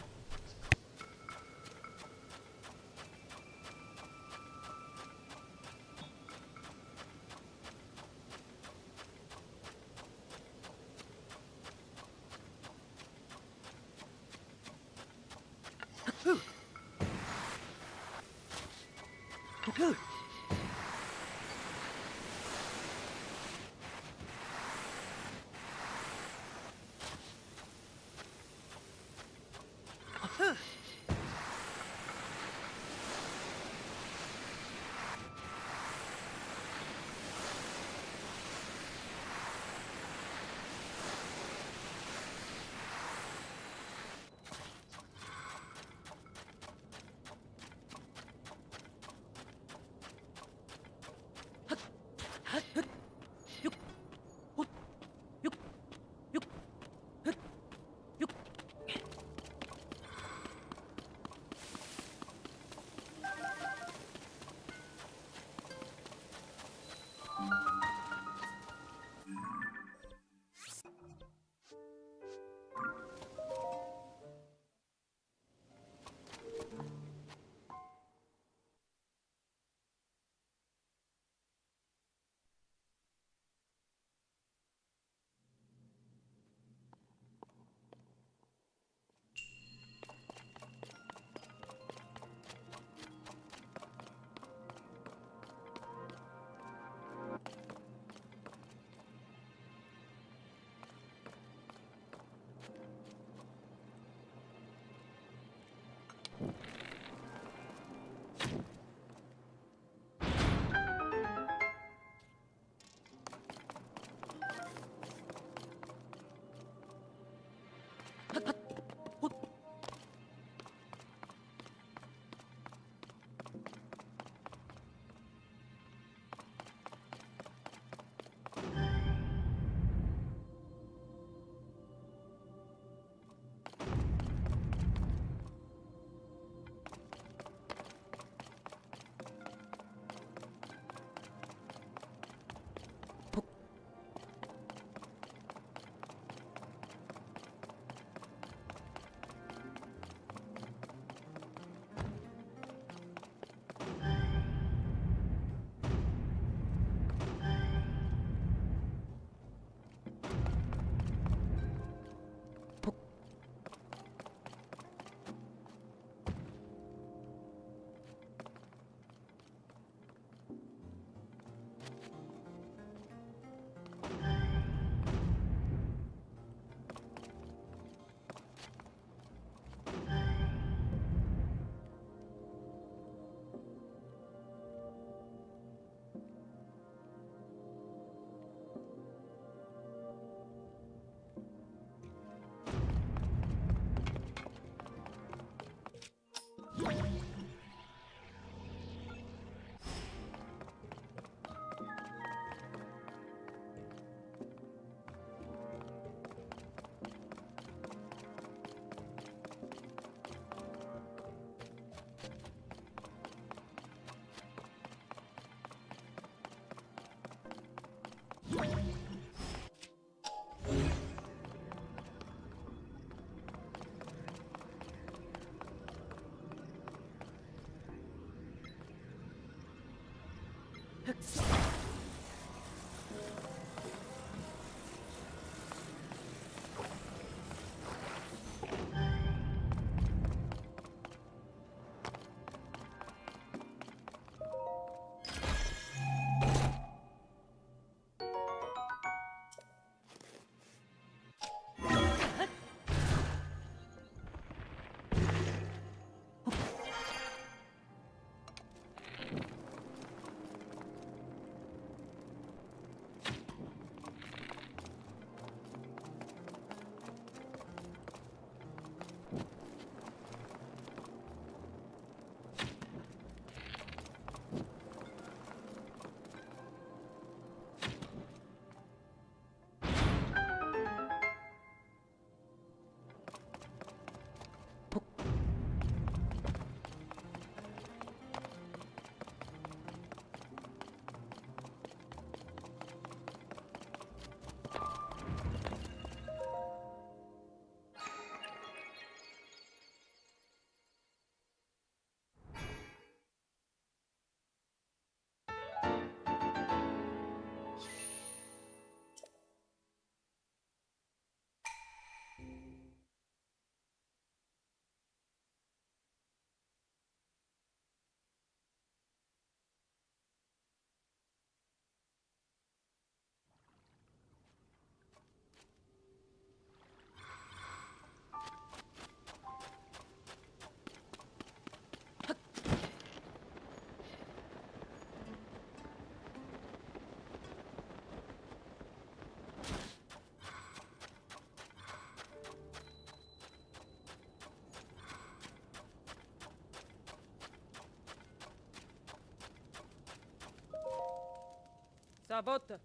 Sabota.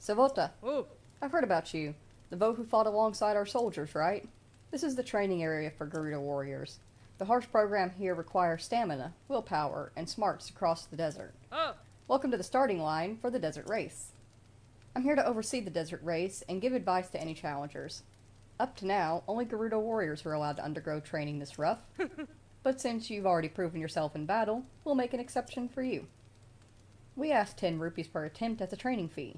Savota, Oh. I've heard about you. The Voe who fought alongside our soldiers, right? This is the training area for Gerudo warriors. The harsh program here requires stamina, willpower, and smarts to cross the desert. Oh. Welcome to the starting line for the desert race. I'm here to oversee the desert race and give advice to any challengers. Up to now, only Gerudo warriors are allowed to undergo training this rough. But since you've already proven yourself in battle, we'll make an exception for you. We ask 10 rupees per attempt as a training fee.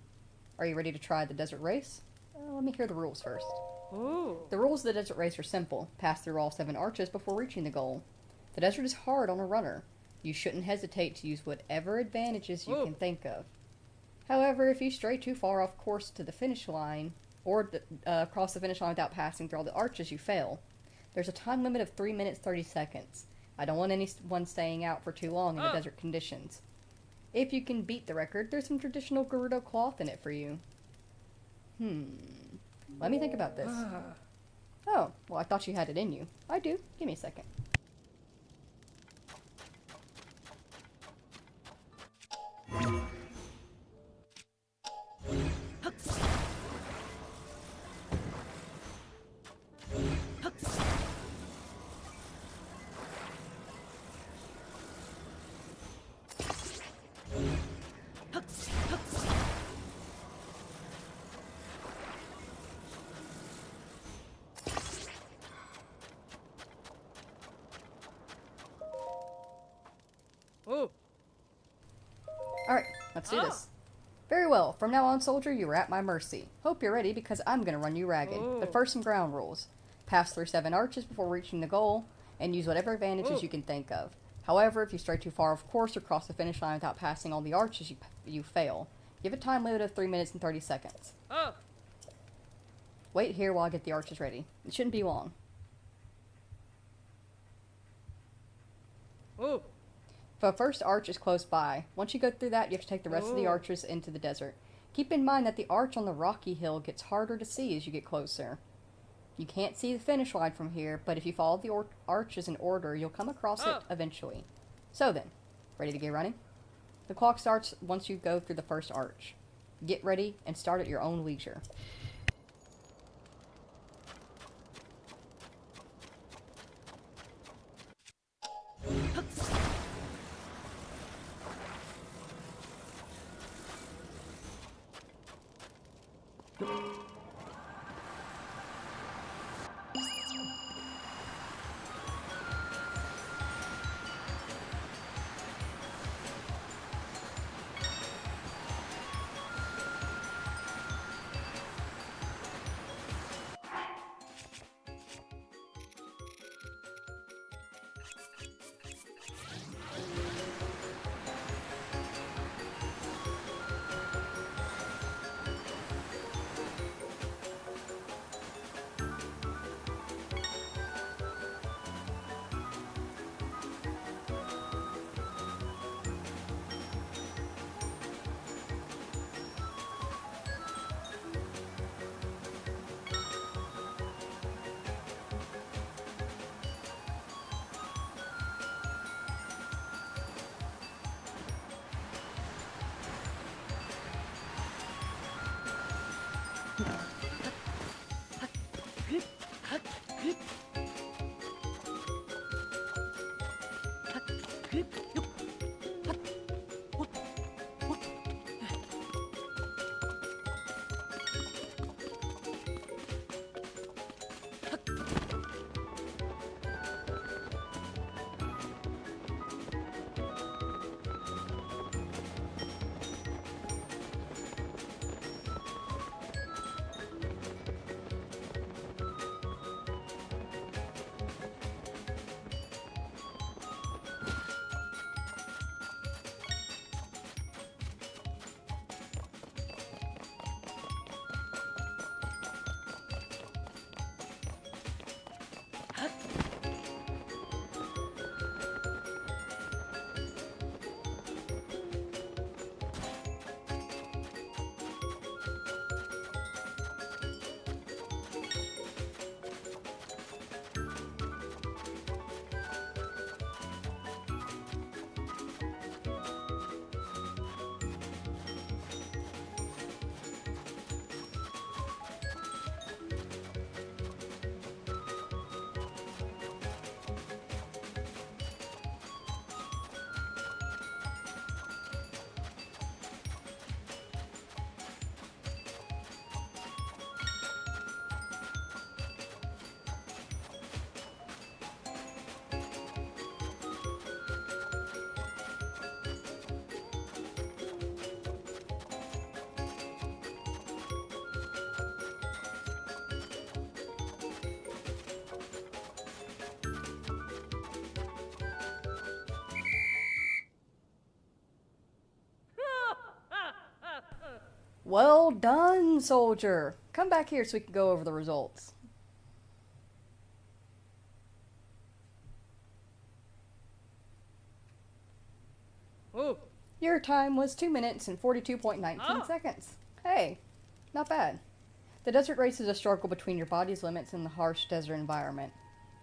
Are you ready to try the desert race? Let me hear the rules first. Oh. The rules of the desert race are simple. Pass through all 7 arches before reaching the goal. The desert is hard on a runner. You shouldn't hesitate to use whatever advantages you can think of. However, if you stray too far off course to the finish line, or cross the finish line without passing through all the arches, you fail. There's a time limit of 3 minutes 30 seconds. I don't want anyone staying out for too long in the desert conditions. If you can beat the record, there's some traditional Gerudo cloth in it for you. Let me think about this. Oh, well, I thought you had it in you. I do. Give me a second. Oh. Alright, let's do this. Very well. From now on, soldier, you are at my mercy. Hope you're ready, because I'm going to run you ragged. But first, some ground rules. Pass through 7 arches before reaching the goal, and use whatever advantages you can think of. However, if you stray too far off course or cross the finish line without passing all the arches, you fail. Give a time limit of 3 minutes and 30 seconds. Oh. Wait here while I get the arches ready. It shouldn't be long. Oh. The first arch is close by. Once you go through that, you have to take the rest of the arches into the desert. Keep in mind that the arch on the rocky hill gets harder to see as you get closer. You can't see the finish line from here, but if you follow the arches in order, you'll come across it eventually. So then, ready to get running? The clock starts once you go through the first arch. Get ready and start at your own leisure. Well done, soldier. Come back here so we can go over the results. Ooh. Your time was 2 minutes and 42.19 Oh. seconds. Hey, not bad. The desert race is a struggle between your body's limits and the harsh desert environment.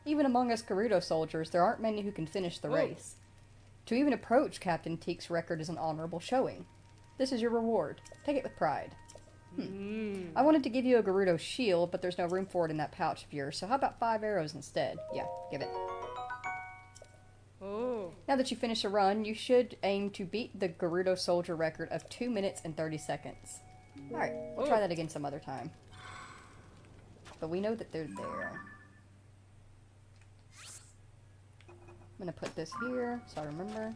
Even among us Gerudo soldiers, there aren't many who can finish the Ooh. race. To even approach Captain Teek's record is an honorable showing. This is your reward. Take it with pride. I wanted to give you a Gerudo shield, but there's no room for it in that pouch of yours, so how about 5 arrows instead? Yeah, give it. Ooh. Now that you finish a run, you should aim to beat the Gerudo soldier record of 2 minutes and 30 seconds. Alright, we'll try that again some other time. But we know that they're there. I'm gonna put this here, so I remember.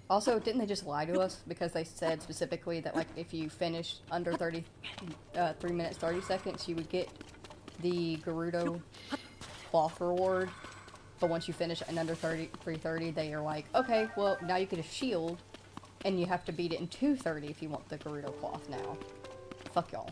Also, didn't they just lie to us? Because they said specifically that, like, if you finish under 3 minutes 30 seconds, you would get the Gerudo cloth reward. But once you finish in under 3:30, they are like, okay, well, now you get a shield, and you have to beat it in 2:30 if you want the Gerudo cloth now. Fuck y'all.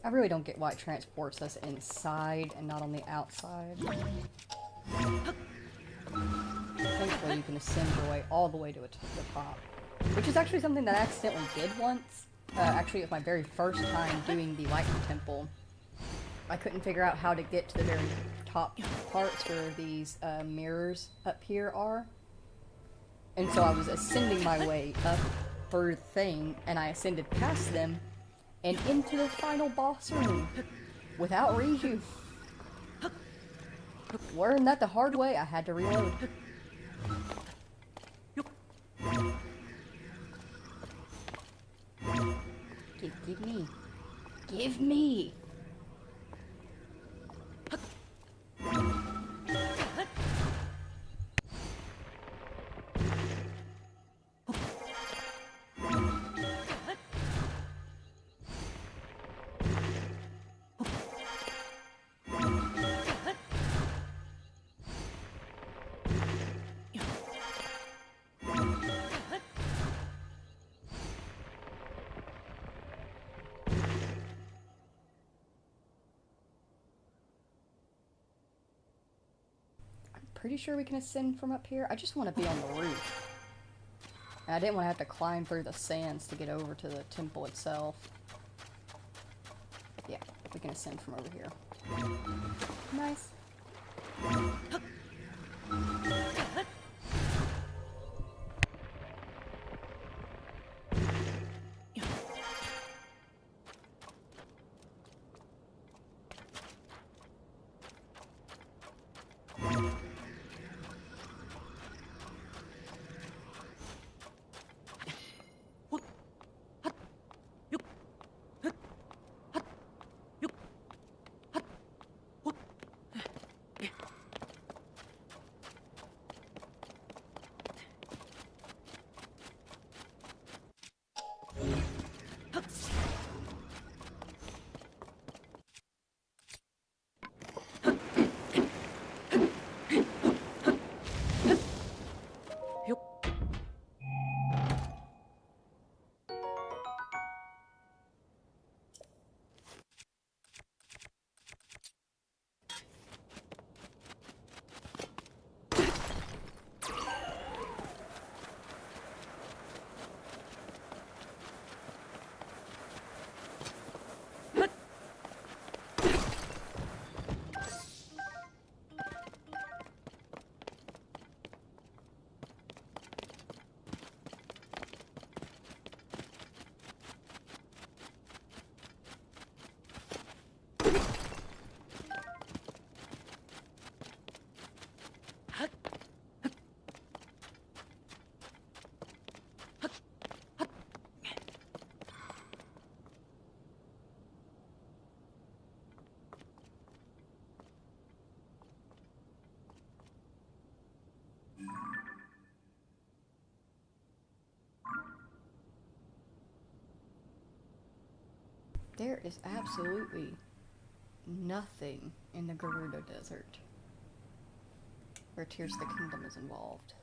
I really don't get why it transports us inside and not on the outside. Thankfully, you can ascend your way all the way to the top. Which is actually something that I accidentally did once. Actually, it was my very first time doing the Lightning Temple. I couldn't figure out how to get to the very top parts where these mirrors up here are. And so I was ascending my way up through the thing, and I ascended past them and into the final boss room without Riju. Learned that the hard way. I had to reload. Give me. Give me! Pretty sure we can ascend from up here. I just want to be on the roof. And I didn't want to have to climb through the sands to get over to the temple itself. Yeah, we can ascend from over here. Nice. There is absolutely nothing in the Gerudo Desert where Tears of the Kingdom is involved.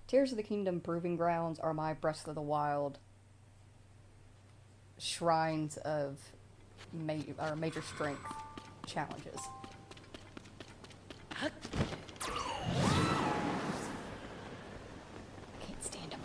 Tears of the Kingdom Proving Grounds are my Breath of the Wild shrines of major strength challenges. I can't stand them.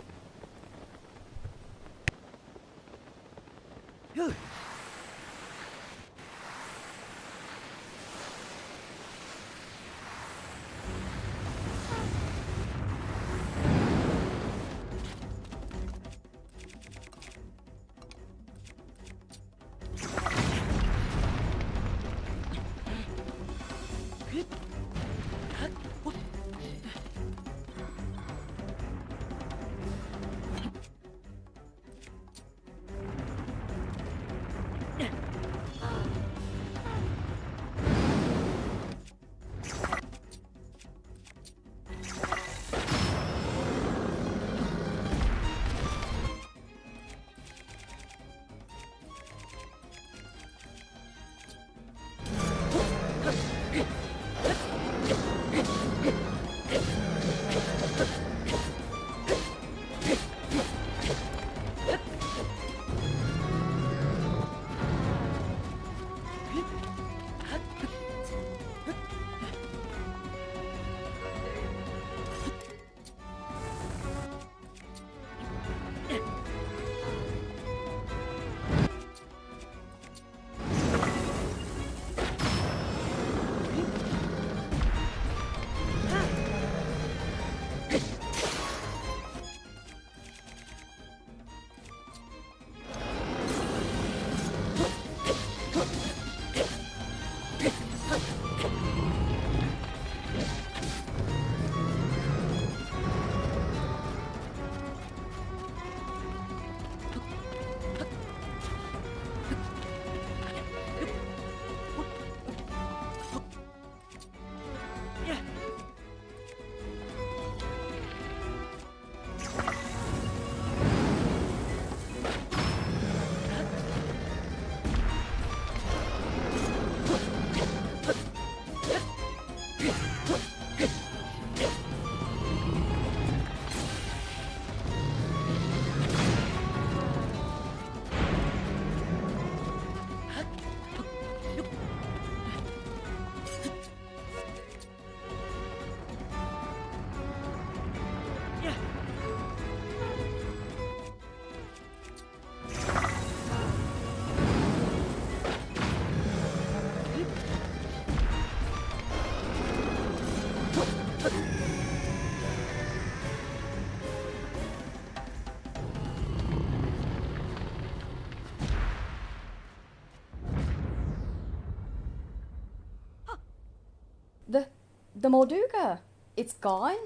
The Molduga! It's gone?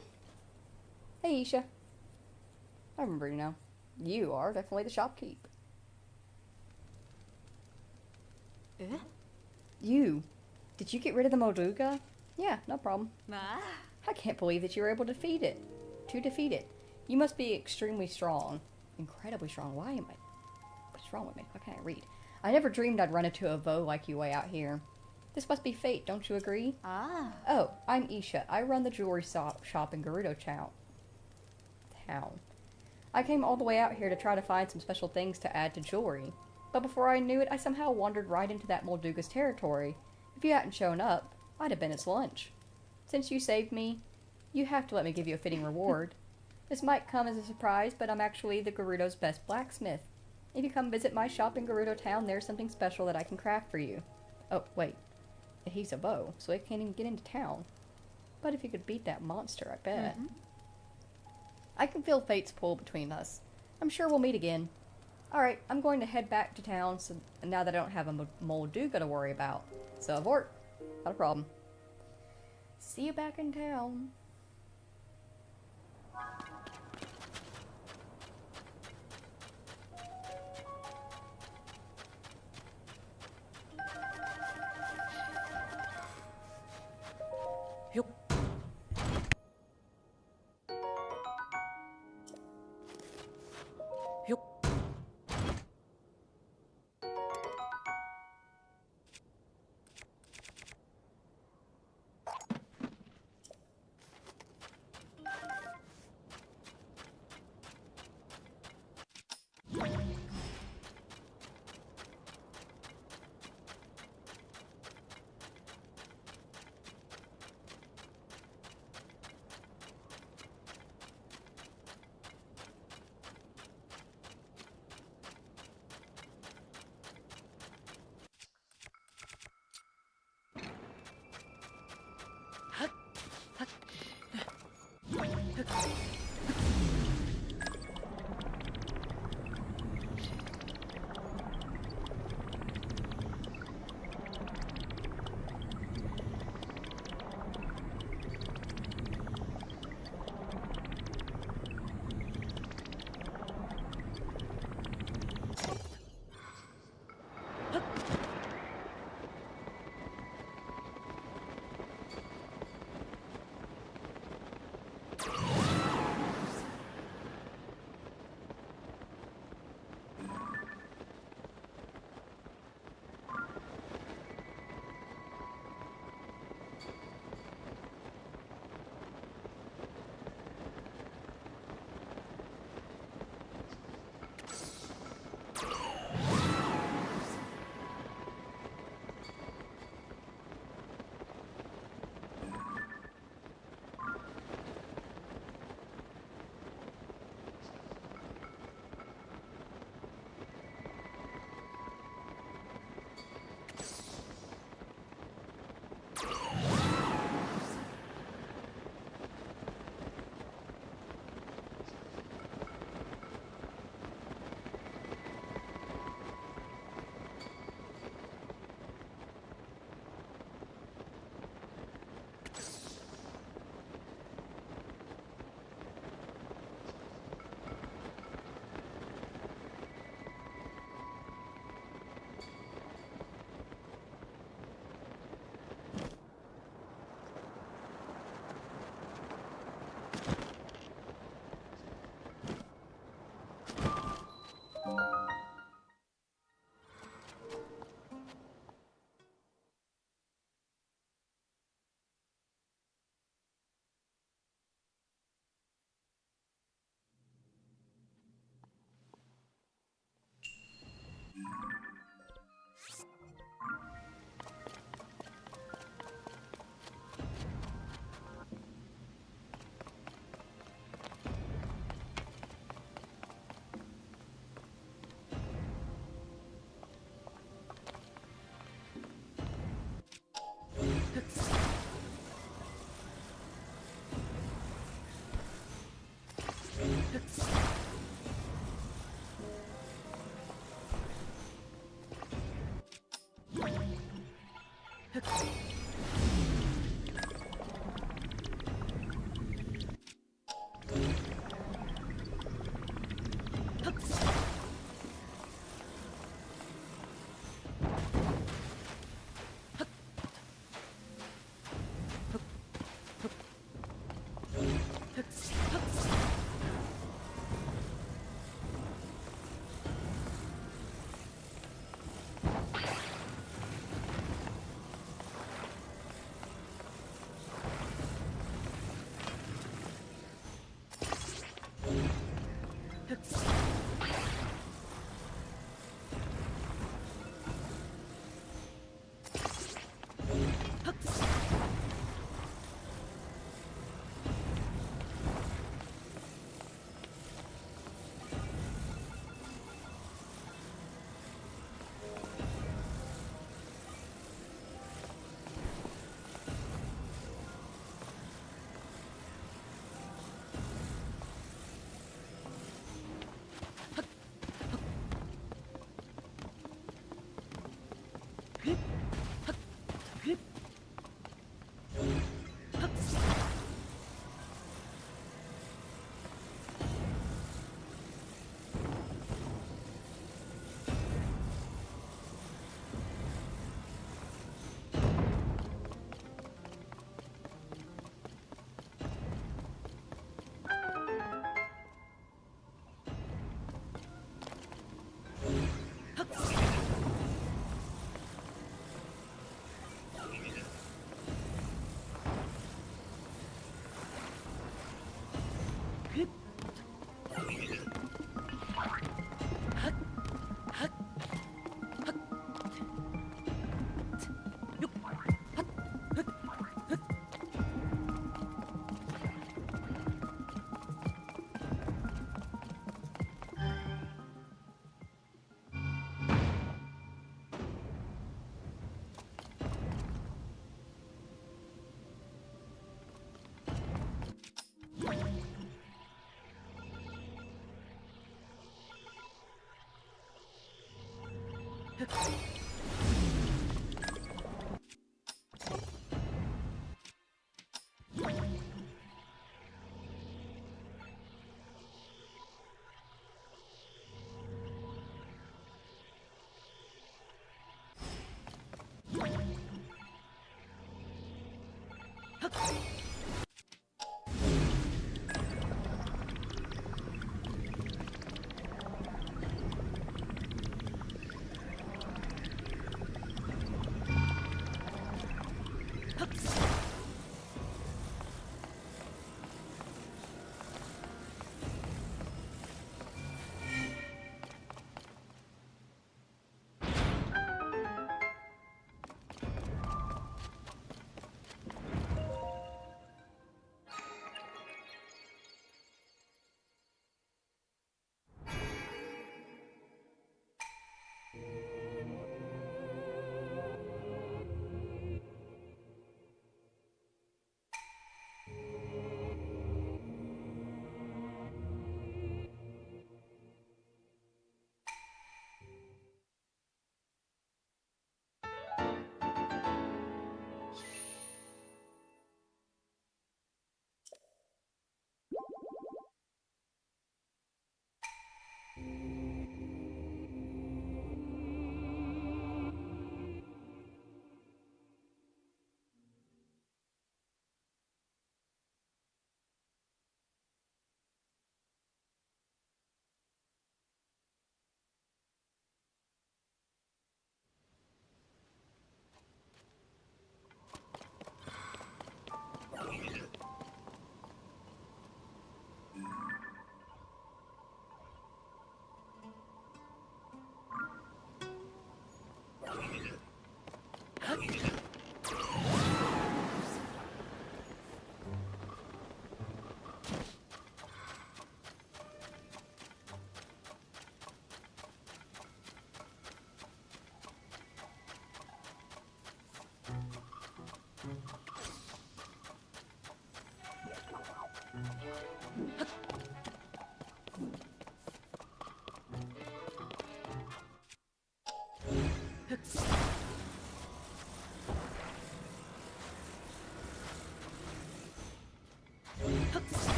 Hey, Isha. I remember you now. You are definitely the shopkeep. You. Did you get rid of the Molduga? Yeah, no problem. I can't believe that you were able to defeat it. You must be extremely strong. Incredibly strong. Why am I... What's wrong with me? Why can't I read? I never dreamed I'd run into a Vo like you way out here. This must be fate, don't you agree? Oh, I'm Isha. I run the jewelry shop in Gerudo Town. I came all the way out here to try to find some special things to add to jewelry. But before I knew it, I somehow wandered right into that Molduga's territory. If you hadn't shown up, I'd have been its lunch. Since you saved me, you have to let me give you a fitting reward. This might come as a surprise, but I'm actually the Gerudo's best blacksmith. If you come visit my shop in Gerudo Town, there's something special that I can craft for you. Oh, wait. He's a Vo, so he can't even get into town. But if you could beat that monster, I bet. I can feel fate's pull between us. I'm sure we'll meet again. Alright, I'm going to head back to town so now that I don't have a Molduga to worry about. So, abort. Not a problem. See you back in town.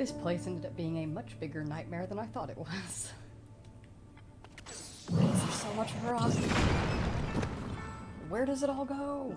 This place ended up being a much bigger nightmare than I thought it was. Why is there so much variety? Where does it all go?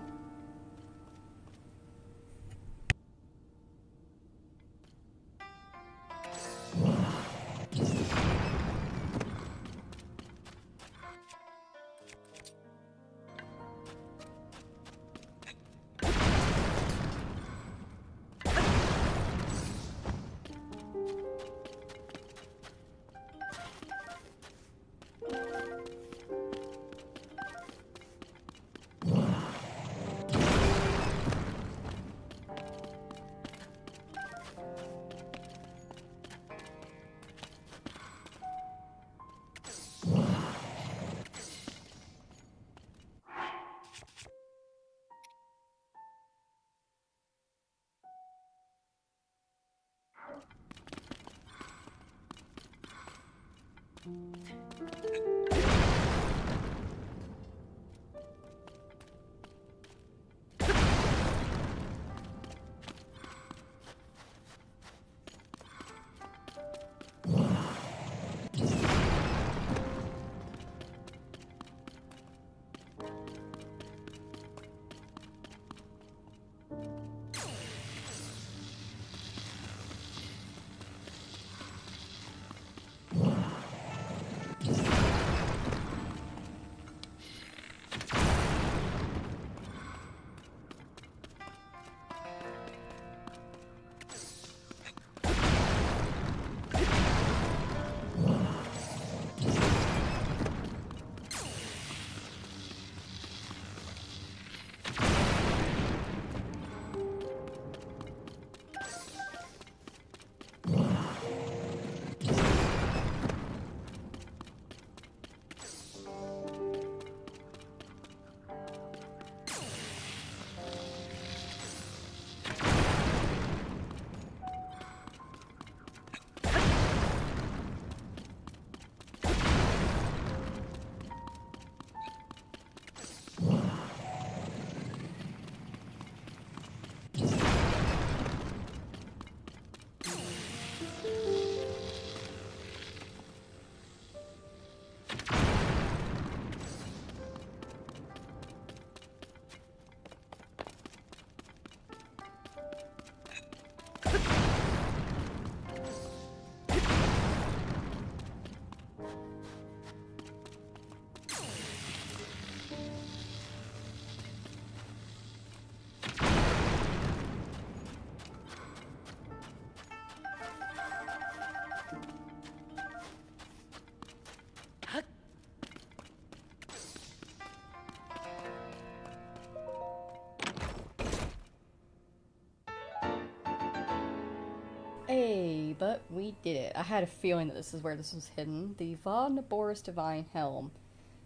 Hey, but we did it. I had a feeling that this is where this was hidden. The Von Boris Divine Helm.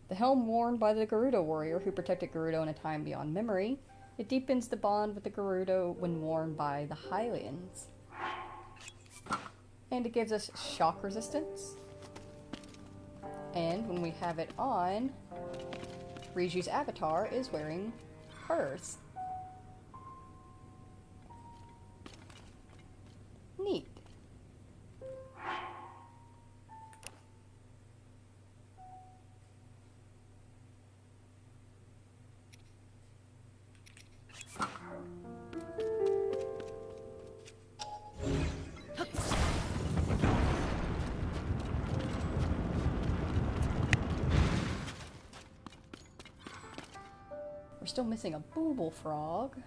The helm worn by the Gerudo warrior who protected Gerudo in a time beyond memory. It deepens the bond with the Gerudo when worn by the Hylians. And it gives us shock resistance. And when we have it on, Riju's avatar is wearing hers. Neat. We're still missing a booble frog.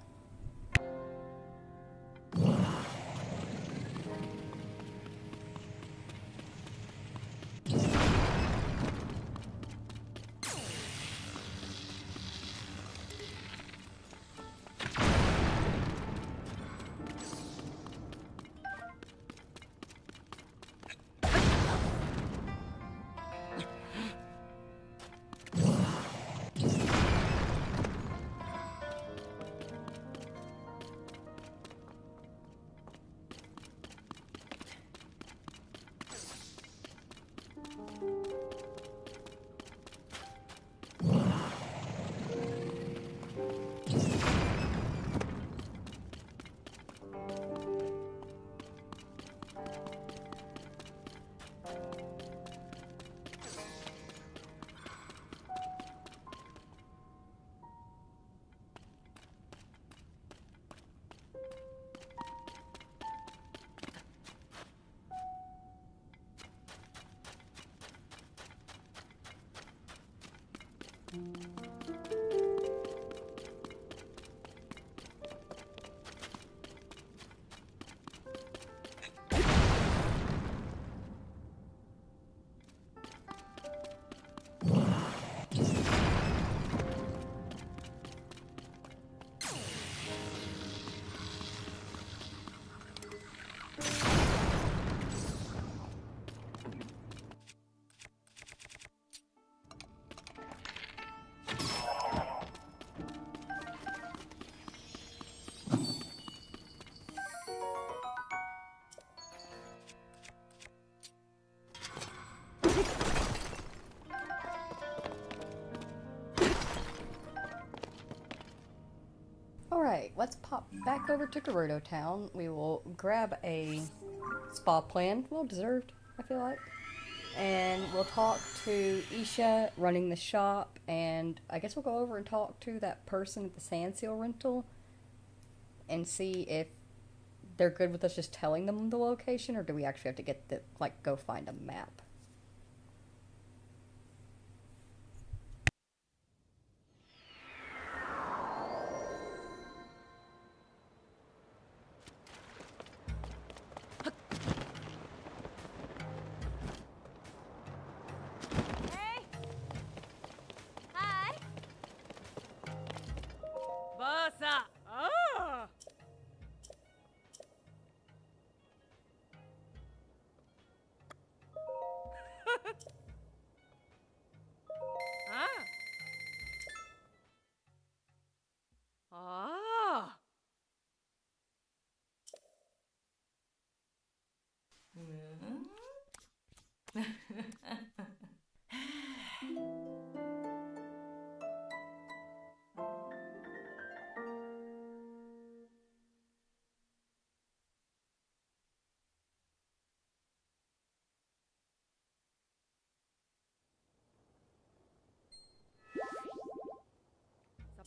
let's pop back over to Gerudo Town. We will grab a spa plan, well deserved, I feel like. And we'll talk to Isha running the shop, and I guess we'll go over and talk to that person at the sand seal rental and see if they're good with us just telling them the location, or do we actually have to get the, like, go find a map? Hey. Hi. Basa. Ah. Ah. Ah.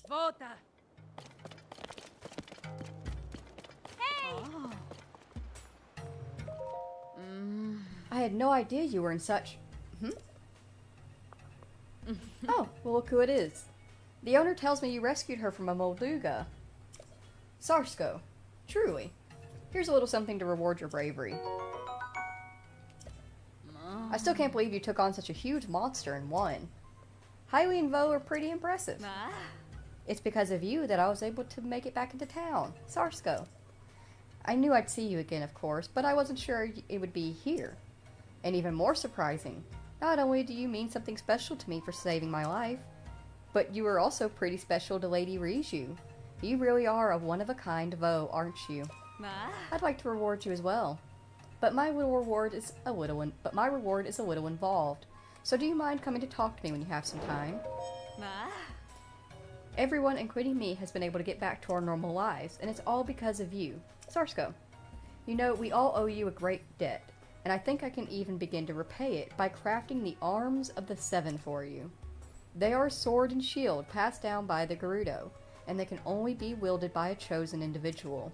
Sabota. Hey. Ah. I had no idea you were in such... Oh, well look who it is. The owner tells me you rescued her from a Molduga. Sarsko. Truly. Here's a little something to reward your bravery. I still can't believe you took on such a huge monster and won. Hylie and Vo are pretty impressive. Ah. It's because of you that I was able to make it back into town. Sarsko. I knew I'd see you again, of course, but I wasn't sure it would be here. And even more surprising, not only do you mean something special to me for saving my life, but you are also pretty special to Lady Riju. You really are a one-of-a-kind Vo, aren't you? Ah. I'd like to reward you as well. But my reward is a little involved. So do you mind coming to talk to me when you have some time? Ah. Everyone, including me, has been able to get back to our normal lives, and it's all because of you. Sarsko. You know, we all owe you a great debt, and I think I can even begin to repay it by crafting the Arms of the Seven for you. They are a sword and shield passed down by the Gerudo, and they can only be wielded by a chosen individual.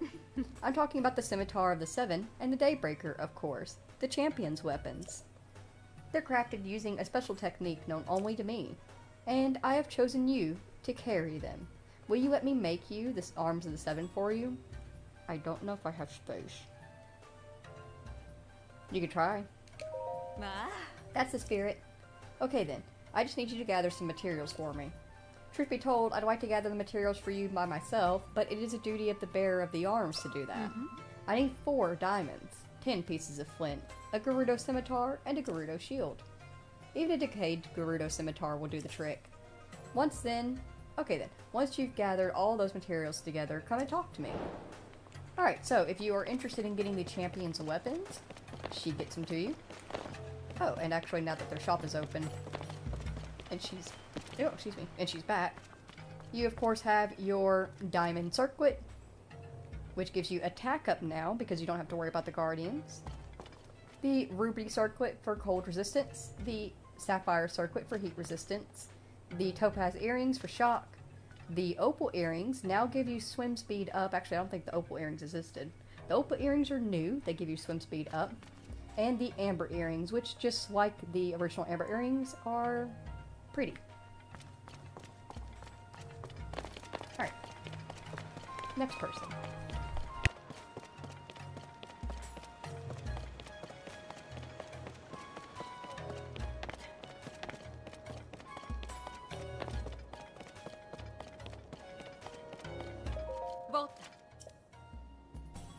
I'm talking about the Scimitar of the Seven and the Daybreaker, of course, the champion's weapons. They're crafted using a special technique known only to me, and I have chosen you to carry them. Will you let me make you the Arms of the Seven for you? I don't know if I have space. You could try. Ah. That's the spirit. Okay then, I just need you to gather some materials for me. Truth be told, I'd like to gather the materials for you by myself, but it is a duty of the bearer of the arms to do that. I need 4 diamonds, 10 pieces of flint, a Gerudo scimitar, and a Gerudo shield. Even a decayed Gerudo scimitar will do the trick. Once you've gathered all those materials together, come and talk to me. Alright, so if you are interested in getting the champion's weapons, she gets them to you. Oh, and actually now that their shop is open, and she's back, you of course have your diamond circlet, which gives you attack up now because you don't have to worry about the guardians. The ruby circlet for cold resistance, the sapphire circlet for heat resistance, the topaz earrings for shock. The opal earrings now give you swim speed up. Actually, I don't think the opal earrings existed. The opal earrings are new. They give you swim speed up. And the amber earrings, which just like the original amber earrings, are pretty. Alright. Next person.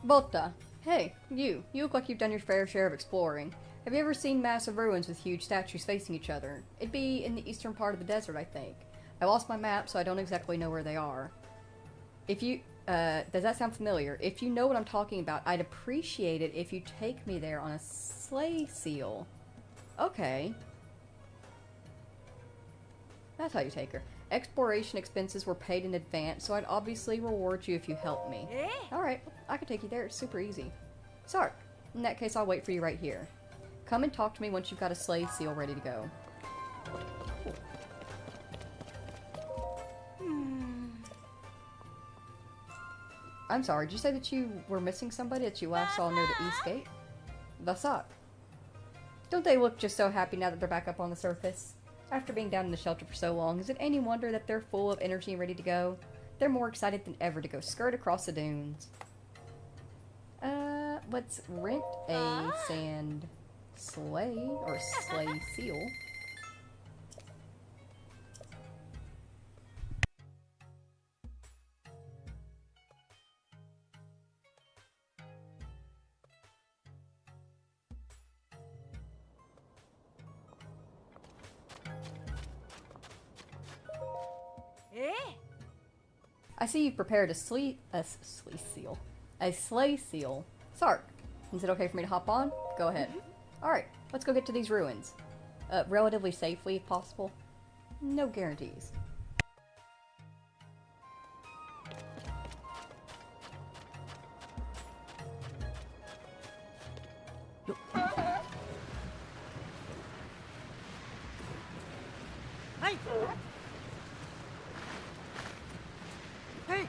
Volta. Hey, you. You look like you've done your fair share of exploring. Have you ever seen massive ruins with huge statues facing each other? It'd be in the eastern part of the desert, I think. I lost my map, so I don't exactly know where they are. If you, does that sound familiar? If you know what I'm talking about, I'd appreciate it if you take me there on a sleigh seal. Okay. That's how you take her. Exploration expenses were paid in advance, so I'd obviously reward you if you help me. Alright, I can take you there. It's super easy. Sark, in that case, I'll wait for you right here. Come and talk to me once you've got a slave seal ready to go. I'm sorry, did you say that you were missing somebody that you last saw near the east gate? Vasak. Don't they look just so happy now that they're back up on the surface? After being down in the shelter for so long, is it any wonder that they're full of energy and ready to go? They're more excited than ever to go skirt across the dunes. Let's rent a sand sleigh, or sleigh seal. I see you've prepared a sleigh seal. Sark, is it okay for me to hop on? Go ahead. Alright, let's go get to these ruins. Relatively safely if possible. No guarantees. Hey! Hey!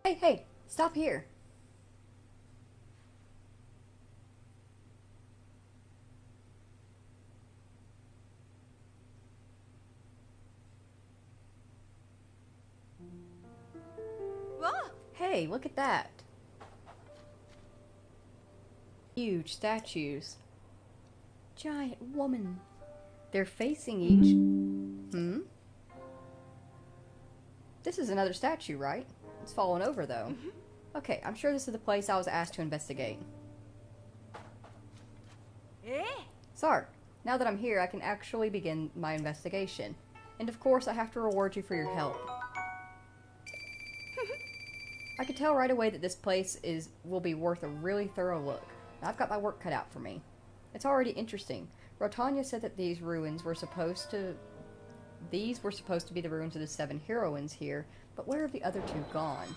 Hey! Hey, stop here. Hey, look at that. Huge statues. Giant woman. They're facing each... This is another statue, right? It's fallen over, though. Okay, I'm sure this is the place I was asked to investigate. Sark, now that I'm here, I can actually begin my investigation. And of course, I have to reward you for your help. I could tell right away that this place will be worth a really thorough look. I've got my work cut out for me. It's already interesting. Rotanya said that these were supposed to be the ruins of the 7 heroines here, but where have the other 2 gone?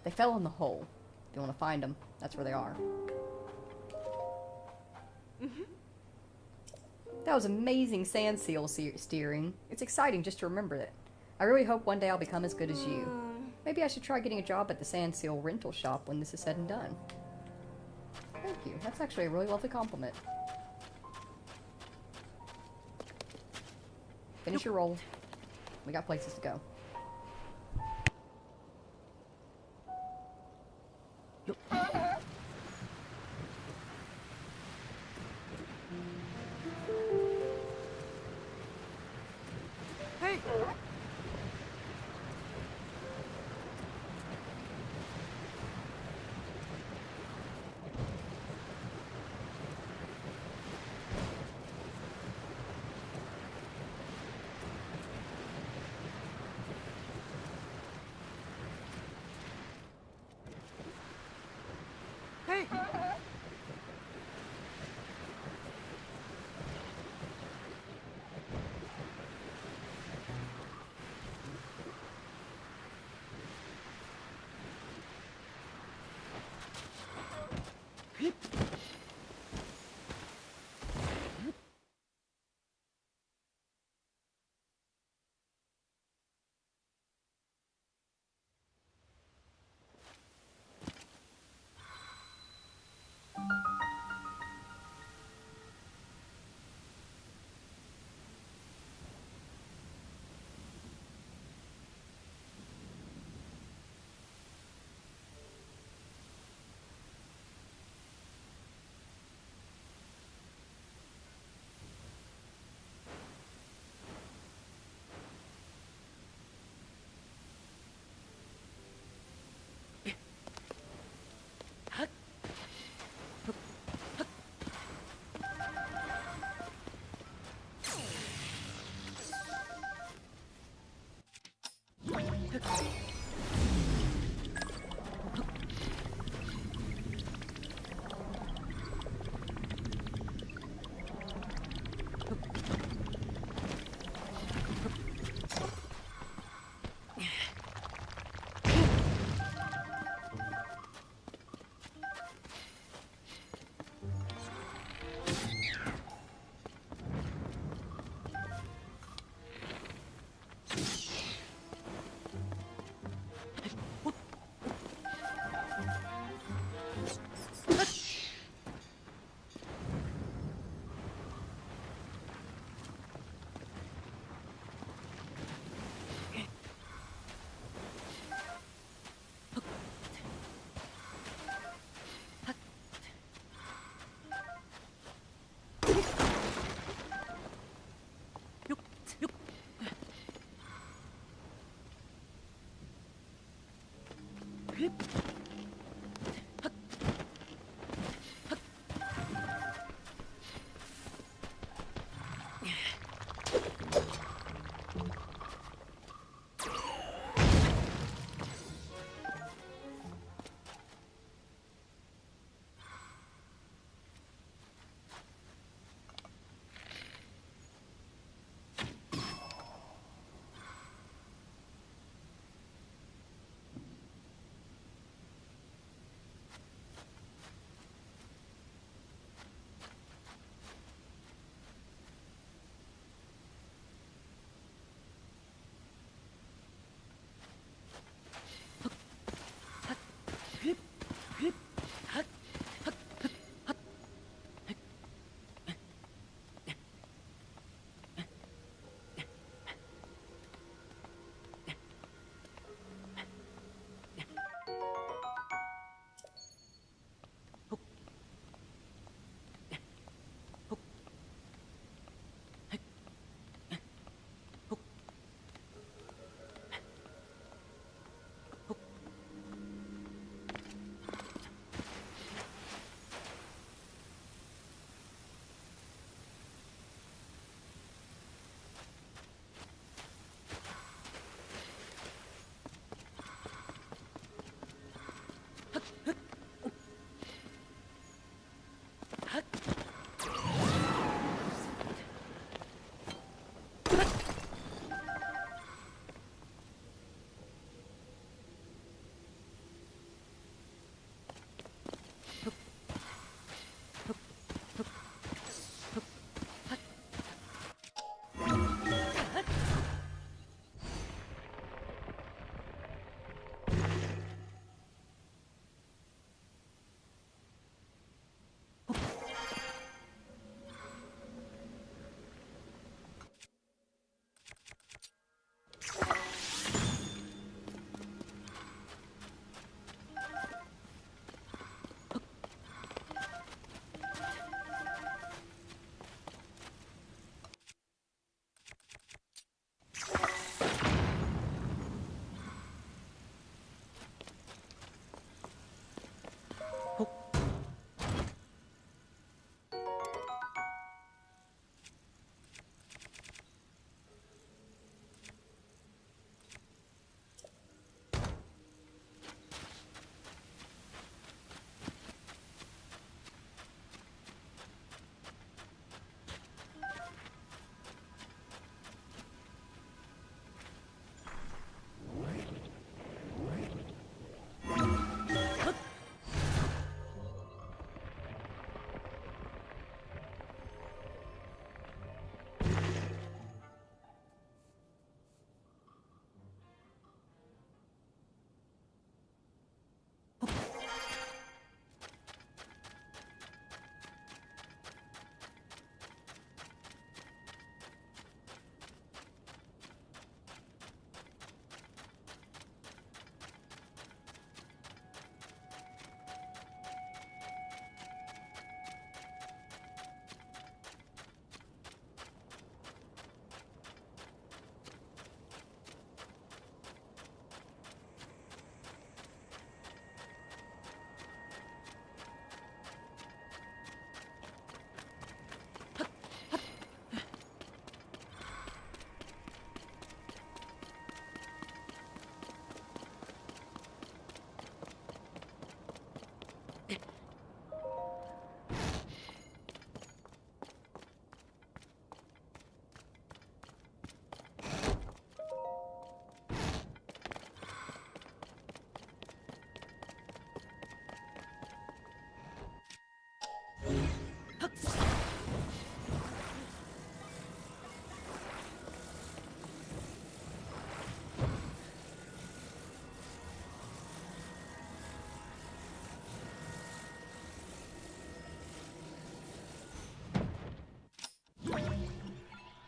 They fell in the hole. If you want to find them, that's where they are. That was amazing sand seal steering. It's exciting just to remember it. I really hope one day I'll become as good as you. Maybe I should try getting a job at the sand seal rental shop when this is said and done. Thank you. That's actually a really lovely compliment. Finish your roll. We got places to go. Hey! Hey!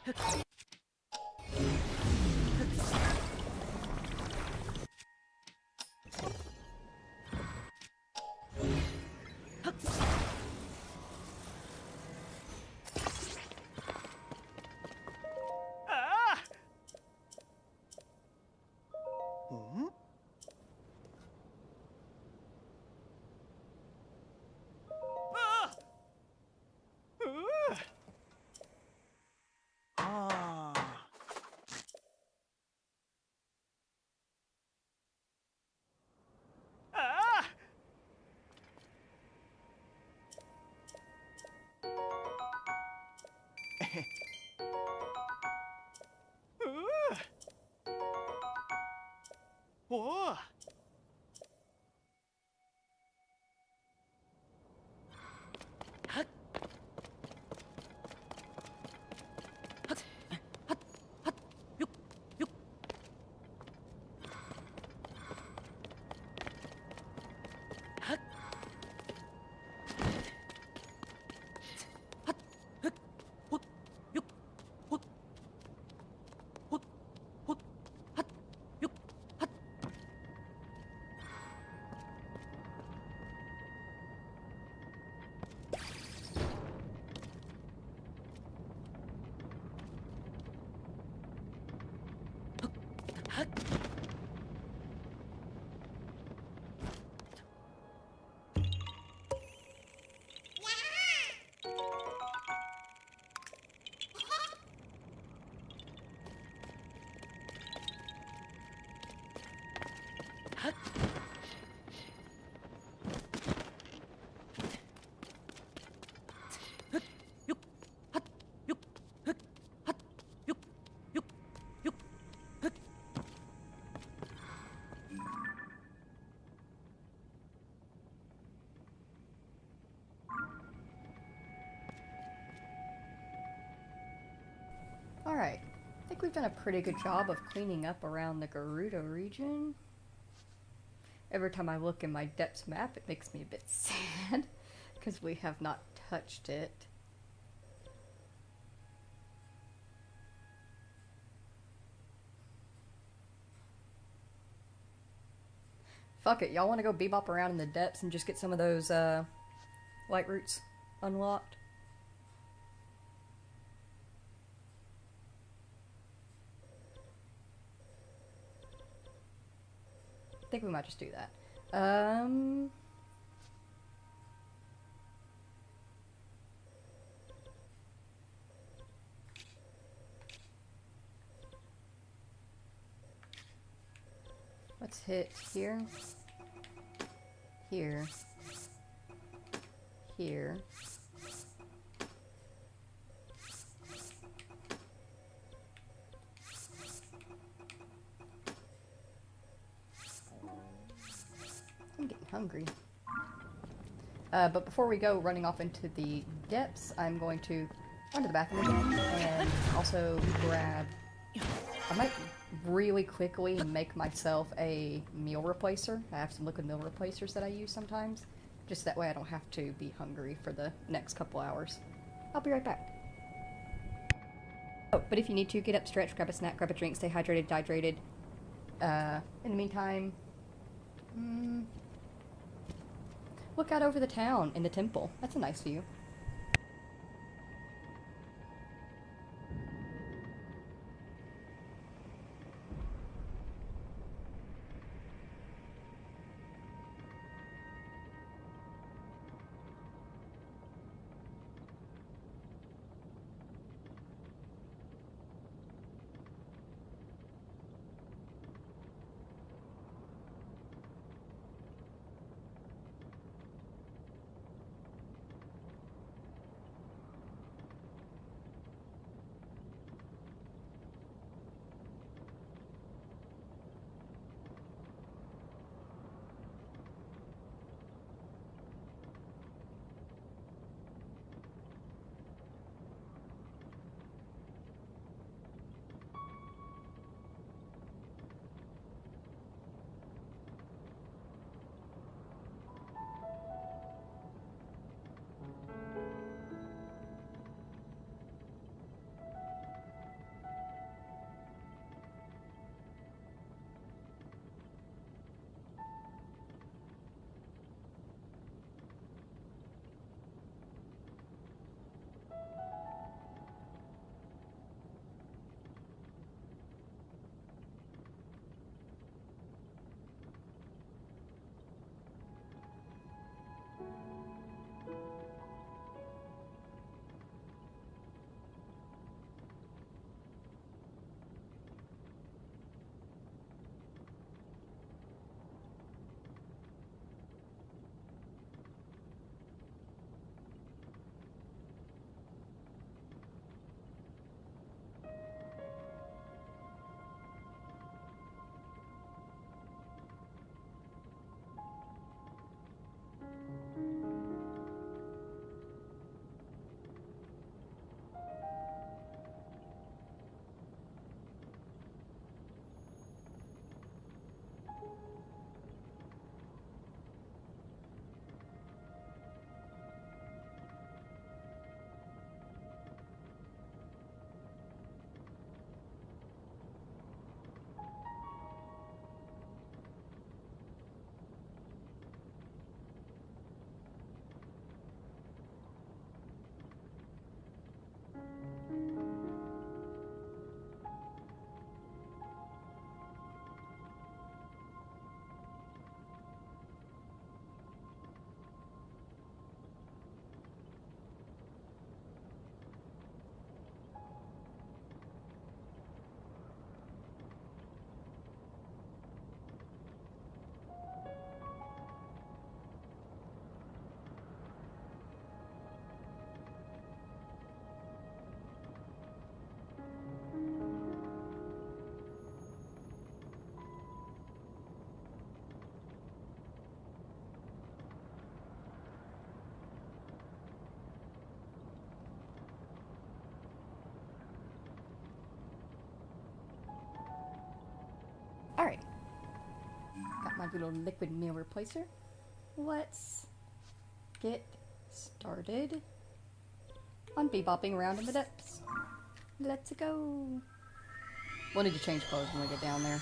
Ah! Hmm? Ah! Ah! Ah! Oh! Alright. I think we've done a pretty good job of cleaning up around the Gerudo region. Every time I look in my depths map, it makes me a bit sad, because we have not touched it. Fuck it, y'all want to go bebop around in the depths and just get some of those, light roots unlocked? I think we might just do that. Let's hit here, here, here. I'm getting hungry. But before we go running off into the depths, I'm going to run to the bathroom again and also grab... I might really quickly make myself a meal replacer. I have some liquid meal replacers that I use sometimes. Just that way I don't have to be hungry for the next couple hours. I'll be right back. Oh, but if you need to, get up, stretch, grab a snack, grab a drink, stay hydrated, dehydrated. In the meantime... look out over the town and the temple. That's a nice view. my little liquid meal replacer. Let's get started on bebopping around in the depths. Let's go. We'll need to change clothes when we get down there.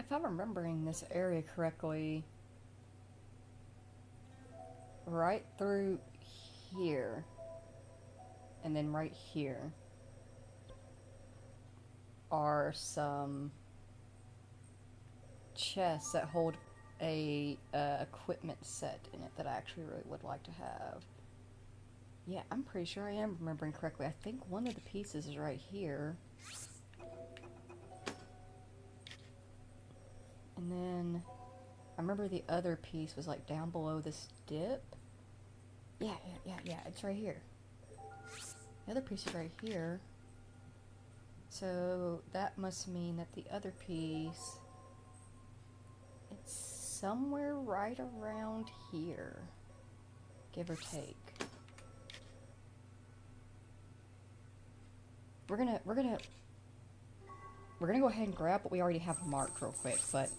if I'm remembering this area correctly, right through here, and then right here are some chests that hold a equipment set in it that I actually really would like to have. Yeah, I'm pretty sure I am remembering correctly. I think one of the pieces is right here. And then I remember the other piece was like down below this dip. Yeah, it's right here. The other piece is right here. So that must mean that the other piece, it's somewhere right around here, give or take. We're gonna go ahead and grab what we already have marked real quick, but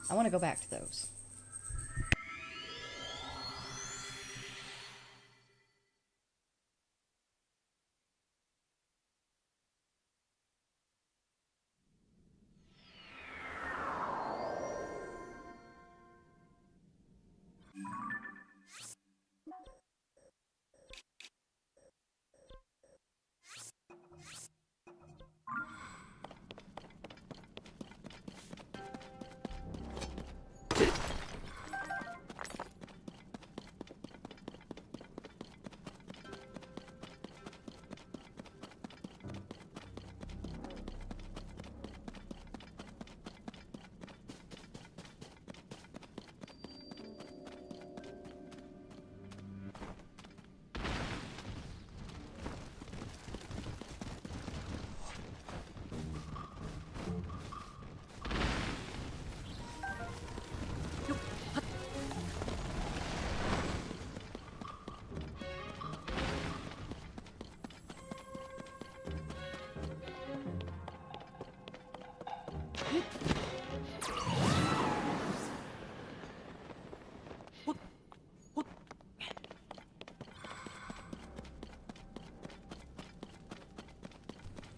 I want to go back to those.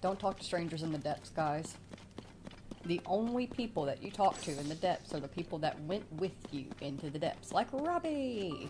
Don't talk to strangers in the depths, guys. The only people that you talk to in the depths are the people that went with you into the depths, like Robbie!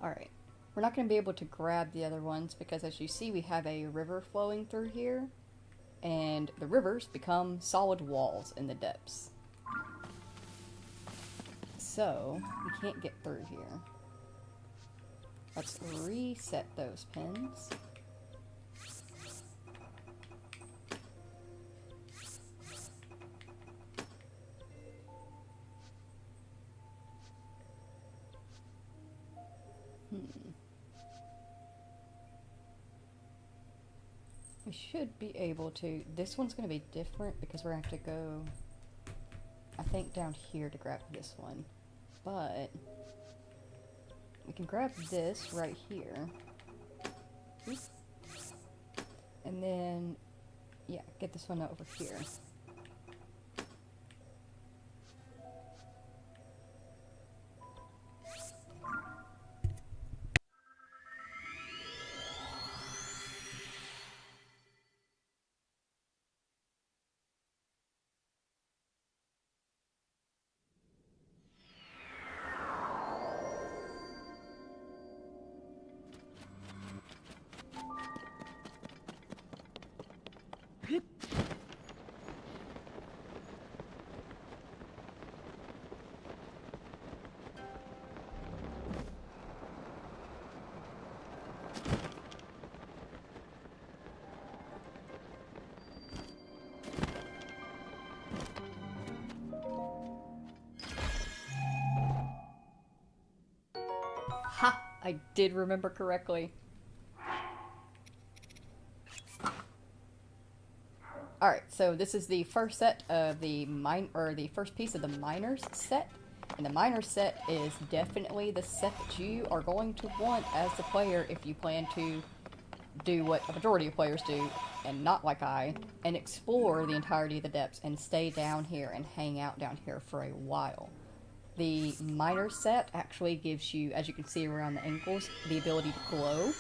Alright. We're not going to be able to grab the other ones because as you see we have a river flowing through here. And the rivers become solid walls in the depths. So, we can't get through here. Let's reset those pins. We should be able to... This one's going to be different because we're going to have to go, I think, down here to grab this one. But we can grab this right here. Oops. And then, yeah, get this one over here. Ha! I did remember correctly. Alright, so this is the first set of the the first piece of the miners set. And the miners set is definitely the set that you are going to want as the player if you plan to do what a majority of players do, and not like I, and explore the entirety of the depths and stay down here and hang out down here for a while. The miner set actually gives you, as you can see around the ankles, the ability to glow.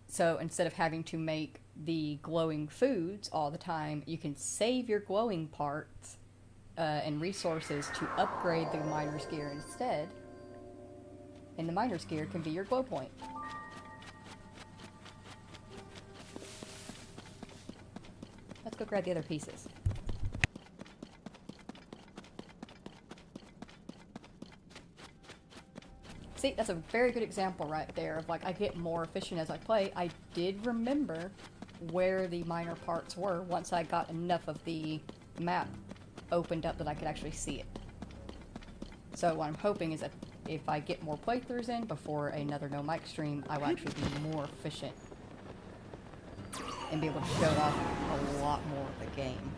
So instead of having to make the glowing foods all the time, you can save your glowing parts and resources to upgrade the miner's gear instead. And the miner's gear can be your glow point. Let's go grab the other pieces. See, that's a very good example right there of like I get more efficient as I play. I did remember where the minor parts were once I got enough of the map opened up that I could actually see it. So what I'm hoping is that if I get more playthroughs in before another no mic stream, I will actually be more efficient and be able to show off a lot more of the game.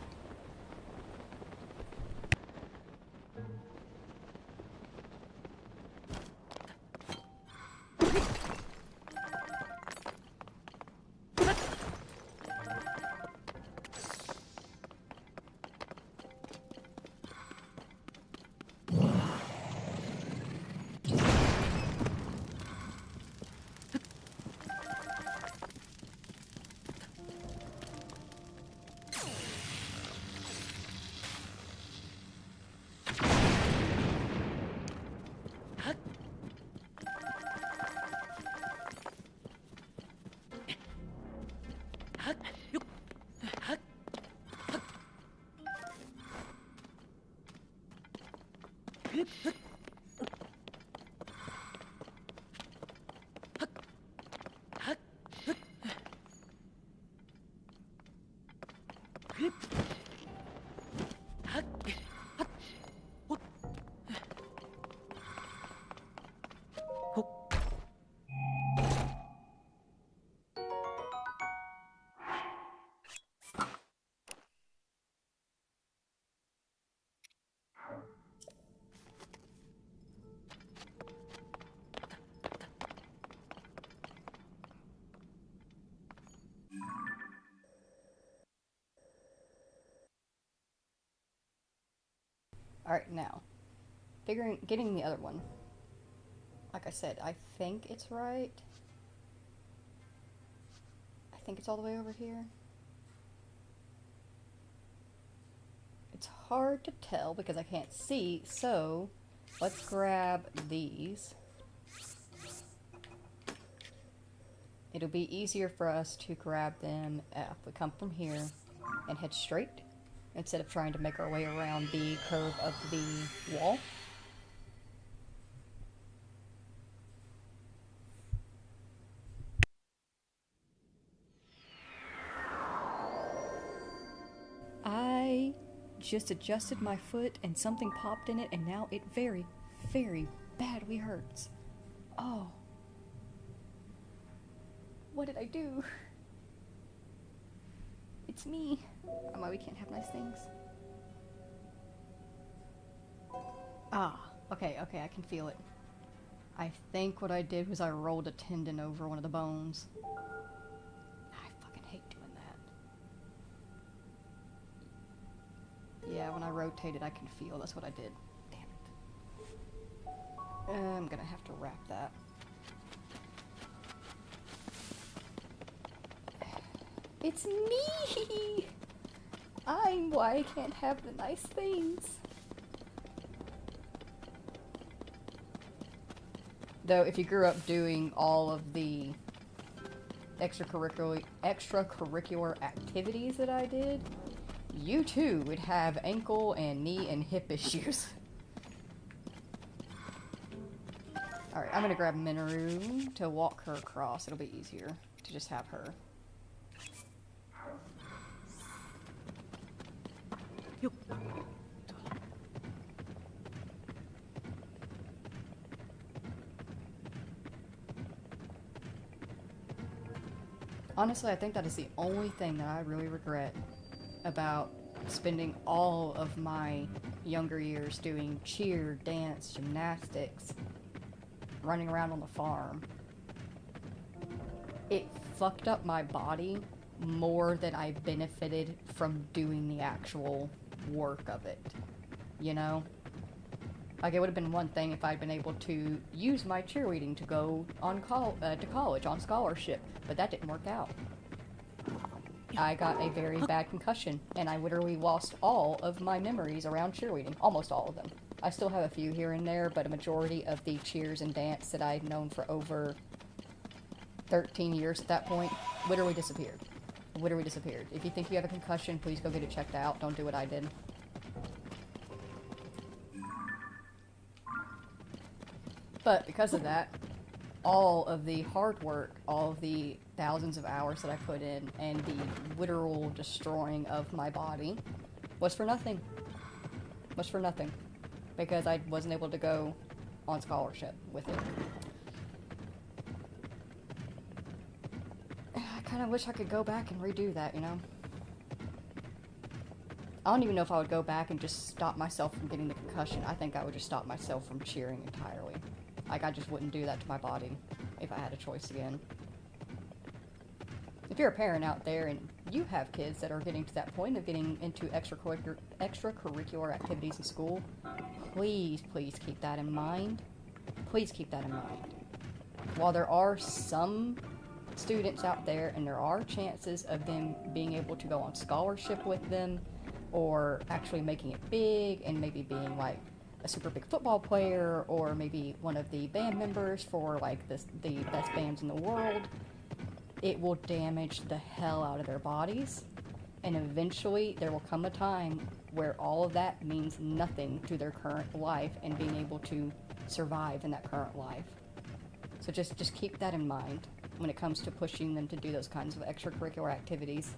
Alright, now, getting the other one. Like I said, I think it's right. I think it's all the way over here. It's hard to tell because I can't see, so let's grab these. it'll be easier for us to grab them if we come from here and head straight instead of trying to make our way around the curve of the wall. I just adjusted my foot and something popped in it, and now it very, very badly hurts. Oh. What did I do? It's me. Oh, why we can't have nice things. Ah, okay, I can feel it. I think what I did was I rolled a tendon over one of the bones. I fucking hate doing that. Yeah, when I rotated, I can feel. That's what I did. Damn it. I'm gonna have to wrap that. It's me! I'm why I can't have the nice things. Though, if you grew up doing all of the extracurricular activities that I did, you too would have ankle and knee and hip issues. Alright, I'm gonna grab Minoru to walk her across. It'll be easier to just have her. Honestly, I think that is the only thing that I really regret about spending all of my younger years doing cheer, dance, gymnastics, running around on the farm. It fucked up my body more than I benefited from doing the actual work of it, you know? Like, it would have been one thing if I'd been able to use my cheerleading to go on to college on scholarship, but that didn't work out. I got a very bad concussion, and I literally lost all of my memories around cheerleading. Almost all of them. I still have a few here and there, but a majority of the cheers and dance that I'd known for over 13 years at that point literally disappeared. Literally disappeared. If you think you have a concussion, please go get it checked out. Don't do what I did. But because of that, all of the hard work, all of the thousands of hours that I put in, and the literal destroying of my body was for nothing. Was for nothing. Because I wasn't able to go on scholarship with it. I kind of wish I could go back and redo that, you know? I don't even know if I would go back and just stop myself from getting the concussion. I think I would just stop myself from cheering entirely. Like, I just wouldn't do that to my body if I had a choice again. If you're a parent out there and you have kids that are getting to that point of getting into extracurricular activities in school, please, please keep that in mind. Please keep that in mind. While there are some students out there and there are chances of them being able to go on scholarship with them, or actually making it big and maybe being like a super big football player, or maybe one of the band members for like the best bands in the world, it will damage the hell out of their bodies, and eventually there will come a time where all of that means nothing to their current life and being able to survive in that current life. So just keep that in mind when it comes to pushing them to do those kinds of extracurricular activities.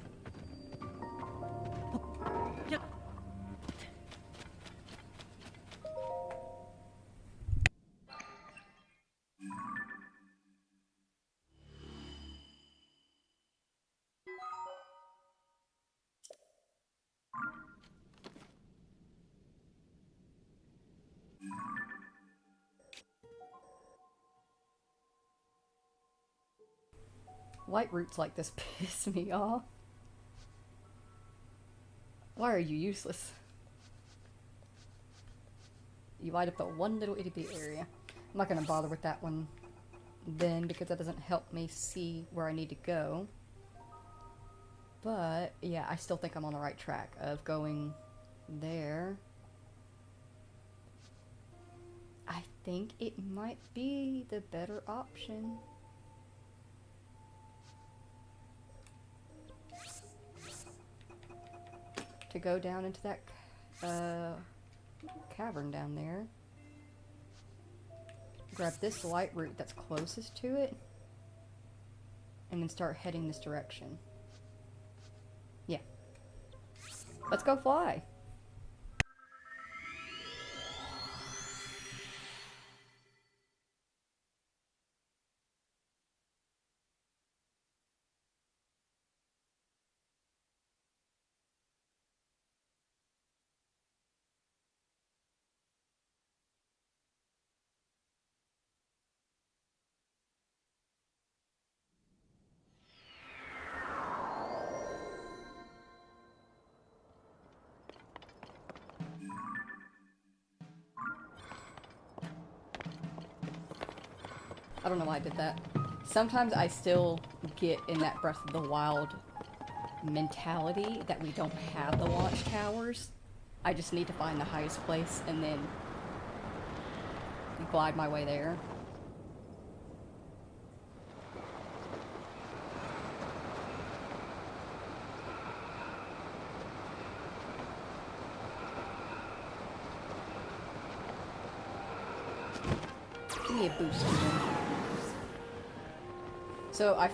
Light roots like this piss me off. Why are you useless? You light up the one little itty bitty area. I'm not gonna bother with that one then, because that doesn't help me see where I need to go. But yeah, I still think I'm on the right track of going there. I think it might be the better option. to go down into that cavern down there. Grab this light route that's closest to it. And then start heading this direction. Yeah. Let's go fly! I don't know why I did that. Sometimes I still get in that Breath of the Wild mentality that we don't have the launch towers. I just need to find the highest place and then glide my way there. Give me a boost. So I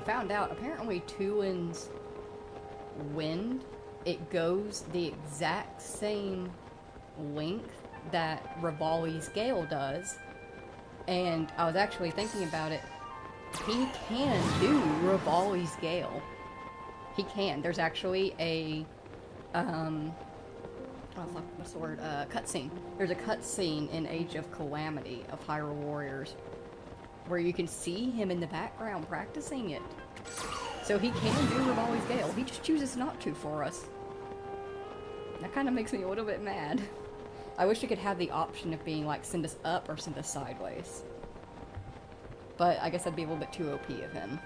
found out, apparently Tulin's wind, it goes the exact same length that Rivali's gale does. And I was actually thinking about it. He can do Rivali's gale. He can. There's actually a, oh fuck, what's the word? Cutscene. There's a cutscene in Age of Calamity of Hyrule Warriors where you can see him in the background practicing it. So he can do Rivali's gale. He just chooses not to for us. That kind of makes me a little bit mad. I wish you could have the option of being like, send us up or send us sideways. But I guess that'd be a little bit too OP of him.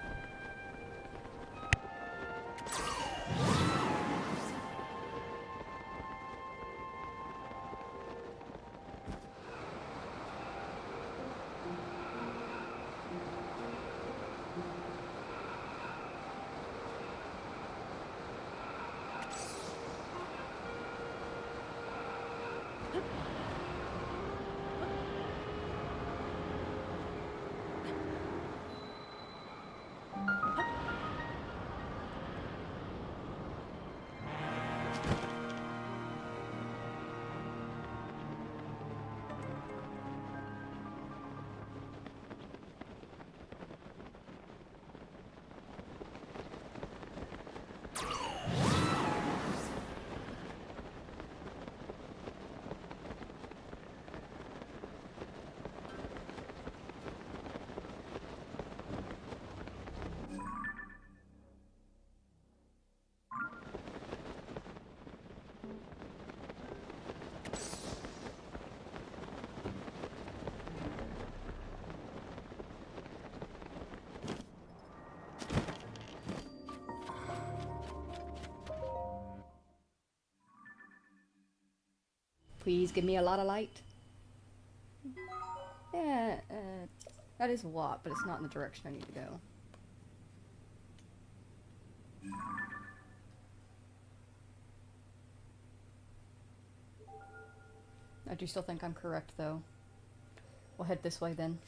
Please give me a lot of light. Yeah, that is a lot, but it's not in the direction I need to go. I do still think I'm correct, though. We'll head this way, then.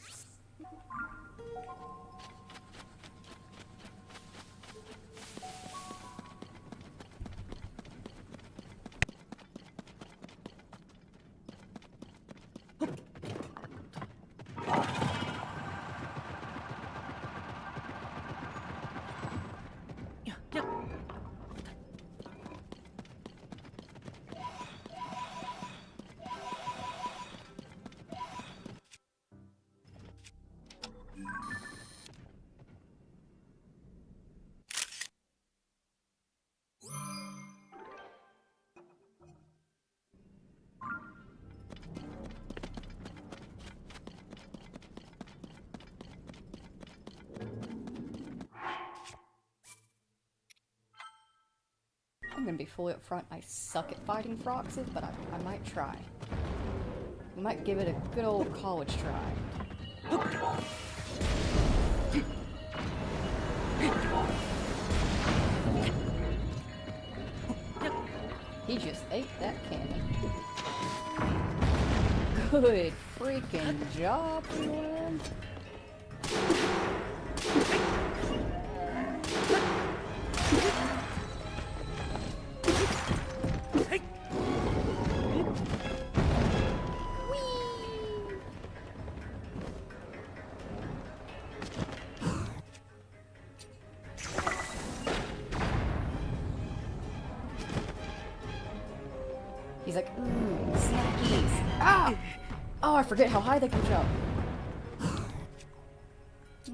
I'm gonna be fully up front. I suck at fighting Froxes, but I might try. We might give it a good old college try. He just ate that candy. Good freaking job, man. He's like, ooh, snackies. Ah! Oh, I forget how high they can jump.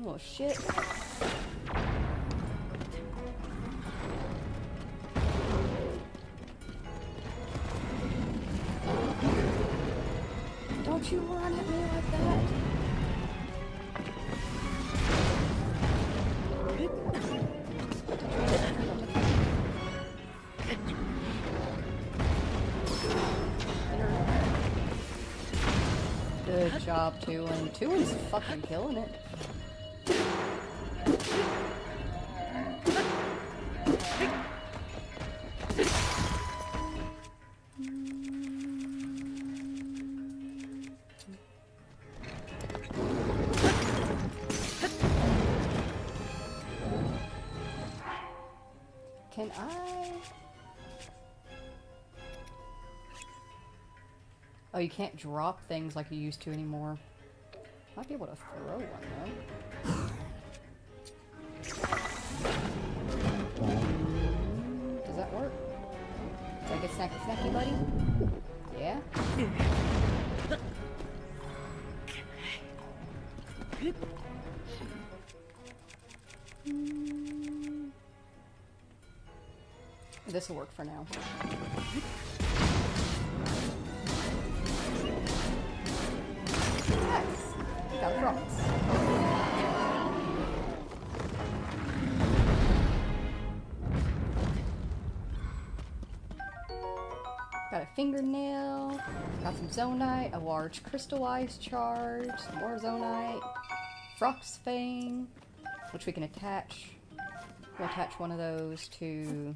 Oh, shit. Don't you run at me like that. Good job, Tuin. Tuin's fucking killing it. Can I? Oh, you can't drop things like you used to anymore. Might be able to throw one though. Does that work? Is that a good snacky snacky, buddy? Yeah? This will work for now. Nice. Got Koroks. Got a fingernail. Got some zonite, a large crystallized charge, some more zonite, Frog's Fang, which we can attach. We'll attach one of those to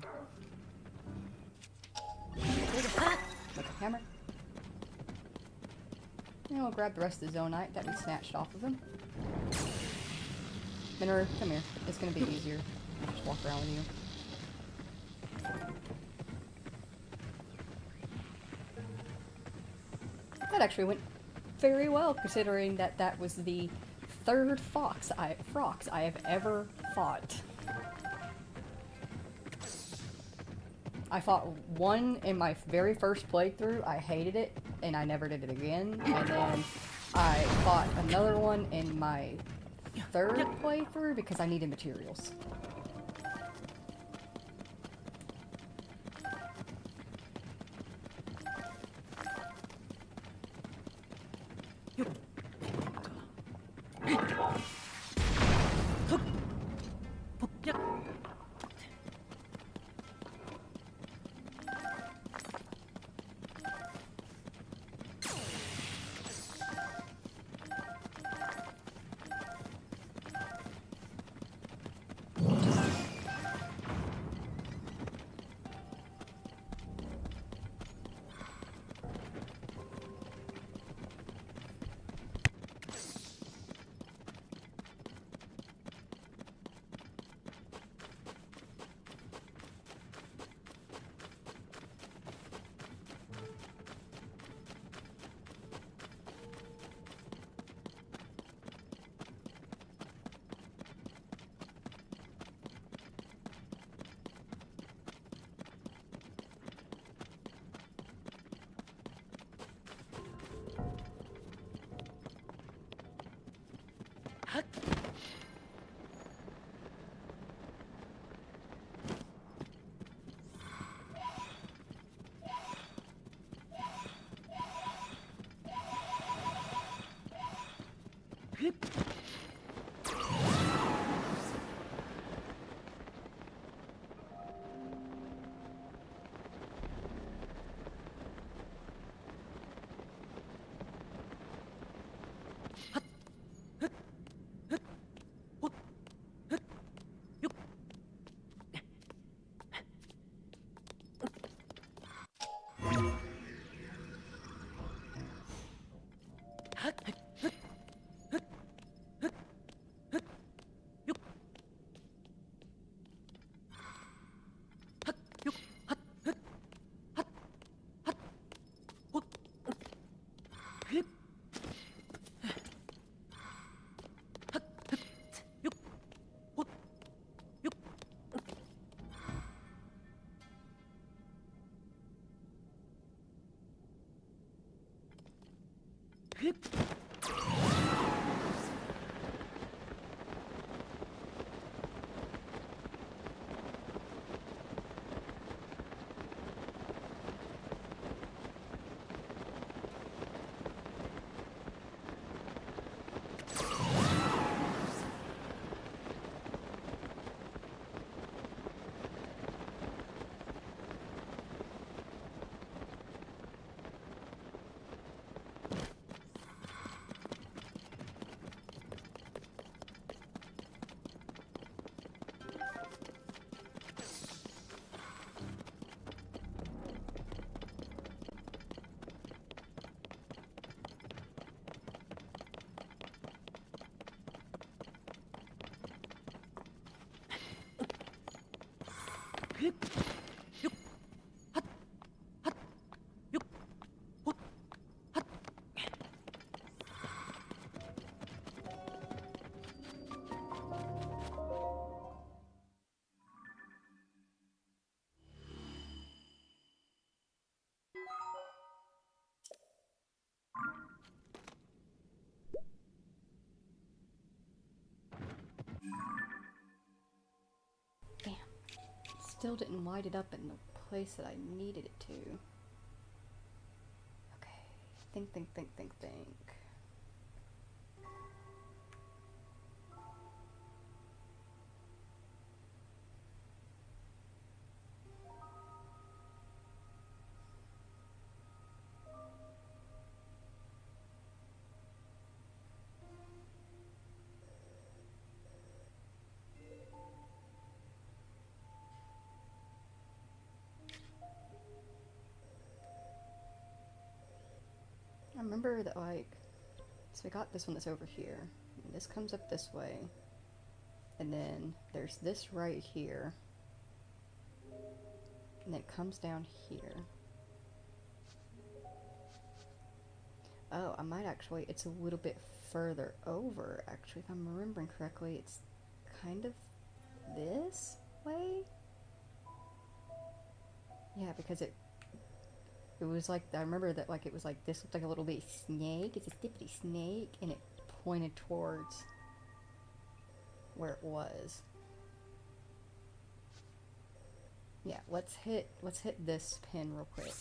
like a hammer. And we'll grab the rest of the zonite that we snatched off of him. Minor, come here. It's gonna be easier. I'll just walk around with you. That actually went very well, considering that that was the third Frox I have ever fought. I fought one in my very first playthrough. I hated it, and I never did it again. And then I fought another one in my third playthrough because I needed materials. Damn. Still didn't light it up in the place that I needed it to. Okay. Think. I remember that, like, so we got this one that's over here, and this comes up this way, and then there's this right here, and then it comes down here. Oh, I might actually, it's a little bit further over, actually, if I'm remembering correctly. It's kind of this way? Yeah, because it was like, I remember that, like, it was like, this looked like a little bitty snake. It's a stippity snake, and it pointed towards where it was. Yeah, let's hit this pin real quick.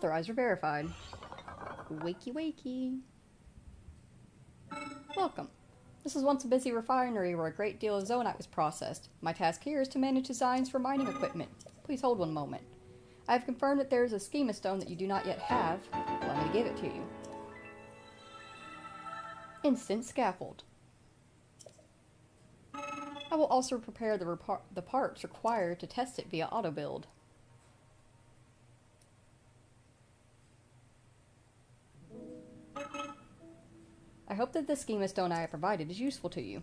Authorized or verified. Wakey wakey. Welcome. This was once a busy refinery where a great deal of zonite was processed. My task here is to manage designs for mining equipment. Please hold one moment. I have confirmed that there is a schema stone that you do not yet have. Allow me to give it to you. Instant scaffold. I will also prepare the parts required to test it via auto build. I hope that the schema stone I have provided is useful to you.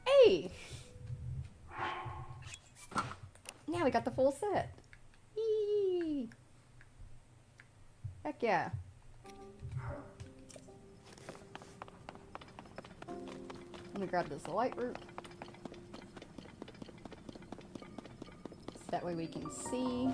Hey! Now we got the full set. Yee! Heck yeah. Let me grab this light root. So that way we can see.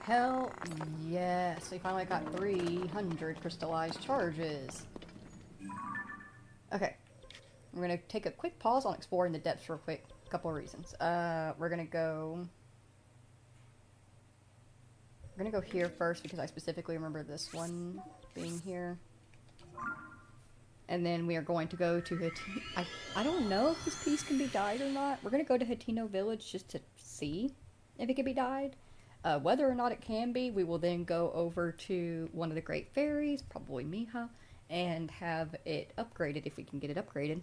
Hell yes, we finally got 300 crystallized charges. Okay, we're gonna take a quick pause on exploring the depths real quick. A couple of reasons. We're gonna go here first because I specifically remember this one being here. And then we are going to go to Hatino. I don't know if this piece can be dyed or not. We're gonna go to Hatino Village just to see if it can be dyed. Whether or not it can be, we will then go over to one of the Great Fairies, probably Miha, and have it upgraded if we can get it upgraded.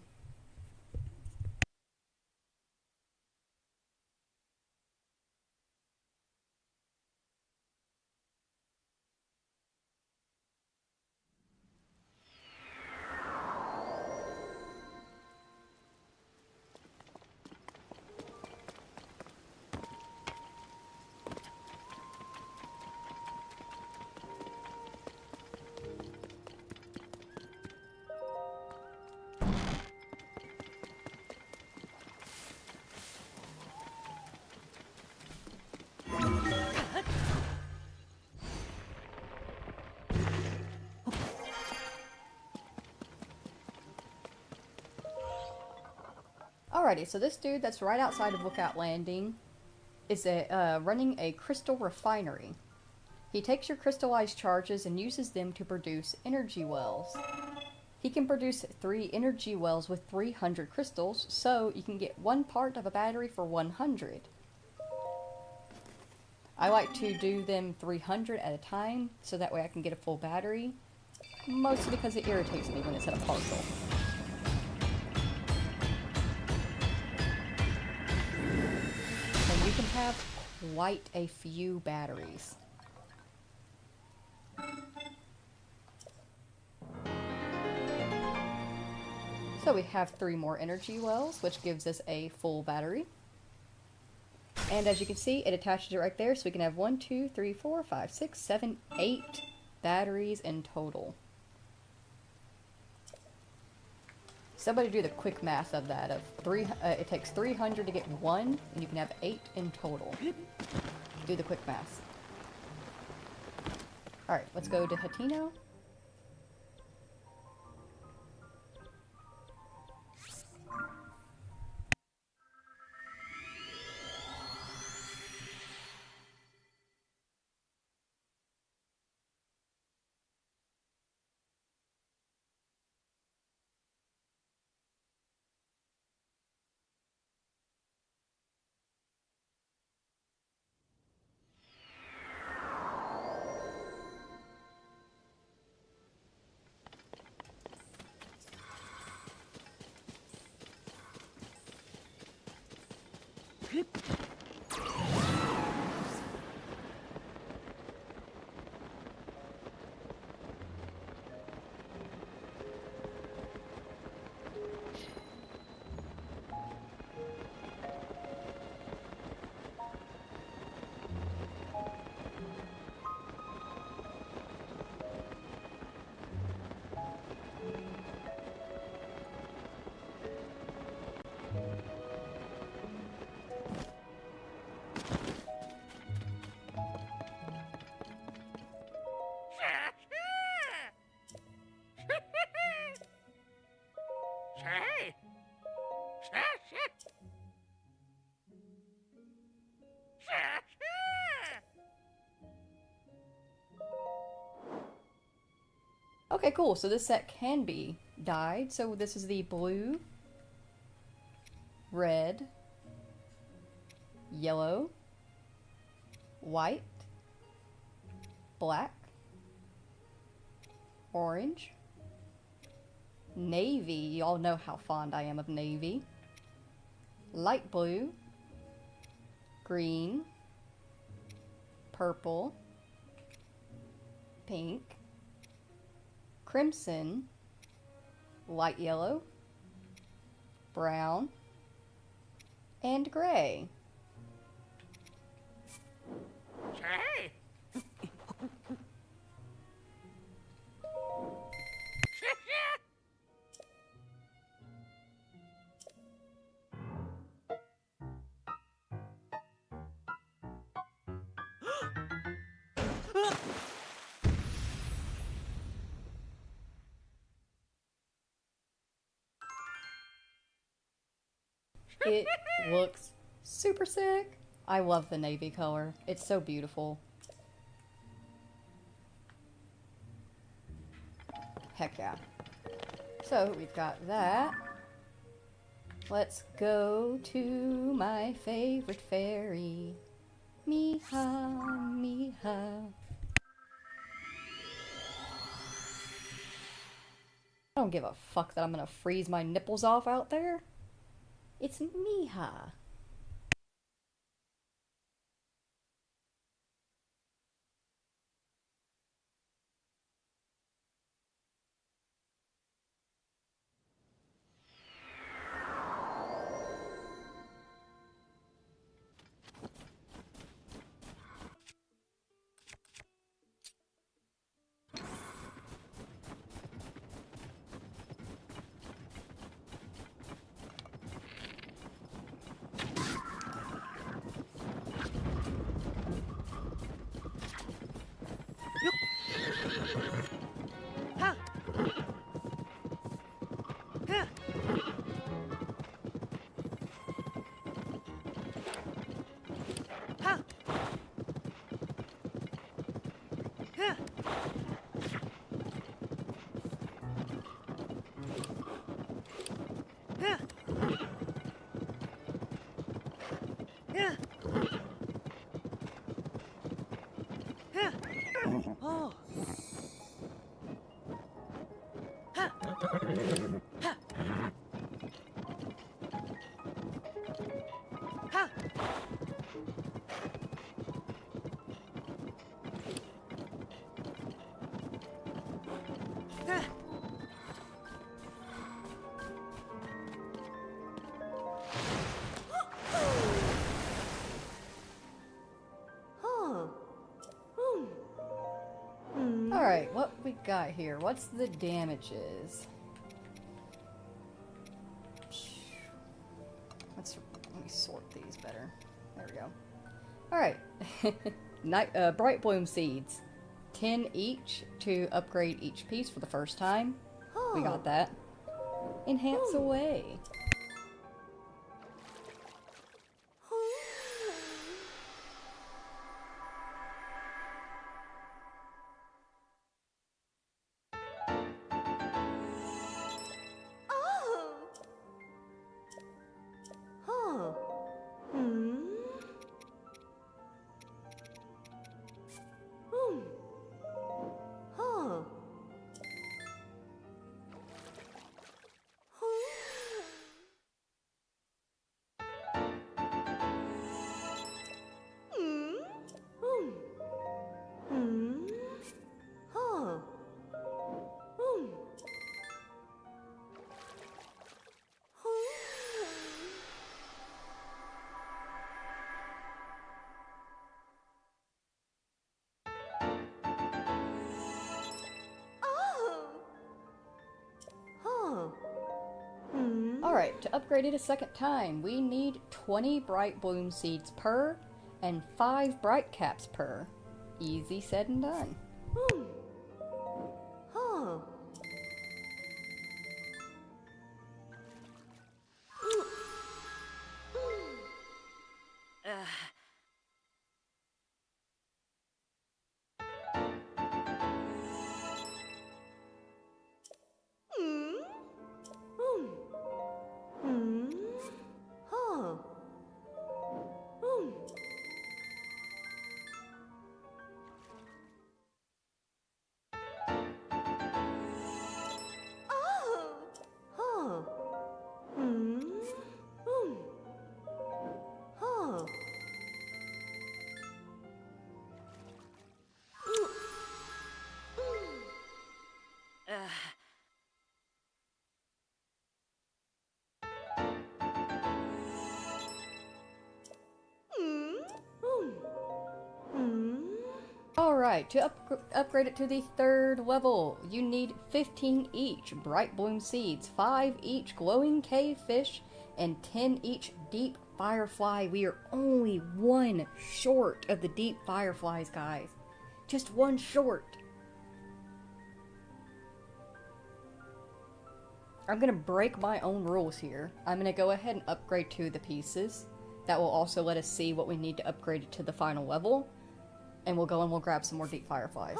Alrighty, so this dude that's right outside of Lookout Landing is running a crystal refinery. He takes your crystallized charges and uses them to produce energy wells. He can produce 3 energy wells with 300 crystals, so you can get 1 part of a battery for 100. I like to do them 300 at a time, so that way I can get a full battery. Mostly because it irritates me when it's at a partial. And you can have quite a few batteries. So we have 3 more energy wells, which gives us a full battery. And as you can see, it attaches it right there, so we can have 1, 2, 3, 4, 5, 6, 7, 8 batteries in total. Somebody do the quick math of that. It takes 300 to get 1, and you can have 8 in total. Do the quick math. Alright, let's go to Hatino. Okay, cool. So this set can be dyed. So this is the blue, red, yellow, white, black, orange, navy. Y'all know how fond I am of navy. Light blue, green, purple, pink, crimson, light yellow, brown, and gray. Hey! It looks super sick. I love the navy color. It's so beautiful. Heck yeah. So we've got that. Let's go to my favorite fairy. Miha, Miha. I don't give a fuck that I'm gonna freeze my nipples off out there. It's Miha. Alright, what we got here? What's the damages? Let me sort these better. There we go. Alright. Bright Bloom Seeds. 10 each to upgrade each piece for the first time. We got that. Enhance away. Alright, to upgrade it a second time, we need 20 Bright Bloom Seeds per and 5 Bright Caps per. Easy said and done. Alright, to upgrade it to the 3rd level, you need 15 each Bright Bloom Seeds, 5 each Glowing Cave Fish, and 10 each Deep Firefly. We are only 1 short of the Deep Fireflies, guys. Just 1 short. I'm gonna break my own rules here. I'm gonna go ahead and upgrade 2 of the pieces. That will also let us see what we need to upgrade it to the final level. And we'll go and we'll grab some more Deep Fireflies.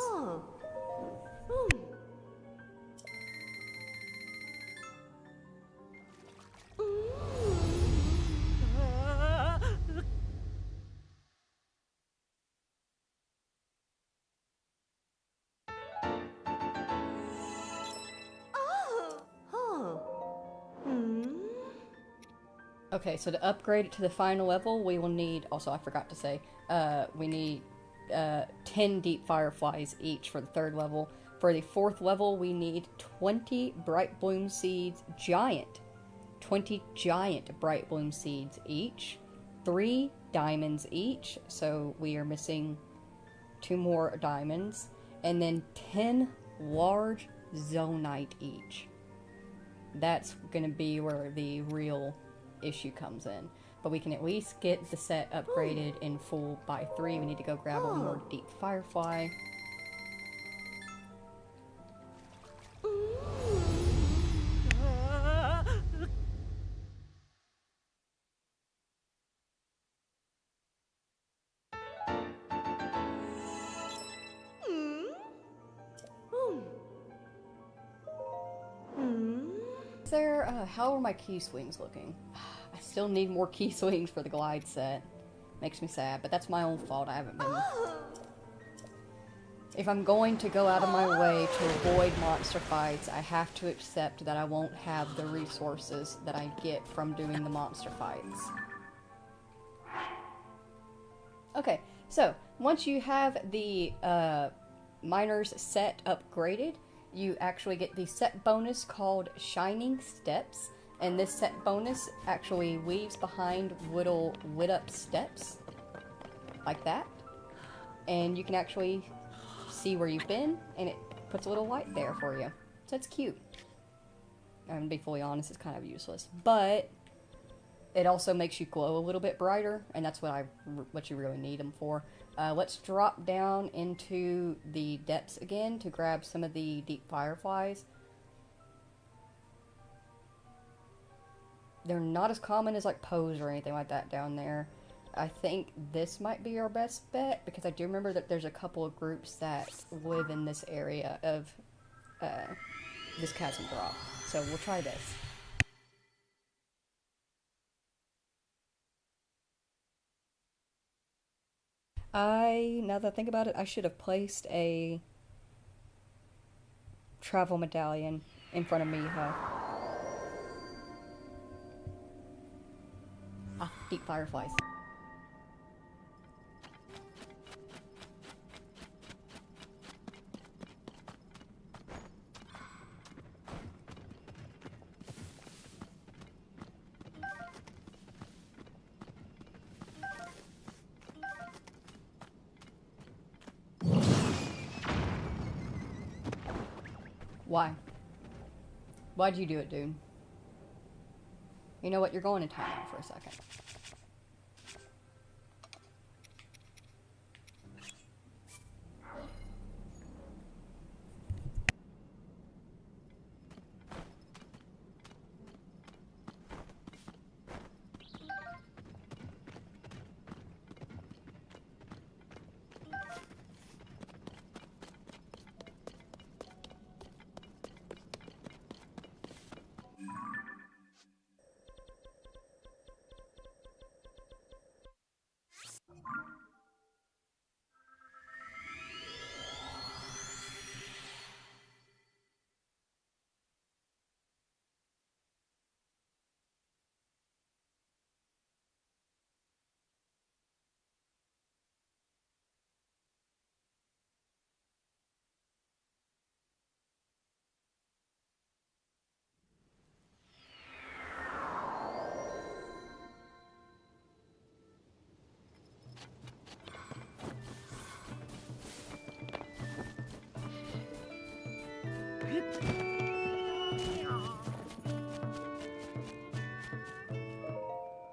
Okay, so to upgrade it to the final level, we will need, also I forgot to say, we need 10 Deep Fireflies each for the 3rd level. For the 4th level, we need 20 Bright Bloom Seeds Giant. 20 Giant Bright Bloom Seeds each. 3 diamonds each, so we are missing 2 more diamonds. And then 10 large Zonite each. That's gonna be where the real issue comes in. But we can at least get the set upgraded in full by 3. We need to go grab one more Deep Firefly. How are my key swings looking? I still need more key swings for the glide set. Makes me sad, but that's my own fault. I haven't been... If I'm going to go out of my way to avoid monster fights, I have to accept that I won't have the resources that I get from doing the monster fights. Okay, so once you have the miners set upgraded, you actually get the set bonus called Shining Steps, and this set bonus actually weaves behind little lit up steps, like that, and you can actually see where you've been, and it puts a little light there for you. So it's cute. I'm gonna be fully honest, it's kind of useless, but it also makes you glow a little bit brighter, and that's what you really need them for. Let's drop down into the depths again to grab some of the deep fireflies. They're not as common as like Pose or anything like that down there. I think this might be our best bet, because I do remember that there's a couple of groups that live in this area of this chasm drop. So we'll try this. Now that I think about it, I should have placed a travel medallion in front of Miha. Ah, deep fireflies. Why? Why'd you do it, dude? You know what? You're going in timeout for a second.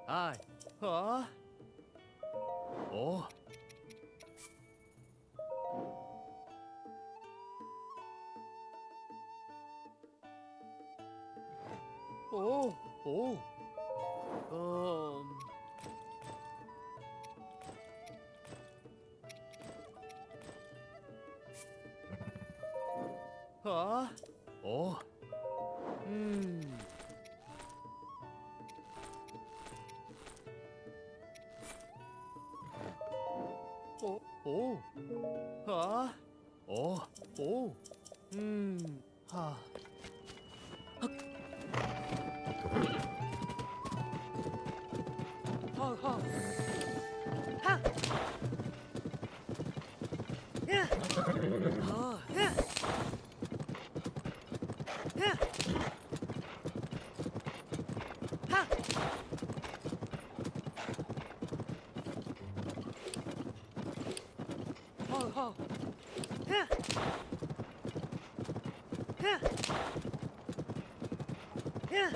Hi. Huh? Oh. Oh. Oh. Huh? Oh. Oh. Oh. Huh? Oh. Oh. Huh. Ho, ho. Ha. Yeah. Oh, yeah. Yeah. Ha. Ho, ho. Yeah. Yeah. Yeah.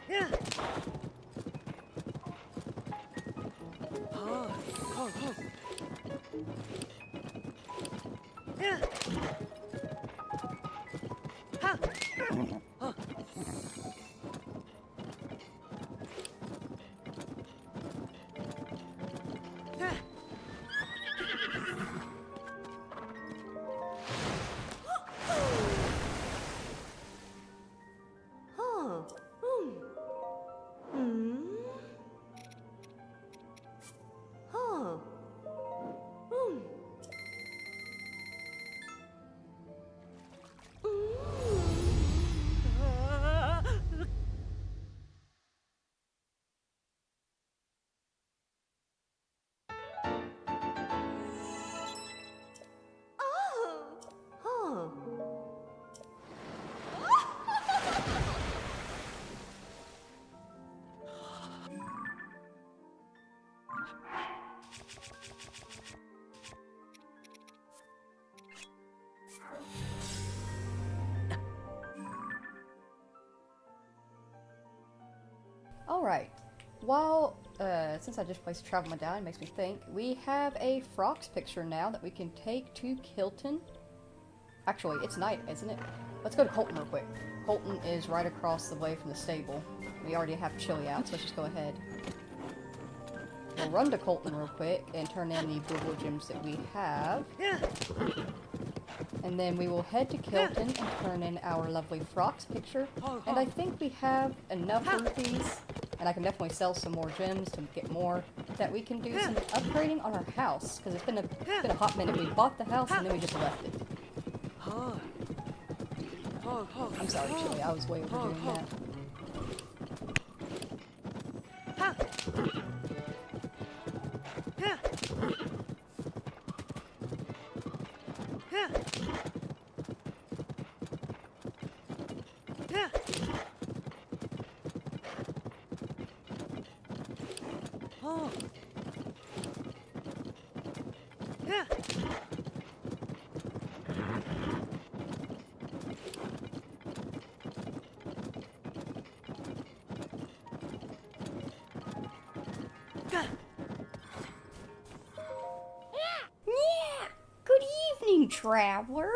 Yeah. Ho, ho, ho. Yeah. Ha. Huh. Yeah. Oh. Oh. Alright. While, since I just placed a travel medallion, it makes me think, we have a Frox picture now that we can take to Kilton. Actually, it's night, isn't it? Let's go to Colton real quick. Colton is right across the way from the stable. We already have Chili out, so let's just go ahead. We'll run to Colton real quick and turn in the Booble gems that we have. And then we will head to Kilton and turn in our lovely Frox picture. And I think we have enough rupees, and I can definitely sell some more gems to get more, that we can do some upgrading on our house. Because it's been a hot minute. We bought the house and then we just left it. I'm sorry, Chili. I was way overdoing that. Traveler.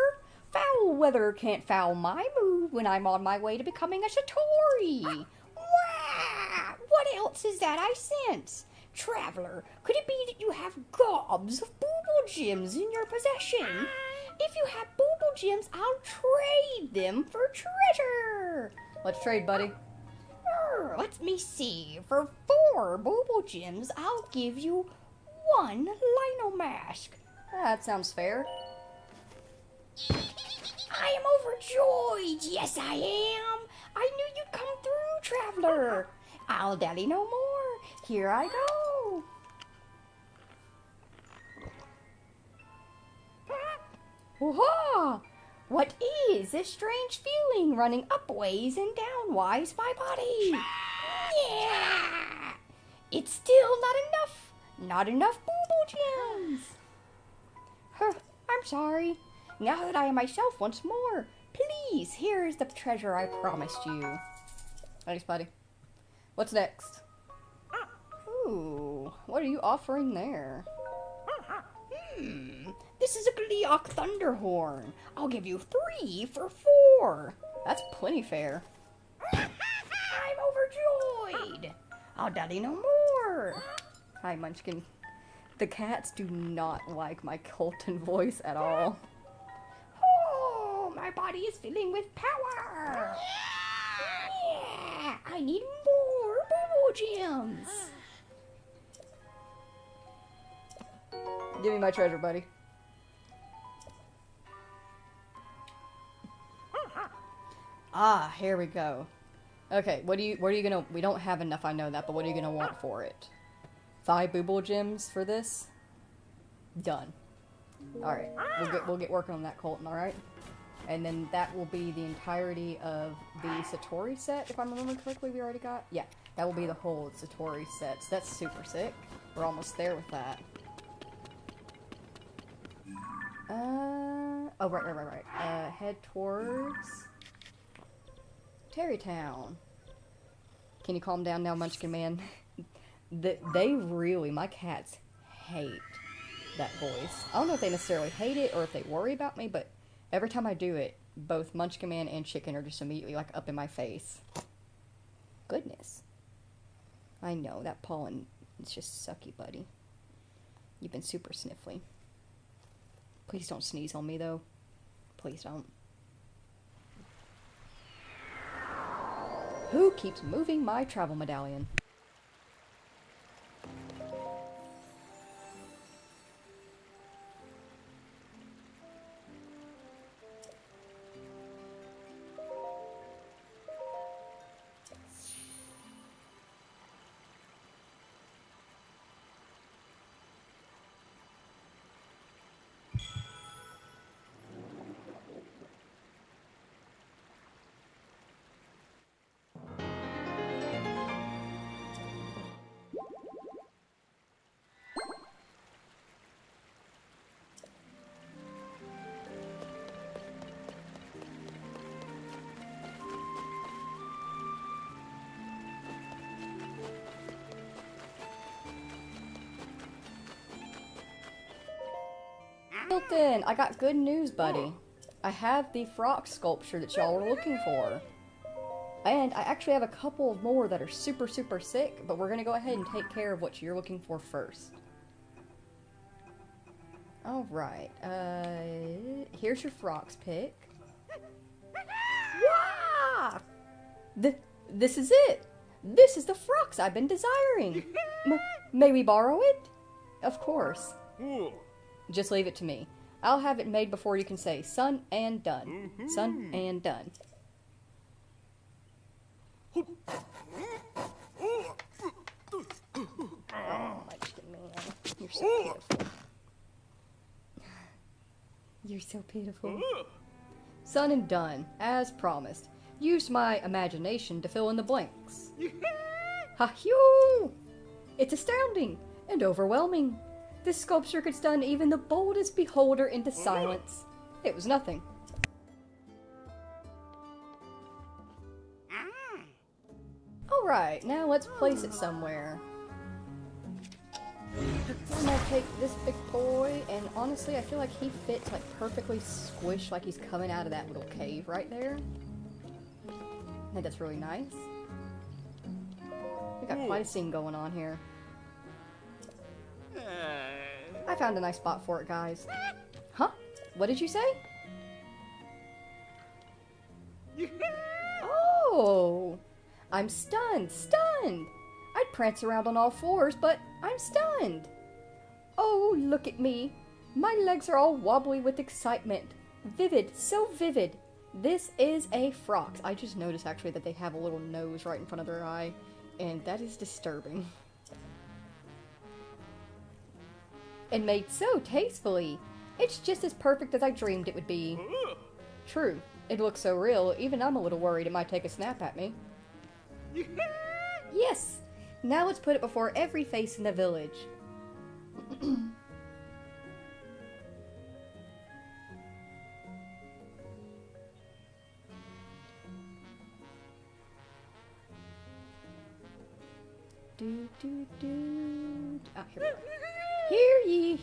Foul weather can't foul my mood when I'm on my way to becoming a Satori. Wah! What else is that I sense? Traveler, could it be that you have gobs of booble gems in your possession? If you have booble gems, I'll trade them for treasure. Let's trade, buddy. Let me see. For 4 booble gems, I'll give you 1 lino mask. That sounds fair. I am overjoyed. Yes, I am. I knew you'd come through, Traveler. I'll dally no more. Here I go. Whoa! What is this strange feeling running upways and downways my body? Yeah! It's still not enough. Not enough booble gems. I'm sorry. Now that I am myself once more, please, here is the treasure I promised you. Thanks, buddy. What's next? Ooh, what are you offering there? This is a Gleeok Thunderhorn. I'll give you 3 for 4. That's plenty fair. I'm overjoyed. I'll daddy no more. Hi, Munchkin. The cats do not like my Colton voice at all. My body is filling with power. Yeah, I need more booble gems. Give me my treasure, buddy. Ah, here we go. Okay, what are you gonna? We don't have enough, I know that, but what are you gonna want for it? 5 booble gems for this? Done. All right, we'll get working on that, Colton. All right. And then that will be the entirety of the Satori set, if I'm remembering correctly. We already got, yeah, that will be the whole Satori set. So that's super sick. We're almost there with that. Oh, right. Head towards Terrytown. Can you calm down now, Munchkin Man? They really, my cats hate that voice. I don't know if they necessarily hate it or if they worry about me, but every time I do it, both Munchkin Man and Chicken are just immediately like up in my face. Goodness. I know, that pollen is just sucky, buddy. You've been super sniffly. Please don't sneeze on me, though. Please don't. Who keeps moving my travel medallion? Hilton, I got good news, buddy. I have the frog sculpture that y'all were looking for. And I actually have a couple more that are super, super sick, but we're gonna go ahead and take care of what you're looking for first. Alright, here's your frogs pick. Wow! This is it! This is the frogs I've been desiring! May we borrow it? Of course. Just leave it to me. I'll have it made before you can say son and done. Son and done. Oh, my chicken man. You're so pitiful. You're so pitiful. Son and done, as promised. Used my imagination to fill in the blanks. Ha-hew! It's astounding and overwhelming. This sculpture could stun even the boldest beholder into silence. It was nothing. Alright, now let's place it somewhere. I'm gonna take this big boy, and honestly, I feel like he fits like perfectly squished, like he's coming out of that little cave right there. I think that's really nice. We got quite a scene going on here. I found a nice spot for it, guys. Huh? What did you say? Oh! I'm stunned! Stunned! I'd prance around on all fours, but I'm stunned! Oh, look at me! My legs are all wobbly with excitement. Vivid, so vivid. This is a frox. I just noticed actually that they have a little nose right in front of their eye, and that is disturbing. And made so tastefully. It's just as perfect as I dreamed it would be. True, it looks so real, even I'm a little worried it might take a snap at me. Yes! Now let's put it before every face in the village. Do, do, do. Ah, here we go.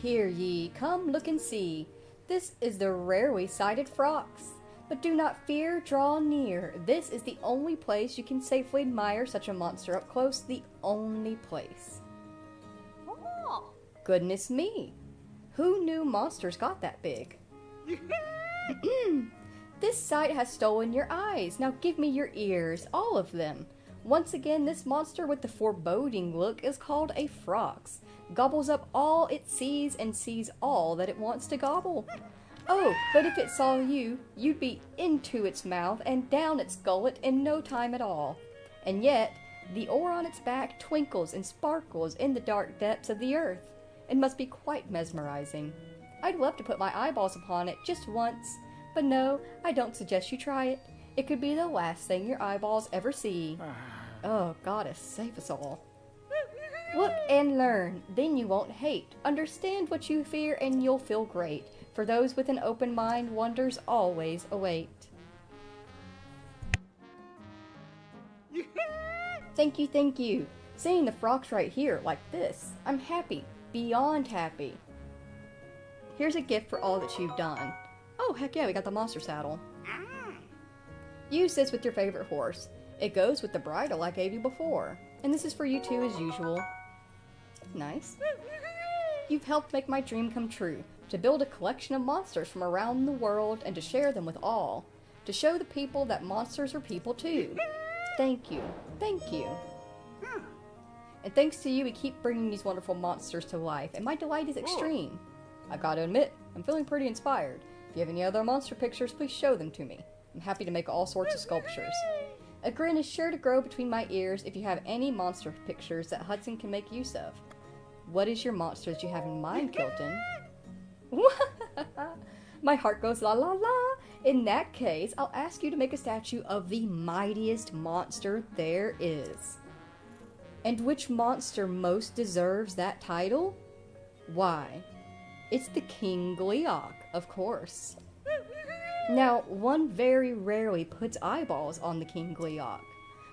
Hear ye, come look and see. This is the rarely sighted frox. But do not fear, draw near. This is the only place you can safely admire such a monster up close. The only place. Oh. Goodness me. Who knew monsters got that big? This sight has stolen your eyes. Now give me your ears, all of them. Once again, this monster with the foreboding look is called a frox. Gobbles up all it sees and sees all that it wants to gobble. Oh, but if it saw you, you'd be into its mouth and down its gullet in no time at all. And yet, the ore on its back twinkles and sparkles in the dark depths of the earth. It must be quite mesmerizing. I'd love to put my eyeballs upon it just once, but no, I don't suggest you try it. It could be the last thing your eyeballs ever see. Oh, goddess, save us all. Look and learn, then you won't hate. Understand what you fear and you'll feel great. For those with an open mind, wonders always await. Thank you, thank you. Seeing the frogs right here, like this, I'm happy, beyond happy. Here's a gift for all that you've done. Oh, heck yeah, we got the monster saddle. Use this with your favorite horse. It goes with the bridle I gave you before. And this is for you too, as usual. Nice. You've helped make my dream come true. To build a collection of monsters from around the world and to share them with all. To show the people that monsters are people too. Thank you. Thank you. And thanks to you, we keep bringing these wonderful monsters to life, and my delight is extreme. I've got to admit, I'm feeling pretty inspired. If you have any other monster pictures, please show them to me. I'm happy to make all sorts of sculptures. A grin is sure to grow between my ears if you have any monster pictures that Hudson can make use of. What is your monster that you have in mind, Kilton? My heart goes la la la. In that case, I'll ask you to make a statue of the mightiest monster there is. And which monster most deserves that title? Why, it's the King Gleeok, of course. Now, one very rarely puts eyeballs on the King Gleeok.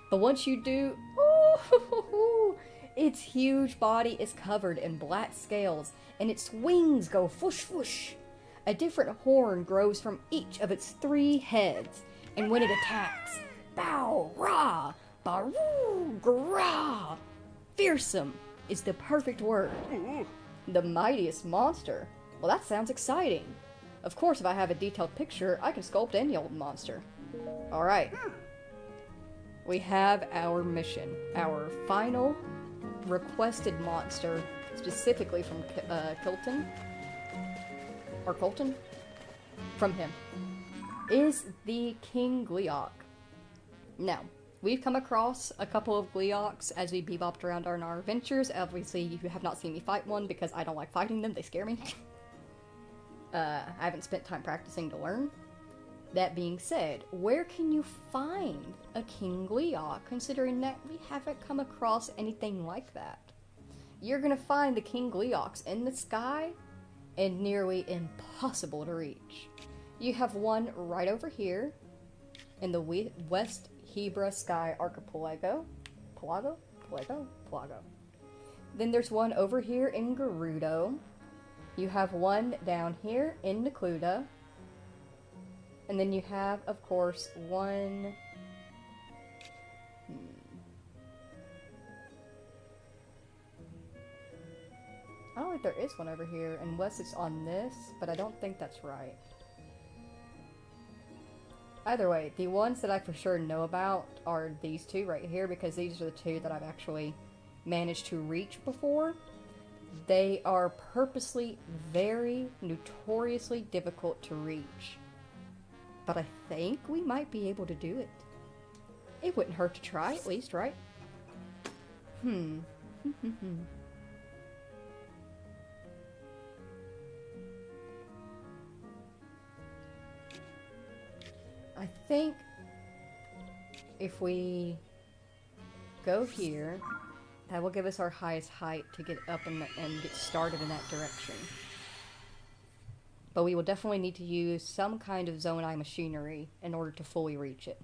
But once you do, oh, its huge body is covered in black scales, and its wings go whoosh whoosh. A different horn grows from each of its 3 heads, and when it attacks, bow, rah, baroo, grah. Fearsome is the perfect word. The mightiest monster. Well, that sounds exciting. Of course, if I have a detailed picture, I can sculpt any old monster. Alright. We have our mission. Our final requested monster, specifically from Kilton. Or Colton? From him. Is the King Gleeok. Now, we've come across a couple of Gleeoks as we bebopped around on our adventures. Obviously, you have not seen me fight one because I don't like fighting them. They scare me. I haven't spent time practicing to learn. That being said, where can you find a King Gleeok, considering that we haven't come across anything like that? You're gonna find the King Gleeoks in the sky and nearly impossible to reach. You have one right over here in the West Hebra Sky Archipelago. Pelago? Then there's one over here in Gerudo. You have one down here in Necluda. And then you have, of course, one... I don't think there is one over here, unless it's on this, but I don't think that's right. Either way, the ones that I for sure know about are these 2 right here, because these are the 2 that I've actually managed to reach before. They are purposely very notoriously difficult to reach. But I think we might be able to do it. It wouldn't hurt to try, at least, right? I think if we go here, that will give us our highest height to get up and get started in that direction. But we will definitely need to use some kind of Zonai machinery in order to fully reach it.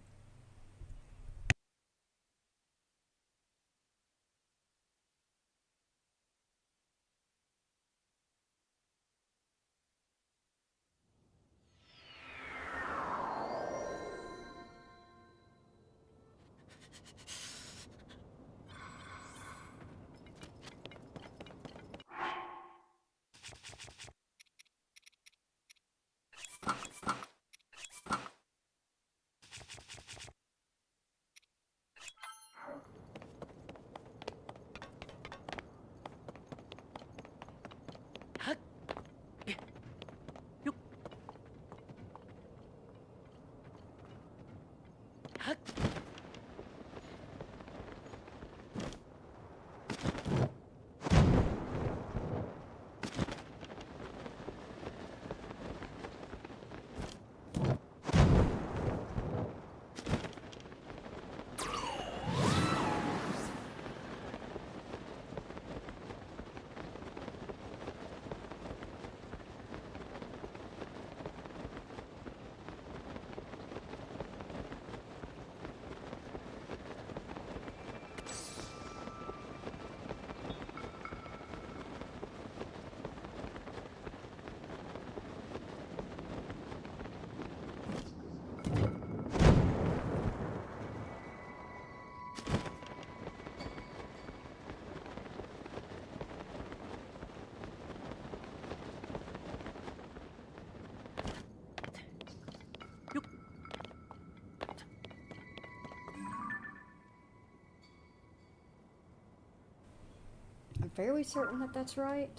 I'm fairly certain that that's right,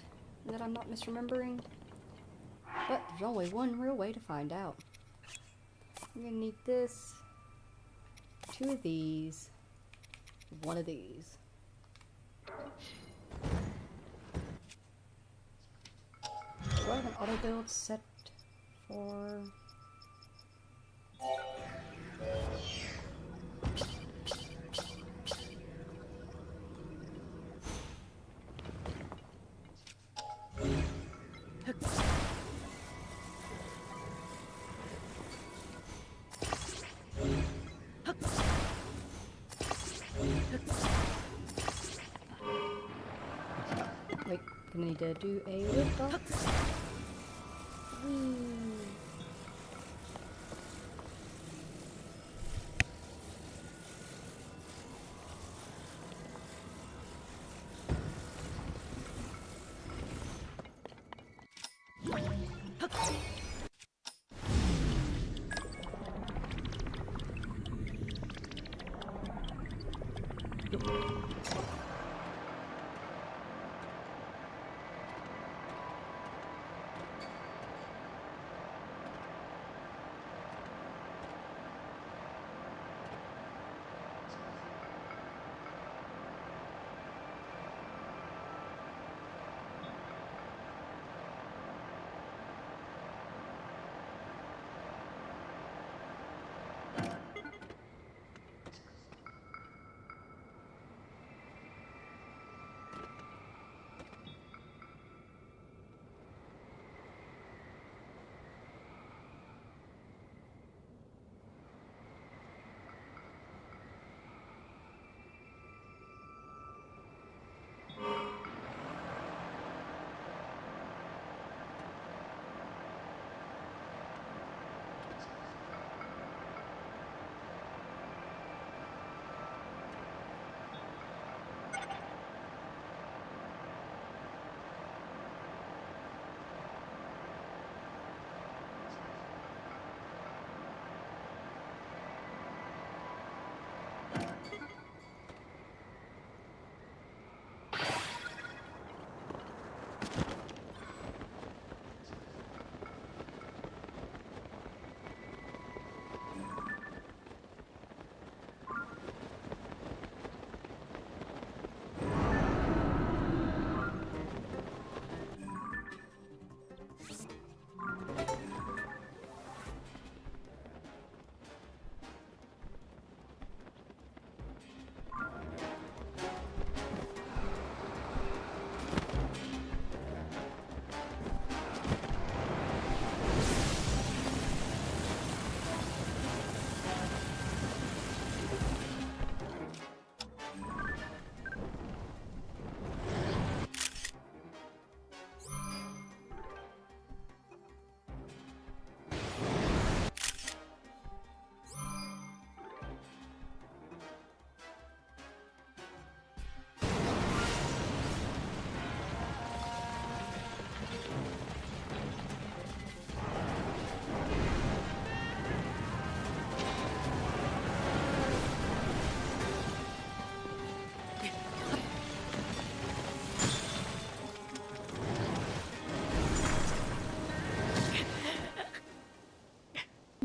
and that I'm not misremembering. But there's only one real way to find out. I'm gonna need this, 2 of these, 1 of these. Do I have an auto build set for... Wait, gonna need to do a lift off. Whee!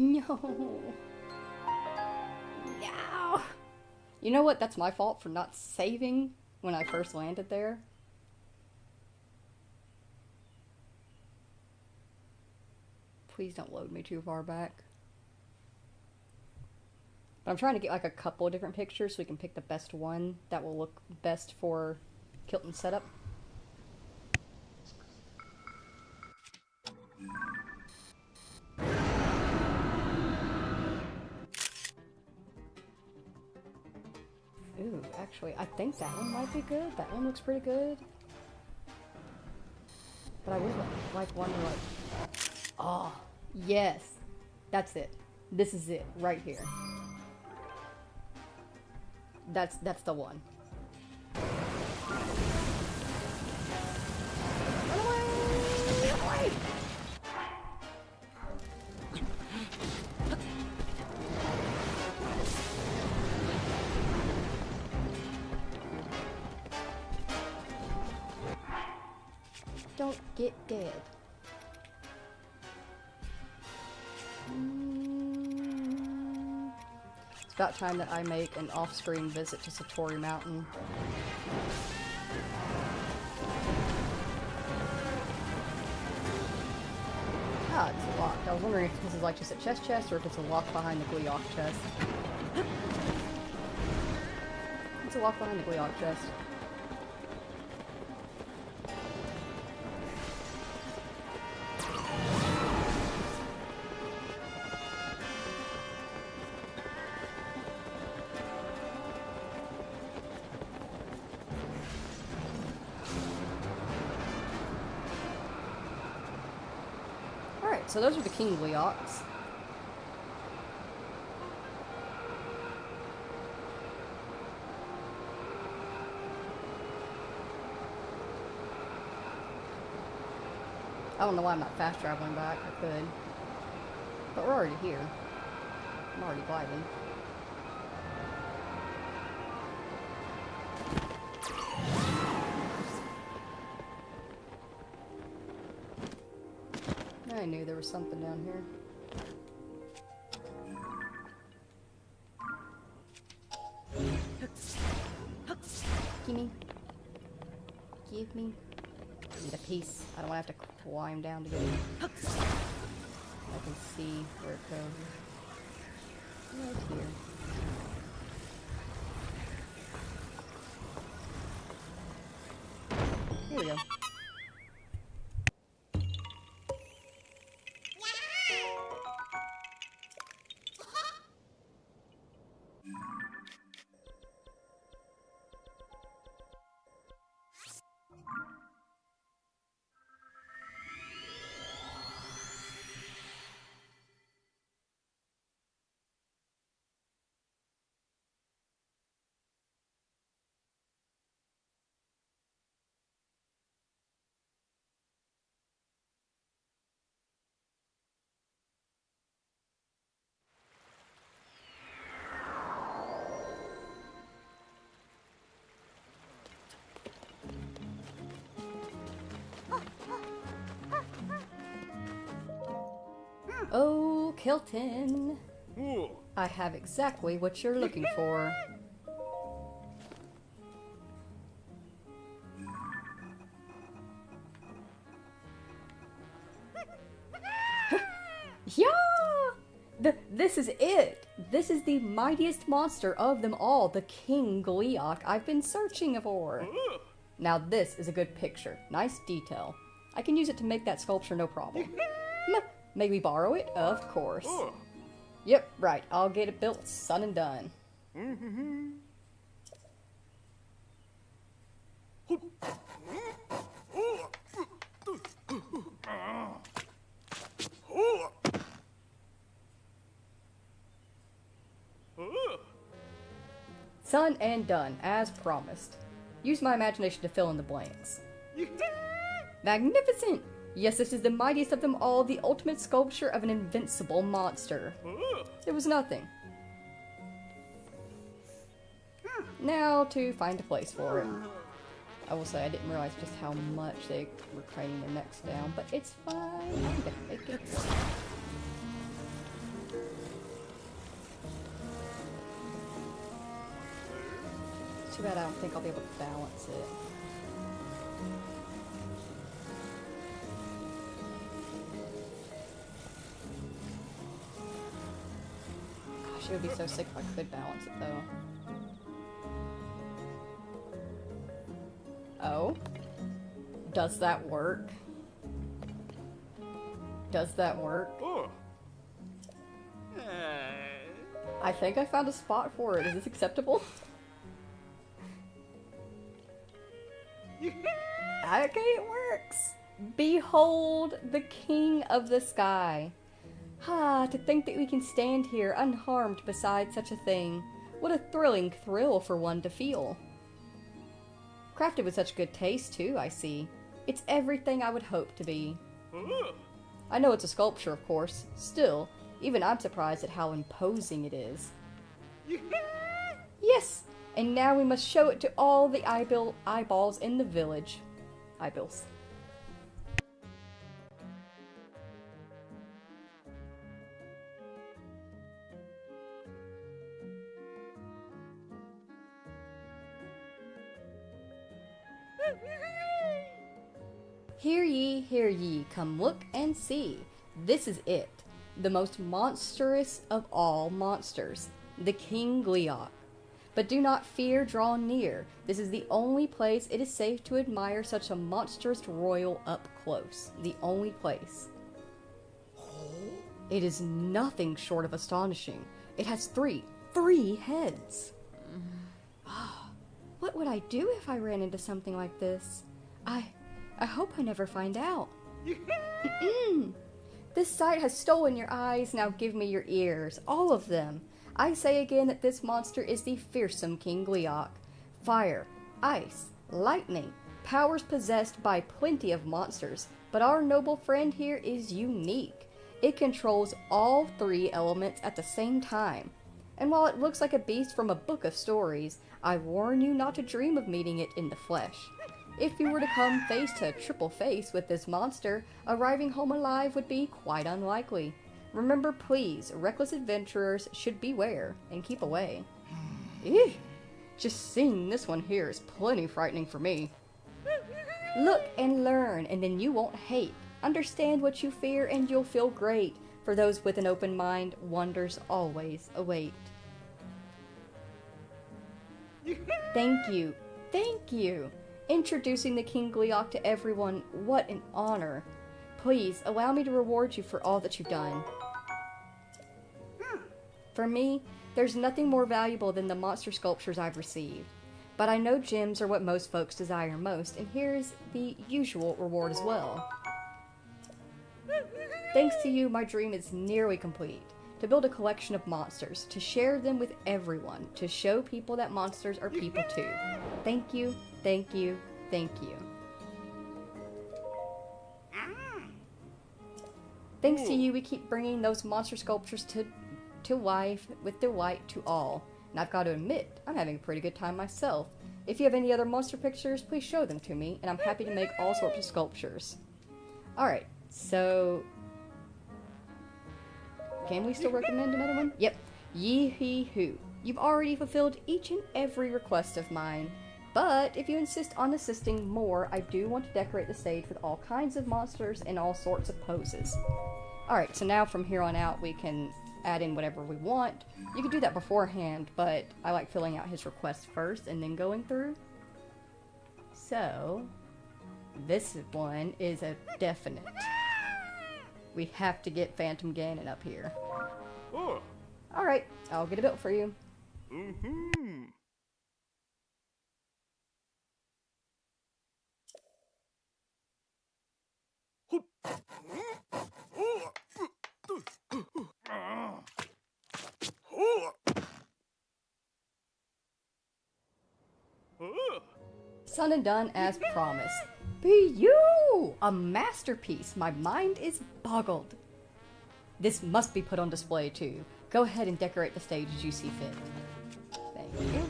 No. No. You know what? That's my fault for not saving when I first landed there. Please don't load me too far back. But I'm trying to get like a couple of different pictures so we can pick the best one that will look best for Kilton's setup. Ooh, actually, I think that one might be good. That one looks pretty good. But I would like one like... Oh, yes. That's it. This is it, right here. That's the one. Run away! Run away! Don't get dead. It's about time that I make an off-screen visit to Satori Mountain. Ah, it's locked. I was wondering if this is like just a chest or if it's a lock behind the Gleeok chest. It's a lock behind the Gleeok chest. So those are the King Gleeoks. I don't know why I'm not fast traveling back. I could. But we're already here. I'm already gliding. I knew there was something down here. Gimme. Give me. I need a piece. I don't want to have to climb down to get it. I can see where it goes. Right here. Here we go. Oh, Kilton. I have exactly what you're looking for. Yeah! This is it! This is the mightiest monster of them all, the King Gleeok I've been searching for. Now this is a good picture. Nice detail. I can use it to make that sculpture no problem. May we borrow it? Of course. Yep, right. I'll get it built, son and done. Son and done, as promised. Use my imagination to fill in the blanks. Magnificent! Yes, this is the mightiest of them all, the ultimate sculpture of an invincible monster. It was nothing. Now to find a place for it. I will say I didn't realize just how much they were craning their necks down, but it's fine. I'm gonna make it. Too bad I don't think I'll be able to balance it. Gosh, it would be so sick if I could balance it though. Oh? Does that work? Does that work? I think I found a spot for it. Is this acceptable? Okay, it works. Behold the king of the sky. Ah, to think that we can stand here unharmed beside such a thing. What a thrilling thrill for one to feel. Crafted with such good taste, too, I see. It's everything I would hope to be. I know it's a sculpture, of course. Still, even I'm surprised at how imposing it is. Yes! And now we must show it to all the eyeballs in the village. Eyeballs. Hear ye, come look and see. This is it, the most monstrous of all monsters, the King Gleeok. But do not fear, draw near. This is the only place it is safe to admire such a monstrous royal up close. The only place. It is nothing short of astonishing. It has three heads. What would I do if I ran into something like this? I hope I never find out. This sight has stolen your eyes, now give me your ears, all of them. I say again that this monster is the fearsome King Gleeok. Fire, ice, lightning, powers possessed by plenty of monsters, but our noble friend here is unique. It controls all 3 elements at the same time. And while it looks like a beast from a book of stories, I warn you not to dream of meeting it in the flesh. If you were to come face to triple face with this monster, arriving home alive would be quite unlikely. Remember, please, reckless adventurers should beware and keep away. Eesh, just seeing this one here is plenty frightening for me. Look and learn, and then you won't hate. Understand what you fear, and you'll feel great. For those with an open mind, wonders always await. Thank you. Thank you. Introducing the King Gleeok to everyone, what an honor. Please, allow me to reward you for all that you've done. For me, there's nothing more valuable than the monster sculptures I've received. But I know gems are what most folks desire most, and here's the usual reward as well. Thanks to you, my dream is nearly complete. To build a collection of monsters, to share them with everyone, to show people that monsters are people too. Thank you, thank you, thank you. Thanks to you, we keep bringing those monster sculptures to life with delight to all. And I've got to admit, I'm having a pretty good time myself. If you have any other monster pictures, please show them to me, and I'm happy to make all sorts of sculptures. Alright, so... can we still recommend another one? Yep. Yee-hee-hoo. You've already fulfilled each and every request of mine. But if you insist on assisting more, I do want to decorate the stage with all kinds of monsters and all sorts of poses. Alright, so now from here on out we can add in whatever we want. You can do that beforehand, but I like filling out his requests first and then going through. So, this one is a definite. We have to get Phantom Ganon up here. Oh. Alright, I'll get it built for you. Mm-hmm. Done and done as promised. Be you! A masterpiece. My mind is boggled. This must be put on display too. Go ahead and decorate the stage as you see fit. Thank you.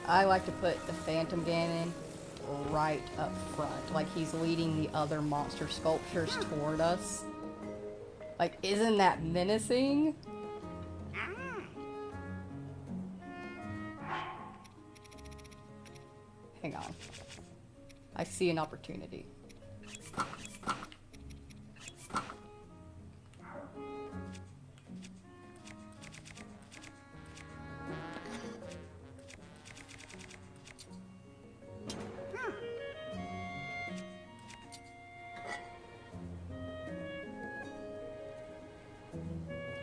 I like to put the Phantom Ganon right up front, like he's leading the other monster sculptures toward us. Like, isn't that menacing? Hang on. I see an opportunity.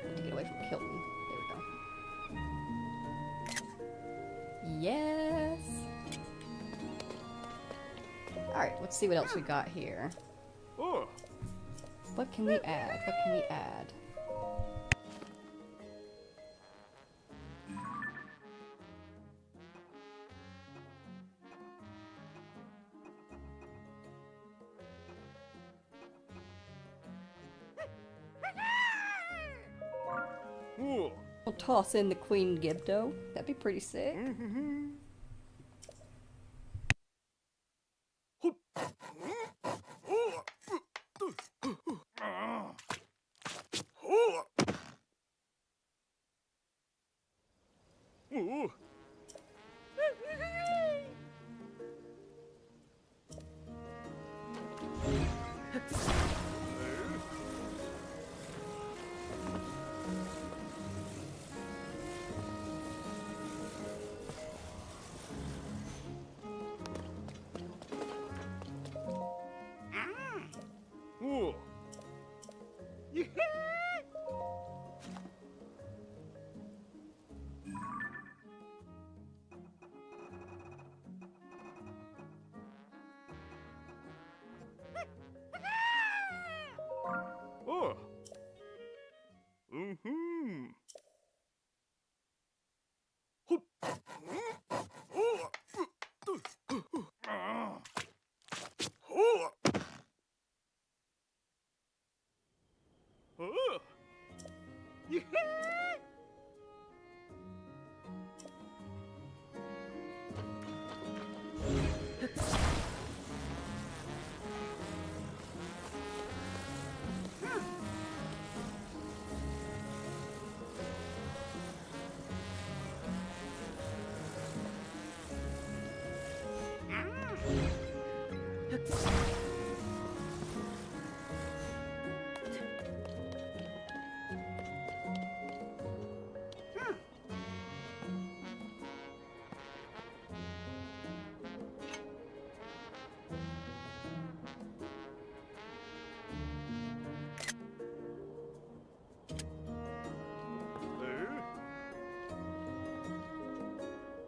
Need to get away from Kilton. There we go. Yes! Alright, let's see what else we got here. Oh. What can we add? What can we add? Oh. We'll toss in the Queen Gibdo. That'd be pretty sick. Mm-hmm. Ooh.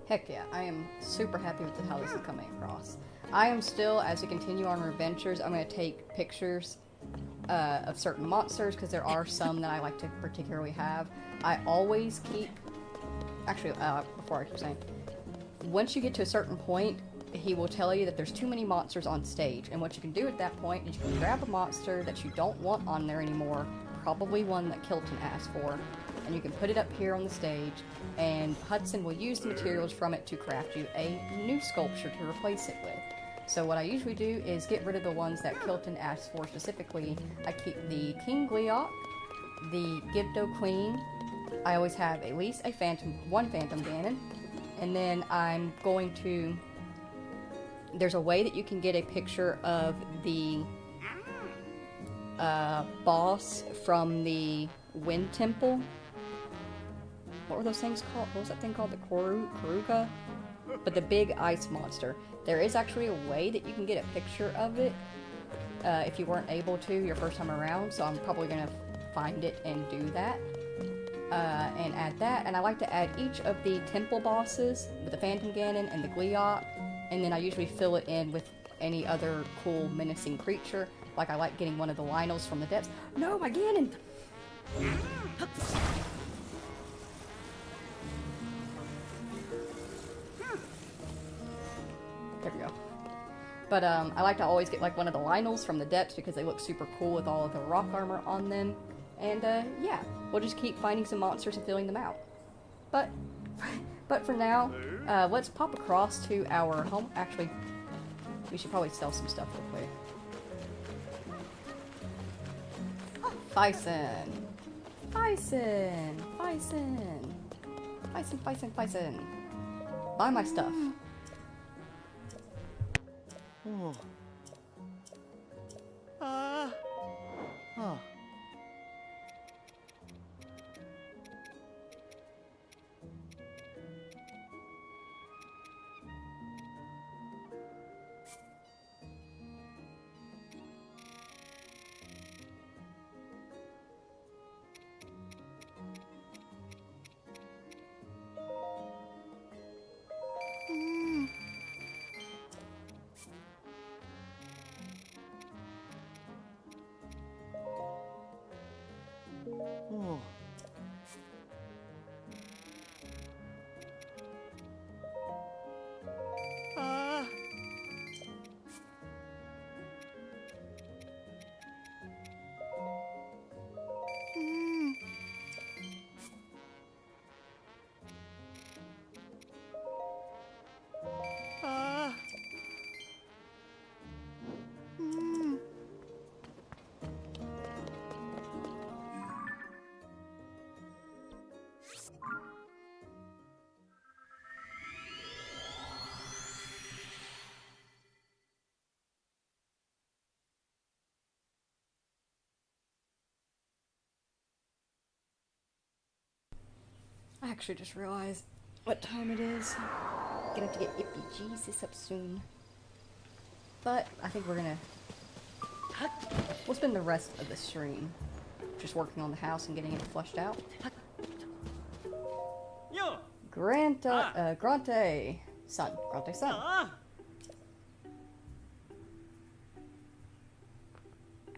Heck yeah, I am super happy with how this is coming across. I am still, as we continue on our adventures, I'm going to take pictures of certain monsters, because there are some that I like to particularly have. I always keep... Actually, before I keep saying... Once you get to a certain point, he will tell you that there's too many monsters on stage, and what you can do at that point is you can grab a monster that you don't want on there anymore, probably one that Kilton asked for, and you can put it up here on the stage, and Hudson will use the materials from it to craft you a new sculpture to replace it with. So what I usually do is get rid of the ones that Kilton asked for specifically. I keep the King Gleeok, the Gibdo Queen. I always have at least one Phantom Ganon, and then I'm going to... There's a way that you can get a picture of the boss from the Wind Temple. What were those things called? What was that thing called? The Koruka? But the big ice monster. There is actually a way that you can get a picture of it if you weren't able to your first time around, so I'm probably going to find it and do that. And add that, and I like to add each of the temple bosses with the Phantom Ganon and the Gleeok, and then I usually fill it in with any other cool menacing creature. Like I like getting one of the Lynels from the depths. No, my Ganon! There we go. But I like to always get like one of the Lynels from the depths because they look super cool with all of the rock armor on them. And yeah, we'll just keep finding some monsters and filling them out. But for now, let's pop across to our home. Actually, we should probably sell some stuff real quick. Bison! Bison! Bison! Bison, bison, bison! Buy my stuff. Oh. Ah. Oh. Oh. Ah. Ah. I actually just realized what time it is. Gonna have to get Ippy Jesus up soon. But I think we're gonna... We'll spend the rest of the stream just working on the house and getting it flushed out. Yo. Grante son. Grante son.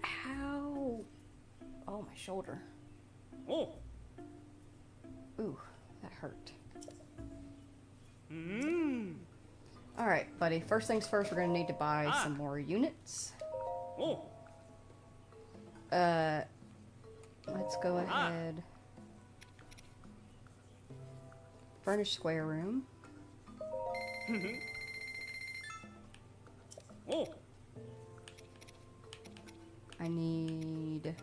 Ow! Oh, my shoulder. Oh. Ooh, that hurt. Hmm. Alright, buddy. First things first, we're gonna need to buy some more units. Oh. Let's go ahead. Furnish square room. Oh. I need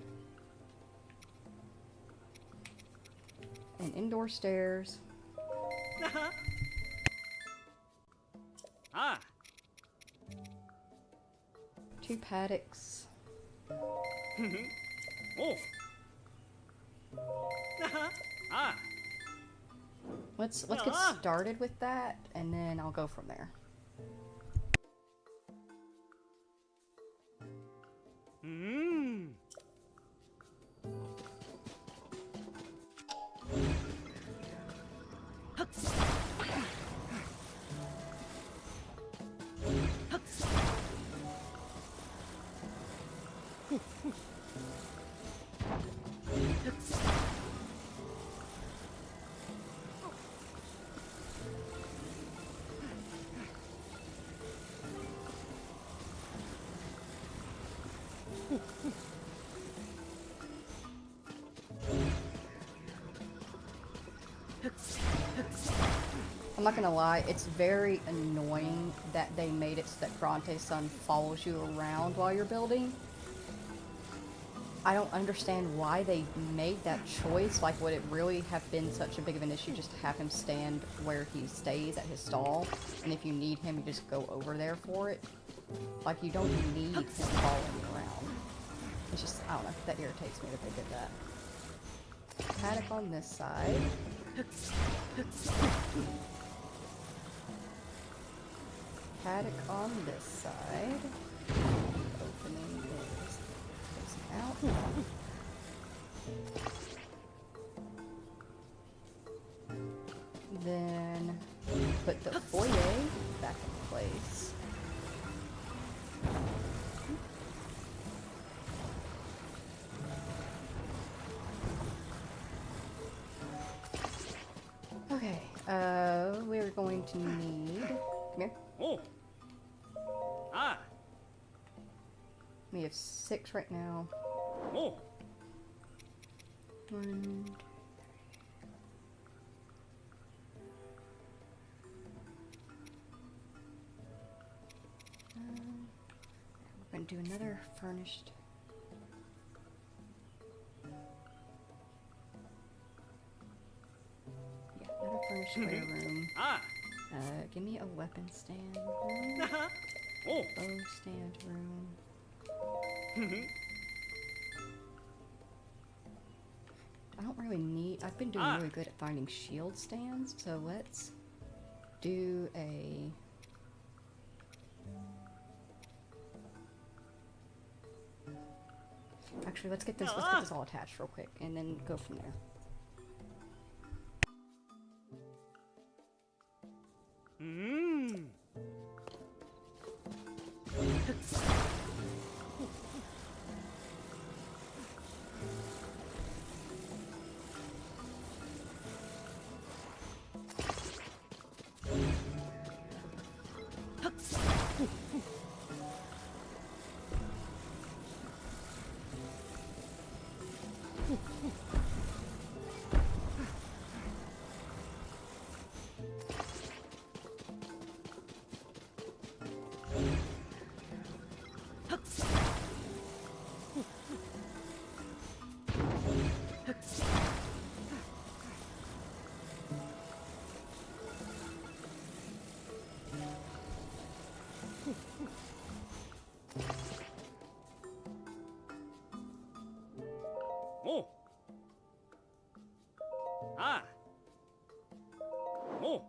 an indoor stairs. Ah. 2 paddocks. Oh. Ah. Let's get started with that, and then I'll go from there. Hmm. I'm not gonna lie, it's very annoying that they made it so that Grante's son follows you around while you're building. I don't understand why they made that choice. Like, would it really have been such a big of an issue just to have him stand where he stays at his stall? And if you need him, you just go over there for it? Like, you don't need him following you around. It's just, I don't know, that irritates me that they did that. Paddock on this side. Paddock on this side. Opening is facing out. Then put the foyer back in place. Okay, we're going to need... Come here. Oh. Ah. We have 6 right now. Oh. 1, 2, 3. We're going to do another furnished. Yeah, another furnished square room. Ah. Give me a weapon stand room. Oh. Bow stand room. I don't really need... I've been doing really good at finding shield stands, so let's do a... Actually, let's get this all attached real quick, and then go from there. Mmm. Oh. Ah. Oh.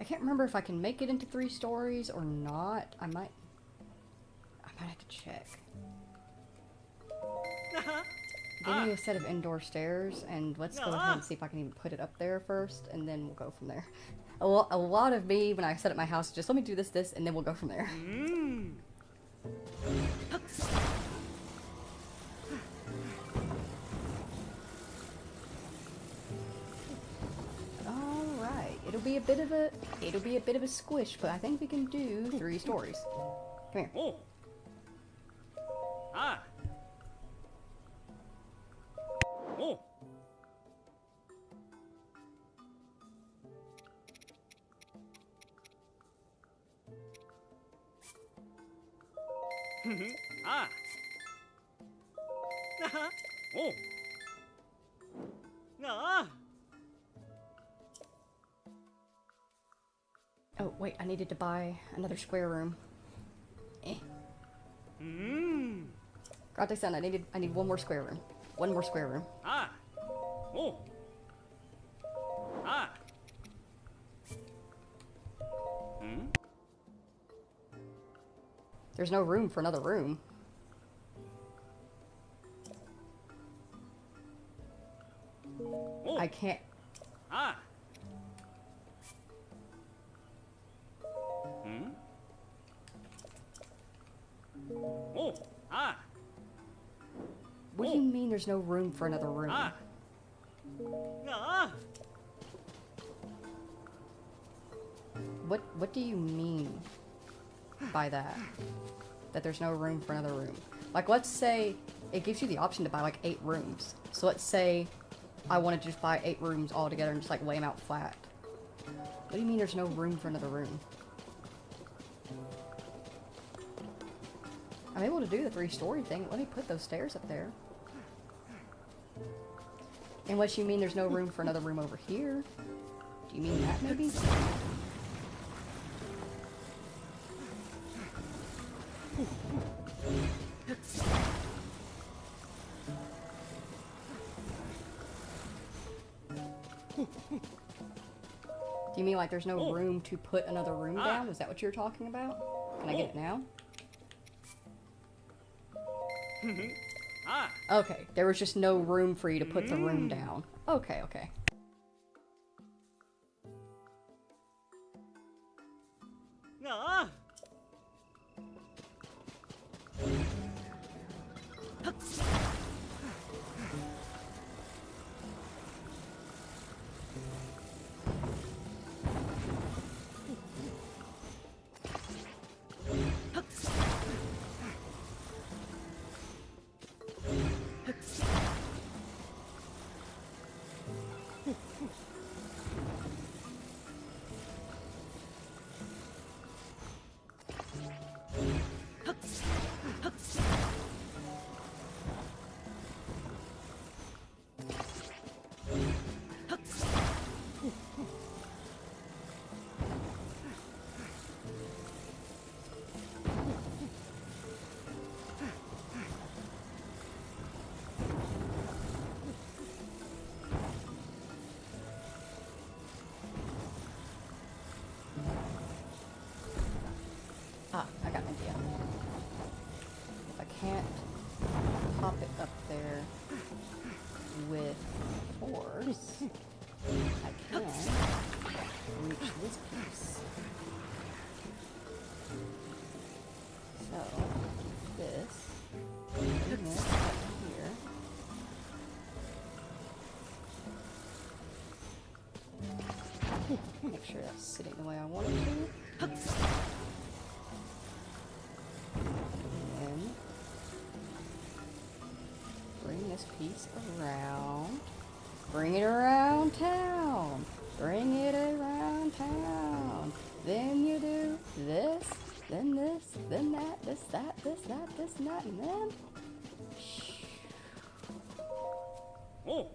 I can't remember if I can make it into 3 stories or not. I might have to check. Give me a set of indoor stairs, and let's go ahead and see if I can even put it up there first, and then we'll go from there. A lot of me, when I set up my house, just let me do this, and then we'll go from there. Mmm. Alright, it'll be a bit of a squish, but I think we can do 3 stories. Come here. Oh. Ah. Oh. Ah. Oh. Ah. Oh, wait, I needed to buy another square room. Mmm. Grate-san, I need one more square room. One more square room. Ah. Oh. Ah. Hmm. There's no room for another room. Oh. I can't... Ah. Hmm. Oh. Ah. What do you mean there's no room for another room? Ah. Ah. What do you mean by that? That there's no room for another room? Like, let's say it gives you the option to buy like 8 rooms. So let's say I wanted to just buy 8 rooms all together and just like lay them out flat. What do you mean there's no room for another room? I'm able to do the 3-story thing. Let me put those stairs up there. Unless you mean there's no room for another room over here. Do you mean that maybe? Do you mean like there's no room to put another room down? Was that what you were talking about? Can I get it now? Ah. Okay, there was just no room for you to put the room down. Okay, okay. Ah. Ah, I got an idea. If I can't pop it up there with force, I can reach this piece. So, this, bring this up here. Make sure that's sitting the way I want it to. Bring this piece around. Bring it around town. Bring it around town. Then you do this, then this, then that, this, that, this, that, this, and that, and then... Oh.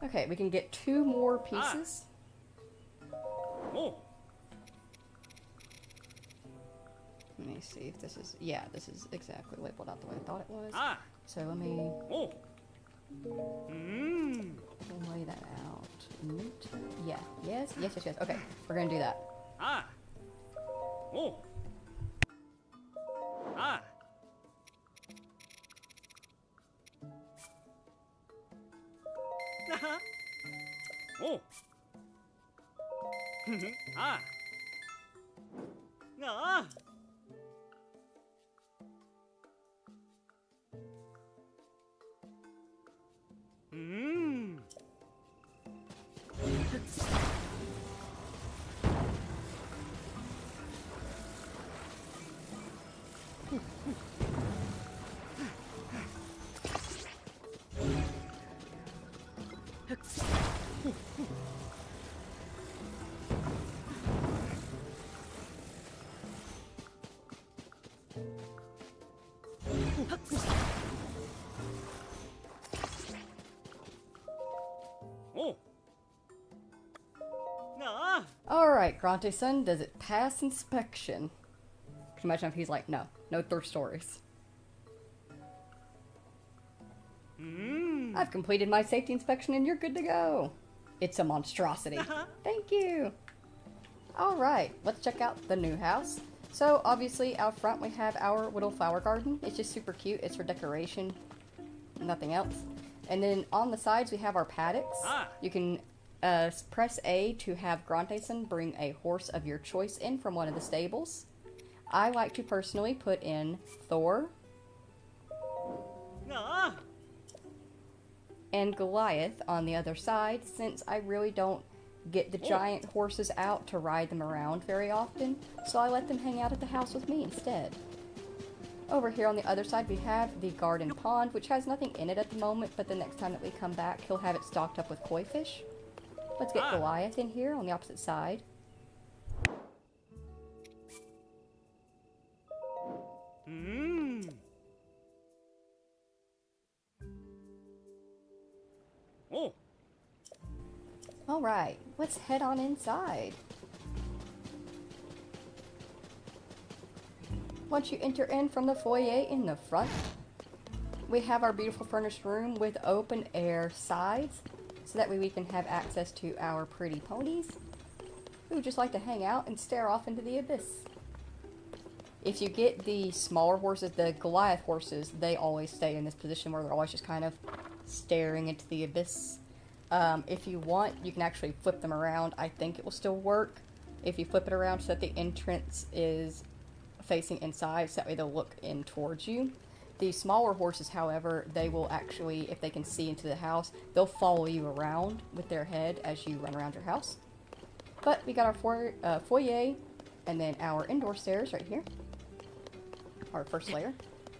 Okay, we can get 2 more pieces. Oh. Let me see if this is... Yeah, this is exactly labeled out the way I thought it was. Ah. So let me Oh. Mmm. lay that out. Yeah. Yes, yes, yes, yes. Okay, we're gonna do that. Ah. Oh. Ah. Oh. Ah. Ah. Mmm. Oh. Ah. Alright, Grante-san, does it pass inspection? Can you imagine if he's like, no 3 stories. Mmm. I've completed my safety inspection and you're good to go. It's a monstrosity. Thank you. Alright, let's check out the new house. So obviously out front we have our little flower garden. It's just super cute. It's for decoration, nothing else. And then on the sides we have our paddocks. You can press A to have Grante-san bring a horse of your choice in from one of the stables. I like to personally put in Thor Ah. and Goliath on the other side, since I really don't get the giant horses out to ride them around very often, so I let them hang out at the house with me instead. Over here on the other side we have the garden pond, which has nothing in it at the moment, but the next time that we come back he'll have it stocked up with koi fish. Let's get Goliath in here on the opposite side. Oh. Alright, let's head on inside. Once you enter in from the foyer in the front, we have our beautiful furnished room with open air sides, so that way we can have access to our pretty ponies who just like to hang out and stare off into the abyss. If you get the smaller horses, the Goliath horses, they always stay in this position where they're always just kind of staring into the abyss. If you want, you can actually flip them around. I think it will still work if you flip it around so that the entrance is facing inside, so that way they'll look in towards you. The smaller horses, however, they will actually, if they can see into the house, they'll follow you around with their head as you run around your house. But we got our foyer, and then our indoor stairs right here. Our first layer.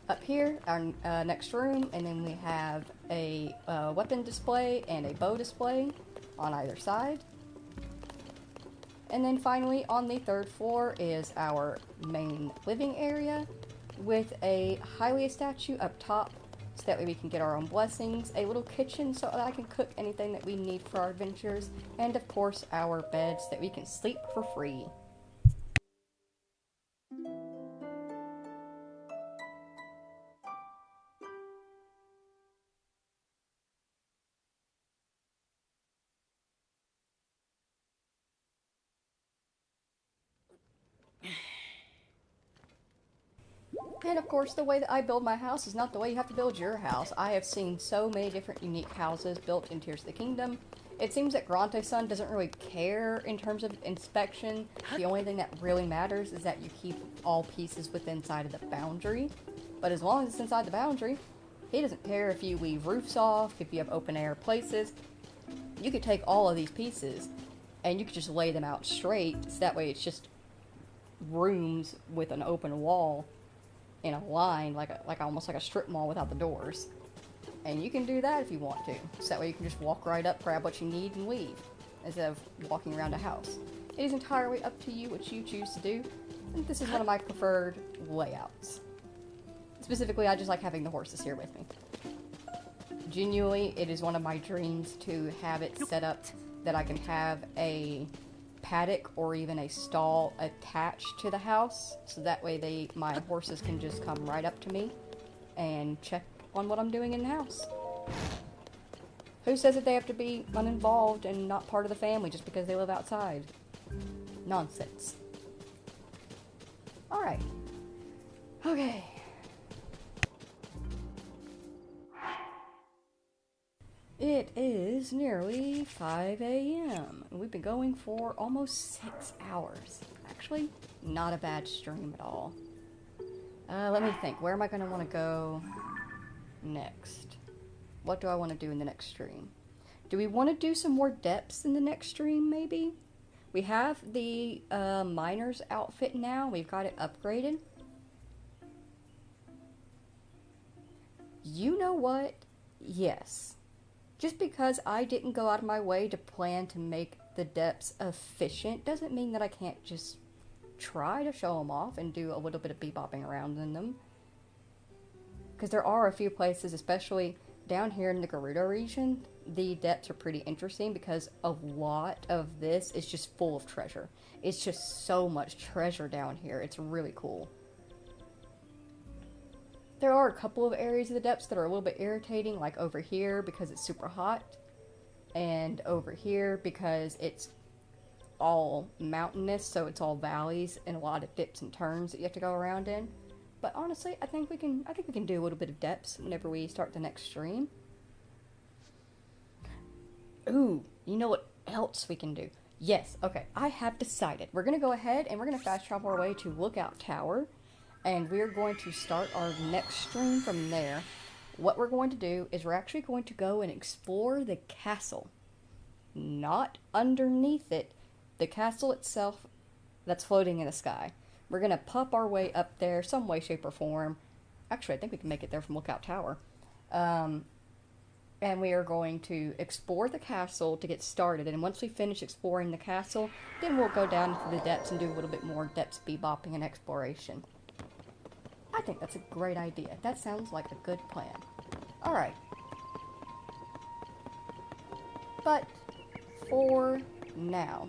Up here, our next room, and then we have a weapon display and a bow display on either side. And then finally, on the third floor is our main living area with a Hylia statue up top, so that way we can get our own blessings, a little kitchen so that I can cook anything that we need for our adventures, and of course our bed so that we can sleep for free. And of course, the way that I build my house is not the way you have to build your house. I have seen so many different unique houses built in Tears of the Kingdom. It seems that Grante-san doesn't really care in terms of inspection. The only thing that really matters is that you keep all pieces within inside of the boundary. But as long as it's inside the boundary, he doesn't care if you leave roofs off, if you have open air places. You could take all of these pieces and you could just lay them out straight, so that way it's just rooms with an open wall in a line, almost like a strip mall without the doors. And you can do that if you want to. So that way you can just walk right up, grab what you need, and leave, instead of walking around a house. It is entirely up to you what you choose to do, and this is one of my preferred layouts. Specifically, I just like having the horses here with me. Genuinely, it is one of my dreams to have it set up that I can have a paddock or even a stall attached to the house, so that way my horses can just come right up to me and check on what I'm doing in the house. Who says that they have to be uninvolved and not part of the family just because they live outside? Nonsense. Alright. Okay. It is nearly 5 a.m. We've been going for almost 6 hours. Actually, not a bad stream at all. Let me think. Where am I going to want to go next? What do I want to do in the next stream? Do we want to do some more depths in the next stream, maybe? We have the miner's outfit now. We've got it upgraded. You know what? Yes. Just because I didn't go out of my way to plan to make the depths efficient doesn't mean that I can't just try to show them off and do a little bit of bebopping around in them. Because there are a few places, especially down here in the Gerudo region, the depths are pretty interesting because a lot of this is just full of treasure. It's just so much treasure down here. It's really cool. There are a couple of areas of the depths that are a little bit irritating, like over here because it's super hot, and over here because it's all mountainous, so it's all valleys and a lot of dips and turns that you have to go around in. But honestly, I think we can do a little bit of depths whenever we start the next stream. Ooh, you know what else we can do? Yes, okay, I have decided. We're going to go ahead and we're going to fast travel our way to Lookout Tower. And we're going to start our next stream from there. What we're going to do is we're actually going to go and explore the castle. Not underneath it. The castle itself that's floating in the sky. We're going to pop our way up there some way, shape, or form. Actually, I think we can make it there from Lookout Tower. And we are going to explore the castle to get started. And once we finish exploring the castle, then we'll go down into the depths and do a little bit more depths bebopping and exploration. I think that's a great idea. That sounds like a good plan. Alright. But for now,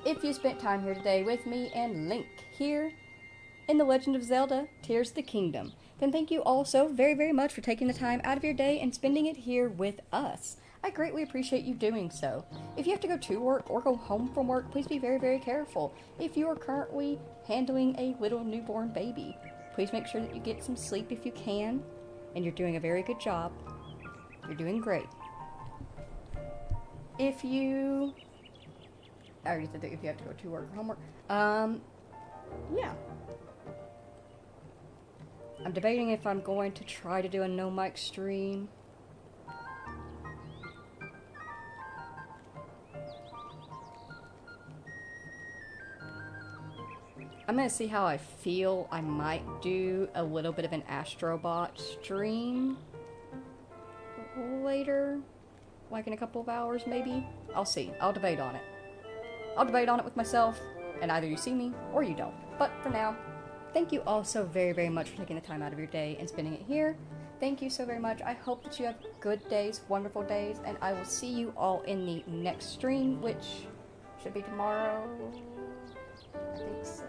if you spent time here today with me and Link here in The Legend of Zelda, Tears of the Kingdom, then thank you all so very, very much for taking the time out of your day and spending it here with us. I greatly appreciate you doing so. If you have to go to work or go home from work, please be very, very careful. If you are currently handling a little newborn baby, please make sure that you get some sleep if you can, and you're doing a very good job. You're doing great. If you... I already said that if you have to go to work or homework. Yeah. I'm debating if I'm going to try to do a no mic stream. I'm gonna see how I feel. I might do a little bit of an Astrobot stream later, like in a couple of hours maybe. I'll see. I'll debate on it. I'll debate on it with myself, and either you see me or you don't. But for now, thank you all so very, very much for taking the time out of your day and spending it here. Thank you so very much. I hope that you have good days, wonderful days, and I will see you all in the next stream, which should be tomorrow. I think so.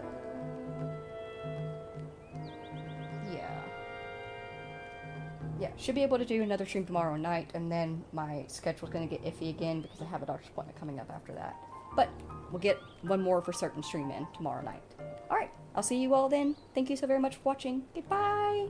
Yeah, should be able to do another stream tomorrow night, and then my schedule's going to get iffy again because I have a doctor's appointment coming up after that. But we'll get one more for certain stream in tomorrow night. Alright, I'll see you all then. Thank you so very much for watching. Goodbye!